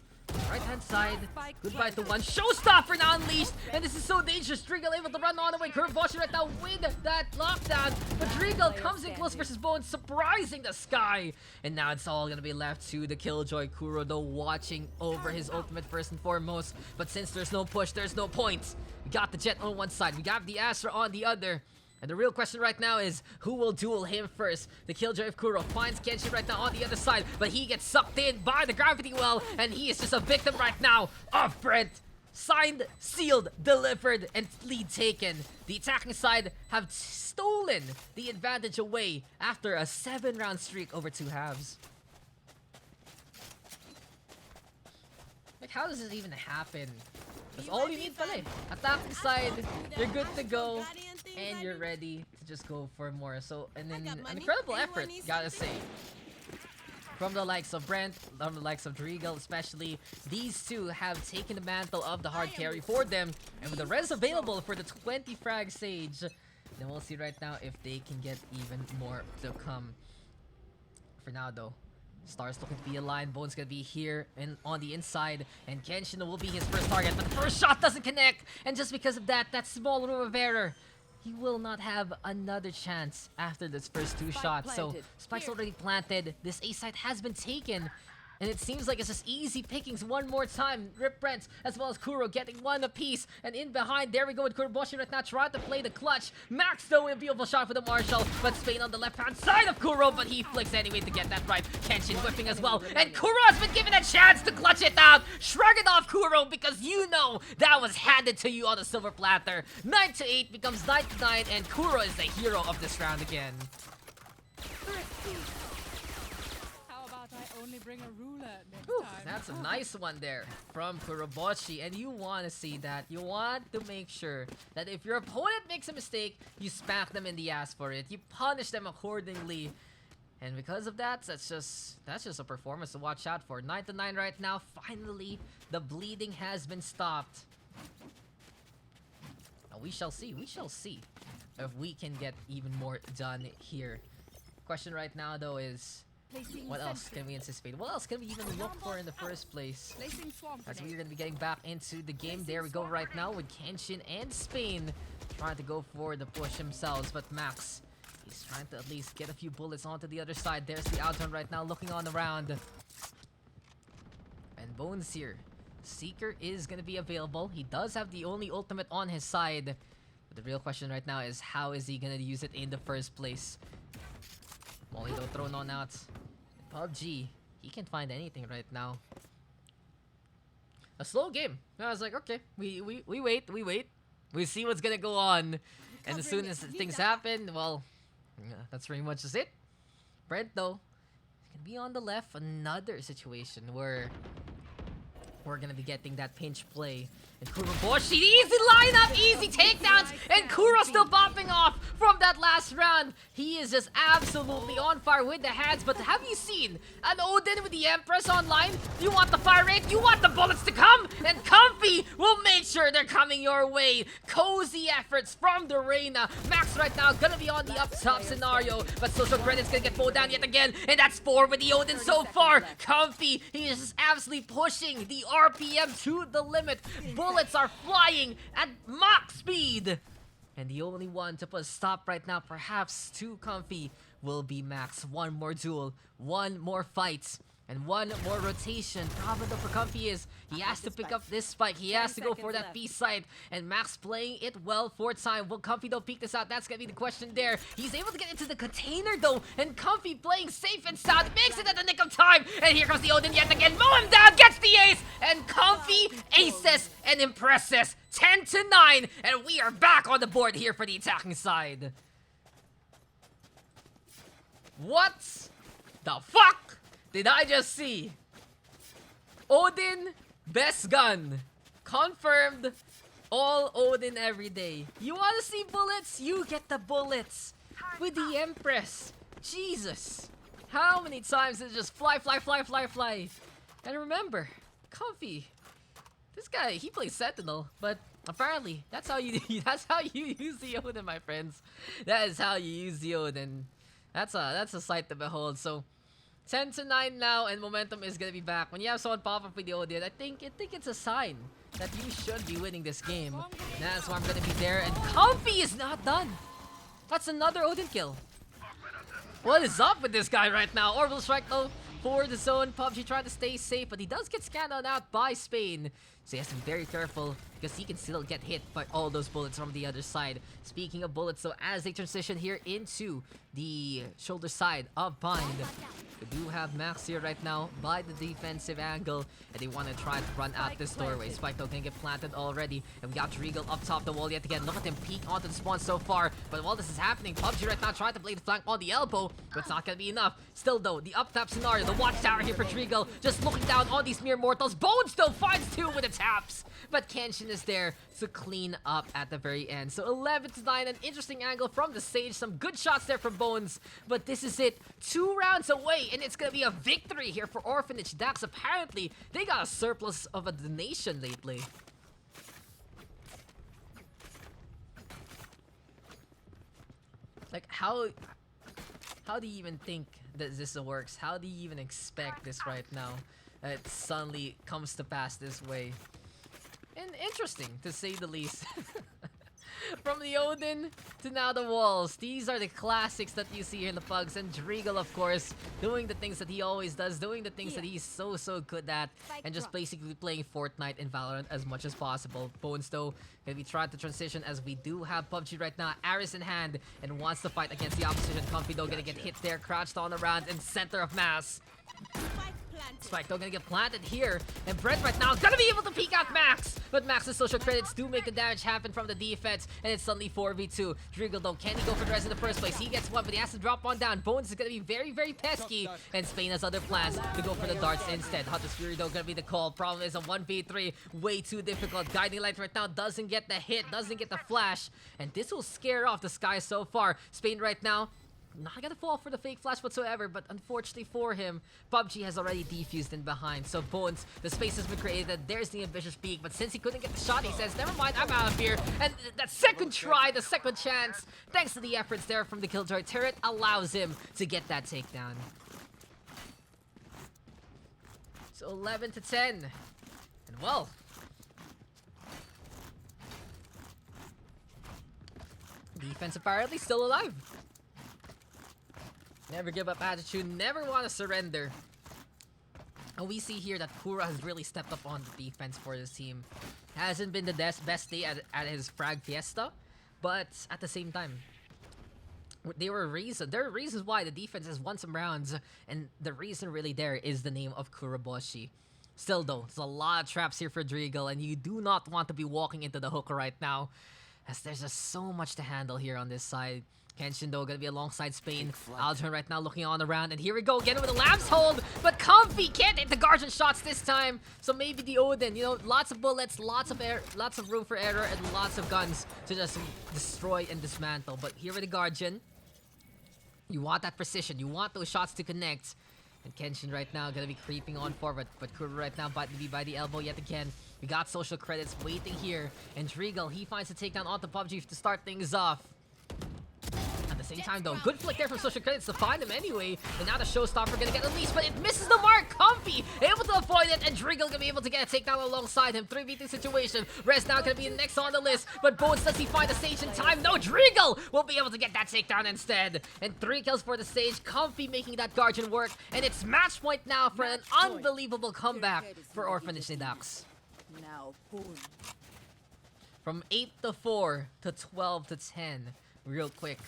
Right hand side. Goodbye to one. Showstopper now unleashed. And this is so dangerous. Drigal able to run on away. Kurboshi right now with that lockdown. But Drigal comes in close versus Bones, surprising the sky. And now it's all gonna be left to the Killjoy. Kuro though watching over his ultimate first and foremost. But since there's no push, there's no points. We got the Jet on one side. We got the Astra on the other. And the real question right now is, who will duel him first? The Killjoy of Kuro finds Kenshin right now on the other side, but he gets sucked in by the gravity well, and he is just a victim right now of Brent. Signed, sealed, delivered, and lead taken. The attacking side have stolen the advantage away after a 7-round streak over 2 halves. Like, how does this even happen? That's all you need pala. Attacking side, you're good to go, and you're ready to just go for more. So, and then an incredible effort, gotta say. From the likes of Brent, from the likes of Drigal especially, these two have taken the mantle of the hard carry for them. And with the res available for the 20 frag Sage, then we'll see right now if they can get even more to come. For now though, Stars looking to be aligned. Bone's gonna be here and on the inside, and Kenshin will be his first target, but the first shot doesn't connect, and just because of that small room of error, he will not have another chance after this first 2 shots. So Spike's already planted. This A site has been taken. And it seems like it's just easy pickings one more time. Rip Brent as well as Kuro getting one apiece. And in behind, there we go with Kuroboshi right now trying to play the clutch. Max though, a beautiful shot for the Marshall. But Spain on the left-hand side of Kuro, but he flicks anyway to get that right. Kenshin whipping as well. And Kuro has been given a chance to clutch it out. Shrug it off, Kuro, because you know that was handed to you on a silver platter. 9-8 becomes 9-9, and Kuro is the hero of this round again. Bring a ruler next Whew, time. that's a nice one there from Kuroboshi, and you want to see that. You want to make sure that if your opponent makes a mistake, you smack them in the ass for it. You punish them accordingly. And because of that, that's just a performance to watch out for. 9-9 right now. Finally, the bleeding has been stopped. Now we shall see. We shall see if we can get even more done here. Question right now though is, what else can we anticipate? What else can we even look for in the first place? As we're going to be getting back into the game. There we go right now with Kenshin and Spain trying to go for the push themselves. But Max, he's trying to at least get a few bullets onto the other side. There's the outrun right now looking on the round. And Bones here. Seeker is going to be available. He does have the only ultimate on his side. But the real question right now is, how is he going to use it in the first place? Molly though thrown on out. PUBG, he can find anything right now. A slow game. I was like, okay, we wait. We see what's gonna go on. And as soon as things happen, well, that's pretty much just it. Brent though, gonna be on the left. Another situation where we're gonna be getting that pinch play. And Kuroboshi, easy lineup, easy takedowns, and Kuro still popping off from that last round. He is just absolutely on fire with the hands, but have you seen an Odin with the Empress online? You want the fire rate, you want the bullets to come, and Comfy will make sure they're coming your way. Cozy efforts from the Reina. Max right now gonna be on the up top scenario, but Social Credit's gonna get mowed down yet again, and that's 4 with the Odin so far. Comfy, he is just absolutely pushing the RPM to the limit. Bullets are flying at Mach speed. And the only one to put a stop right now, perhaps too Comfy, will be Max. One more duel, one more fight. And one more rotation. Problem though for Comfy is he has to pick up this spike. He has to go for that B side. And Max playing it well for time. Will Comfy though peek this out? That's gonna be the question there. He's able to get into the container though. And Comfy playing safe and sound. Makes it at the nick of time. And here comes the Odin yet again. Mow him down. Gets the ace. And Comfy aces and impresses. 10-9. And we are back on the board here for the attacking side. What the fuck did I just see? Odin, best gun. Confirmed. All Odin every day. You wanna see bullets? You get the bullets. With the Empress. Jesus. How many times did it just fly, fly, fly, fly, fly? And remember, Comfy. This guy, he plays Sentinel, but apparently, that's how you use the Odin, my friends. That is how you use the Odin. That's a sight to behold. So 10-9 now, and momentum is gonna be back. When you have someone pop up with the Odin, I think it's a sign that you should be winning this game. And that's why I'm gonna be there. And Comfy is not done. That's another Odin kill. What is up with this guy right now? Orbital strike though for the zone. PUBG trying to stay safe, but he does get scanned out by Spain. So he has to be very careful because he can still get hit by all those bullets from the other side. Speaking of bullets, so as they transition here into the shoulder side of Bind, we do have Max here right now by the defensive angle, and they want to try to run out this doorway. Spike though can get planted already, and we got Regal up top the wall yet again. Look at him peek onto the spawn so far, but while this is happening, PUBG right now trying to play the flank on the elbow, but it's not gonna be enough. Still though, the up tap scenario, the watchtower here for Regal, just looking down on these mere mortals. Bones still finds two with the taps, but Kenshin is there to clean up at the very end. So 11-9, an interesting angle from the stage, some good shots there from Bones, but this is it. 2 rounds away, and it's gonna be a victory here for Orphanage. Daks, apparently, they got a surplus of a donation lately. Like, how do you even think that this works? How do you even expect this right now? It suddenly comes to pass this way. And interesting, to say the least. From the Odin to now the walls. These are the classics that you see here in the PUGS. And Drigal, of course, doing the things that he always does. Doing the things that he's so good at. And just basically playing Fortnite and Valorant as much as possible. Bones, though, gonna be trying to transition as we do have PUBG right now. Aris in hand and wants to fight against the opposition. Comfy, though, gonna get hit there. Crouched on around in center of mass. Spike though gonna get planted here, and Brent right now is gonna be able to peek out Max, but Max's social credits do make the damage happen from the defense, and it's suddenly 4v2. Drigal though, can he go for the rest in the first place? He gets one, but he has to drop one down. Bones is gonna be very pesky, and Spain has other plans to go for the darts instead. Hunter's Fury though gonna be the call. Problem is a 1v3, way too difficult. Guiding Light right now doesn't get the hit, doesn't get the flash, and this will scare off the Sky so far. Spain right now not gonna fall for the fake flash whatsoever, but unfortunately for him, PUBG has already defused in behind. So Bones, the space has been created. There's the ambitious peak, but since he couldn't get the shot, he says, never mind, I'm out of here. And that second try, the second chance, thanks to the efforts there from the Killjoy turret, allows him to get that takedown. So 11-10. And well, defense apparently still alive. Never give up attitude, never want to surrender. And we see here that Kura has really stepped up on the defense for this team. Hasn't been the best day at his frag fiesta, but at the same time, there are reasons why the defense has won some rounds, and the reason really there is the name of Kuraboshi. Still though, there's a lot of traps here for Drigal, and you do not want to be walking into the hook right now, as there's just so much to handle here on this side. Kenshin though gonna be alongside Spain. Aldrin right now looking on around, and here we go again with the Lamb's hold, but Comfy can't hit the Guardian shots this time. So maybe the Odin, you know, lots of bullets, lots of room for error, and lots of guns to just destroy and dismantle. But here with the Guardian, you want that precision, you want those shots to connect. And Kenshin right now gonna be creeping on forward, but Kura right now by the elbow yet again. We got social credits waiting here, and Drigal, he finds a takedown onto PUBG to start things off. same time though, good flick there from Social Credits to find him anyway. And now the Showstopper gonna get unleashed, but it misses the mark. Comfy able to avoid it, and Driggle gonna be able to get a takedown alongside him. 3v2 situation. Rez now gonna be next on the list, but Bones, does he find the stage in time? No, Driggle will be able to get that takedown instead. And 3 kills for the stage. Comfy making that Guardian work, and it's match point now for an unbelievable comeback for Orphanage ni Daks. Now, boom. From 8-4 to 12-10, real quick.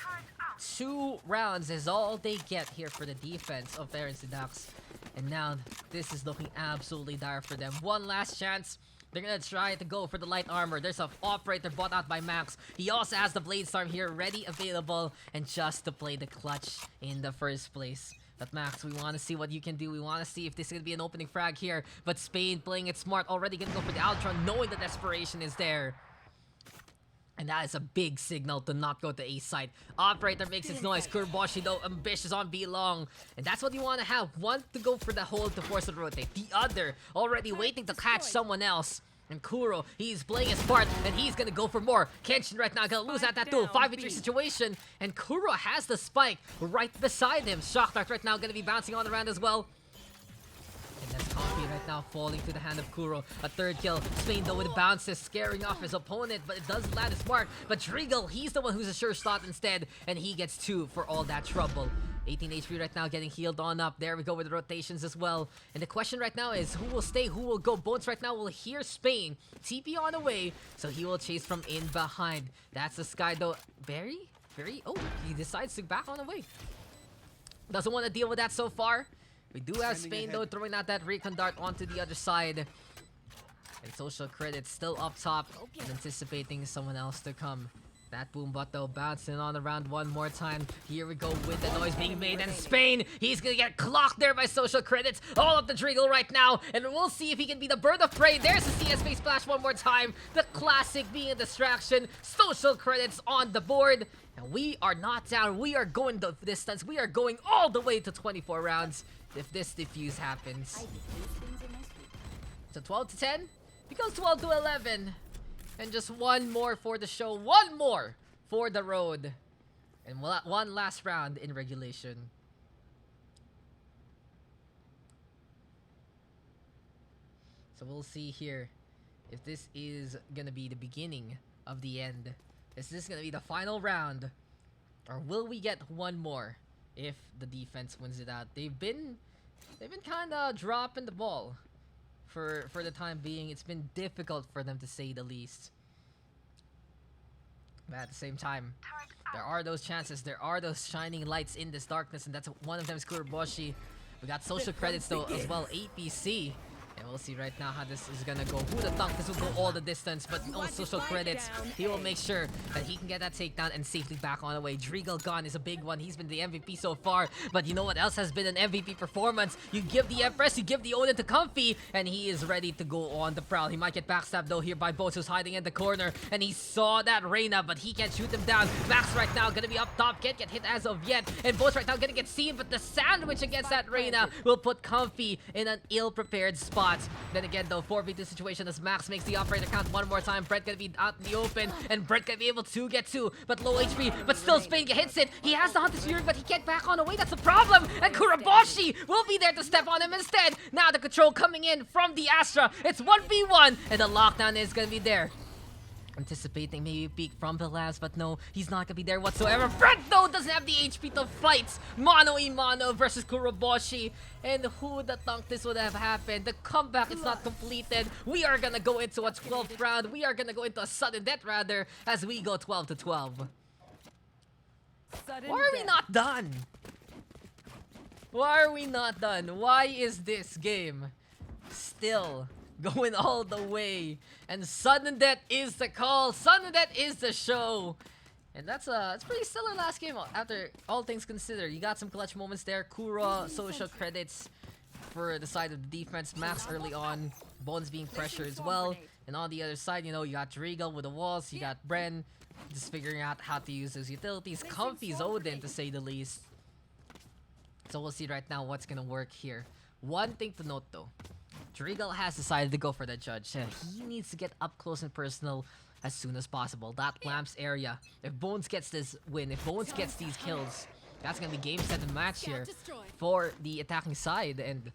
2 rounds is all they get here for the defense of Terrence the Daks. And now, this is looking absolutely dire for them. One last chance. They're gonna try to go for the light armor. There's a operator bought out by Max. He also has the Blade Storm here ready, available, and just to play the clutch in the first place. But Max, we want to see what you can do. We want to see if this is going to be an opening frag here. But Spain playing it smart, already going to go for the Altron, knowing the desperation is there. And that is a big signal to not go to A site. Operator makes its noise. Kuroboshi though ambitious on B long. And that's what you want to have. One to go for the hold to force it to rotate. The other already waiting to catch someone else. And Kuro, he's playing his part, and he's gonna go for more. Kenshin right now gonna lose at that duel. 5v3 situation, and Kuro has the spike right beside him. Shock Dart right now gonna be bouncing on around as well. And that's Coffee right now falling to the hand of Kuro. A 3rd kill. Spain though with bounces, scaring off his opponent, but it does land his mark. But Driggle, he's the one who's a sure shot instead, and he gets 2 for all that trouble. 18 HP right now getting healed on up. There we go with the rotations as well. And the question right now is who will stay, who will go? Bones right now will hear Spain. TP on the way, so he will chase from in behind. That's the Sky though. Very, oh, he decides to back on the way. Doesn't want to deal with that so far. We do have Spain though throwing out that recon dart onto the other side. And Social Credits still up top and anticipating someone else to come. That Boombot though bouncing on around one more time. Here we go with the noise being made, and Spain, he's gonna get clocked there by Social Credits. All up the Driggle right now, and we'll see if he can be the bird of prey. There's the CS face splash one more time. The classic being a distraction. Social Credits on the board. And we are not down. We are going the distance. We are going all the way to 24 rounds if this defuse happens. So 12-10 becomes 12-11. And just one more for the show. One more for the road. And one last round in regulation. So we'll see here if this is gonna be the beginning of the end. Is this gonna be the final round? Or will we get one more if the defense wins it out? They've been kinda dropping the ball. For the time being, it's been difficult for them to say the least. But at the same time, there are those chances, there are those shining lights in this darkness, and that's one of them is Kuroboshi. We got Social Credits though as well, APC. And we'll see right now how this is gonna go. Who the thunk, this will go all the distance, but no Social Credits. He will make sure that he can get that takedown and safely back on the way. Driggle gone is a big one. He's been the MVP so far, but you know what else has been an MVP performance? You give the Empress, you give the Odin to Comfy, and he is ready to go on the prowl. He might get backstabbed though here by Bones, who's hiding in the corner, and he saw that Reyna, but he can't shoot him down. Max right now gonna be up top, can't get hit as of yet, and Bones right now gonna get seen, but the sandwich against that Reyna will put Comfy in an ill-prepared spot. Then again though, 4v2 situation as Max makes the operator count one more time. Brett gonna be out in the open, and Brett gonna be able to get 2, but low HP, but still Spain hits it. He has the Hunter's Fury, but he can't back on the way. That's the problem, and Kuroboshi will be there to step on him instead. Now the control coming in from the Astra. It's 1v1, and the lockdown is gonna be there. Anticipating maybe a peek from the labs, but no, he's not gonna be there whatsoever. Brett though doesn't have the HP to fight mano-a-mano versus Kuroboshi, and who would have thunk this would have happened? The comeback is not completed. We are gonna go into a 12th round. We are gonna go into a sudden death rather, as we go 12-12. Why are we not done? Why are we not done? Why is this game still going all the way? And sudden death is the call. Sudden death is the show. And that's it's pretty stellar last game after all things considered. You got some clutch moments there. Kuro, Social Credits for the side of the defense. Max early on. Bones being pressured as well. And on the other side, you know, you got Driggle with the walls. You got Bren just figuring out how to use those utilities. Comfy's Odin, to say the least. So we'll see right now what's gonna work here. One thing to note though. Driggle has decided to go for the judge. He needs to get up close and personal as soon as possible. That lamps area. If Bones gets this win, if Bones gets these kills, that's gonna be game 7 match here for the attacking side. And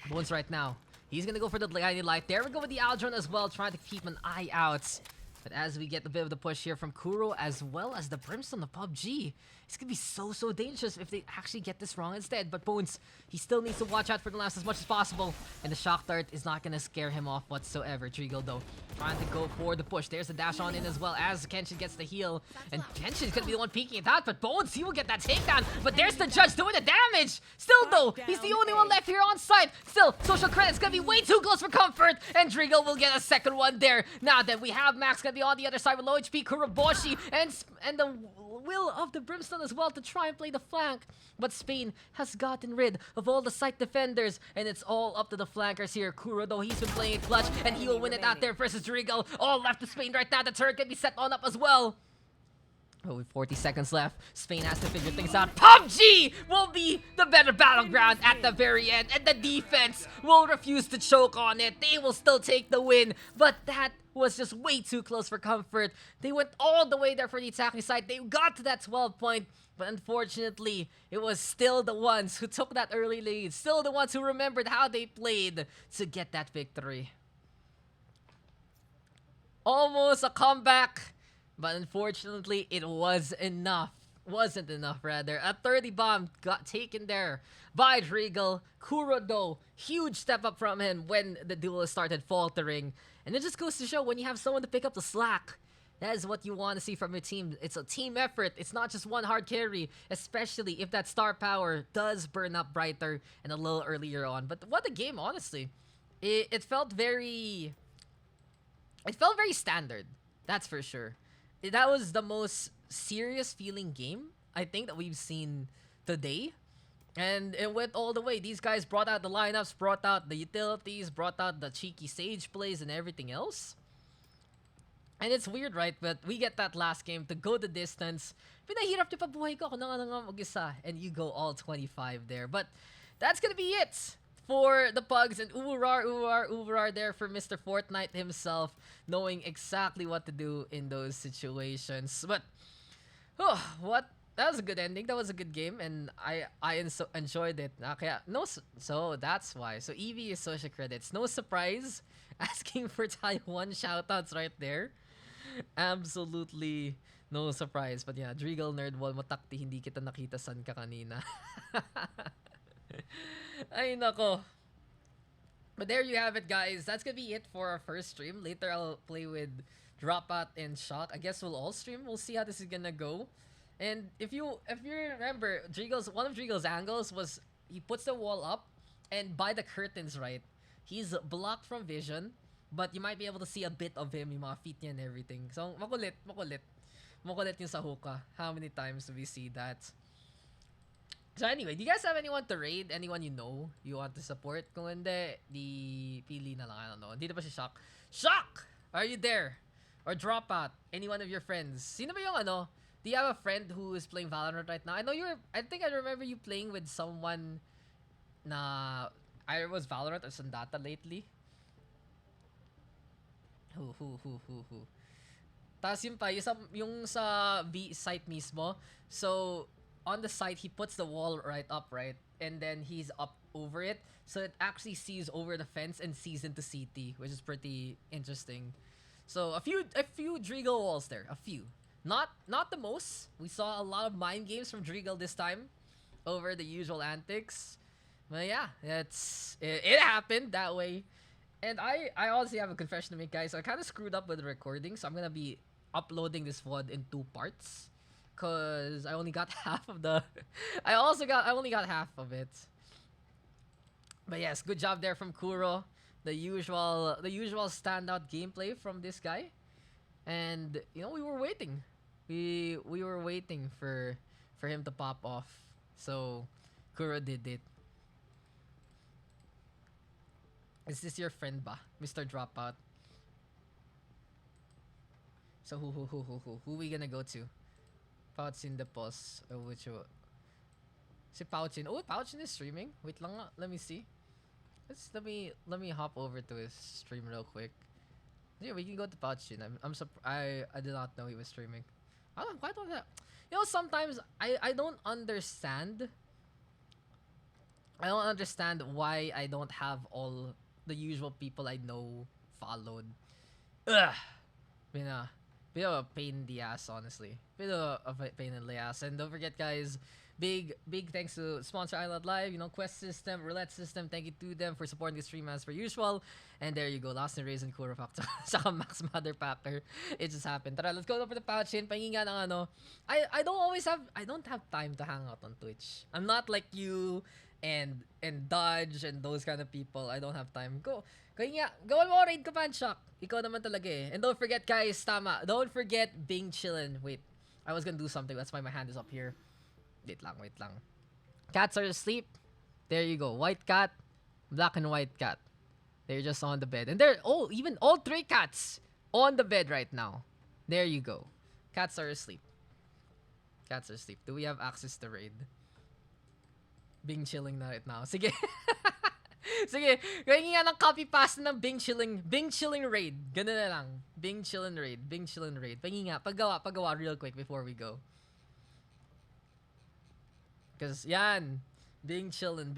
Bones right now, he's gonna go for the guiding light. There we go with the Aldron as well, trying to keep an eye out. But as we get a bit of the push here from Kuro as well as the Brimstone of PUBG, it's gonna be so dangerous if they actually get this wrong instead. But Bones, he still needs to watch out for the lamps as much as possible. And the Shock Dart is not gonna scare him off whatsoever. Drigo though, trying to go for the push. There's the dash on in as well as Kenshin gets the heal. And Kenshin's gonna be the one peeking it out, but Bones, he will get that takedown. But there's the judge doing the damage! Still though, he's the only one left here on site. Still, social credit's gonna be way too close for comfort. And Drigo will get a second one there. Now that we have Max gonna be on the other side with low HP, Kuroboshi, and the will of the Brimstone as well to try and play the flank. But Spain has gotten rid of all the site defenders, and it's all up to the flankers here. Kuro though, he's been playing it clutch, and he will win it out there versus Drigo. All left to Spain right now. The turret can be set on up as well. Oh, with 40 seconds left, Spain has to figure things out. PUBG will be the better battleground at the very end, and the defense will refuse to choke on it. They will still take the win, but that was just way too close for comfort. They went all the way there for the attacking side. They got to that 12 point, but unfortunately, it was still the ones who took that early lead, still the ones who remembered how they played to get that victory. Almost a comeback. But unfortunately, it wasn't enough, rather. A 30 bomb got taken there by Drigo. Kuro though, huge step up from him when the duel started faltering. And it just goes to show, when you have someone to pick up the slack, that is what you want to see from your team. It's a team effort. It's not just one hard carry, especially if that star power does burn up brighter and a little earlier on. But what a game, honestly. It felt very standard. That's for sure. That was the most serious feeling game, I think, that we've seen today. And it went all the way. These guys brought out the lineups, brought out the utilities, brought out the cheeky sage plays and everything else. And it's weird, right? But we get that last game to go the distance. Pinahirap niyo pa buhay ko, ako na nga mag-isa. And you go all 25 there. But that's gonna be it for the Pugs, and Uvarar there for Mr. Fortnite himself, knowing exactly what to do in those situations. But that was a good ending. That was a good game, and I enjoyed it. Okay, so that's why. So EV is social credits. No surprise, asking for Taiwan shoutouts right there. Absolutely no surprise. But yeah, Drigal Nerdwall, matakti hindi kita nakita san ka kanina. Ay nako. But there you have it, guys. That's gonna be it for our first stream. Later I'll play with Dropout and Shock. I guess we'll all stream. We'll see how this is gonna go. And if you remember, one of Drigo's angles was he puts the wall up, and by the curtains, right, he's blocked from vision, but you might be able to see a bit of him, yung mga feet niya and everything. So makulit yung sa hookah. How many times do we see that? So anyway, do you guys have anyone to raid? Anyone you know you want to support? Kung hindi, di pili na lang. I don't know. Dito pa si Shock. Shock! Are you there? Or Dropout? Any one of your friends? Sino ba yung ano? Do you have a friend who is playing Valorant right now? I think I remember you playing with someone na I was Valorant or Sandata lately. Who? Tapos yun pa, yung sa B site mismo. So, on the site, he puts the wall right up, right? And then he's up over it. So it actually sees over the fence and sees into CT, which is pretty interesting. So a few Drigal walls there. A few. Not the most. We saw a lot of mind games from Drigal this time over the usual antics. But yeah, it happened that way. And I honestly have a confession to make, guys. I kind of screwed up with the recording, so I'm going to be uploading this VOD in 2 parts. Cause I only got half of the I only got half of it. But yes, good job there from Kuro. The usual standout gameplay from this guy. And you know, we were waiting. We were waiting for him to pop off. So Kuro did it. Is this your friend ba? Mr. Dropout? So who we gonna go to? Pouchin the boss. Which si Pouchin. Oh, Pouchin is streaming. Wait lang nga. Let me see. Let me hop over to his stream real quick. Yeah, we can go to Pouchin. I did not know he was streaming. I don't quite know that. You know, sometimes I don't understand. I don't understand why I don't have all the usual people I know followed. Ugh. Been a bit of a pain in the ass, honestly. Bit of a pain in the ass. And don't forget, guys, big thanks to sponsor Island Live, you know, Quest System, Roulette System. Thank you to them for supporting the stream as per usual. And there you go, Last and Raisin, Kuro Factor, saka Max Mother Papper. It just happened. Tara, let's go over the Pouchin. Pahinga ng ano. I don't have time to hang out on Twitch. I'm not like you and Dodge and those kind of people. I don't have time. Kaya nga, gawin mo raid ka, Panshock. Ikaw naman talaga eh. And don't forget, guys, tama. Don't forget Bing Chillin'. Wait, I was gonna do something. That's why my hand is up here. Wait lang. Cats are asleep. There you go. White cat, black and white cat. They're just on the bed. And they're, even all 3 cats on the bed right now. There you go. Cats are asleep. Do we have access to raid? Bing chilling na right now. Sige. Sige. Kaya nga ng copy paste ng Bing chilling raid. Ganun na lang. Bing chilling raid. Pahingi nga. Paggawa real quick before we go. Because yan. Bing chillin'.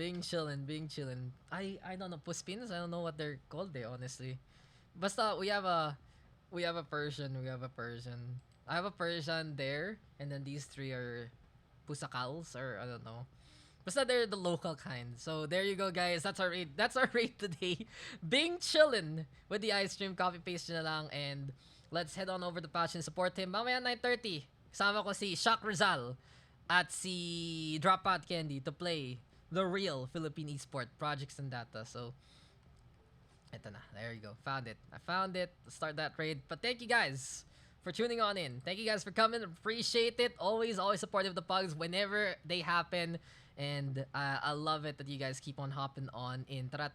I don't know. Puspins? I don't know what they're called honestly. Basta we have a Persian. I have a Persian there. And then these 3 are pusakals or I don't know. Basta they're the local kind. So there you go, guys. That's our raid today. Bing chillin' with the ice stream. Copy paste na lang. And let's head on over to Patch and support him. Mamaya 9:30. Kasama ko si Shock Rizal at si DropOutCandy to play the real Philippine esport projects and data. So eto na. There you go. Found it. I found it. Let's start that raid. But thank you guys for tuning on in. Thank you guys for coming. Appreciate it. Always supportive of the pugs whenever they happen. And I love it that you guys keep on hopping on in. Tara.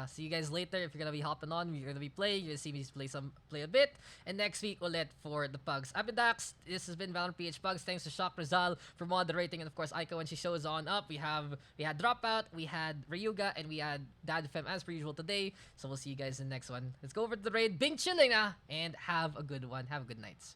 See you guys later. If you're gonna be hopping on, you're gonna be playing. You're gonna see me play a bit. And next week ulit for the pugs. I've been Daks. This has been Valorant PH Pugs. Thanks to Shock Rizal for moderating, and of course Aika when she shows on up. We had Dropout, we had Riyuga, and we had DadFem as per usual today. So we'll see you guys in the next one. Let's go over to the raid. Bing chilling and have a good one. Have a good night.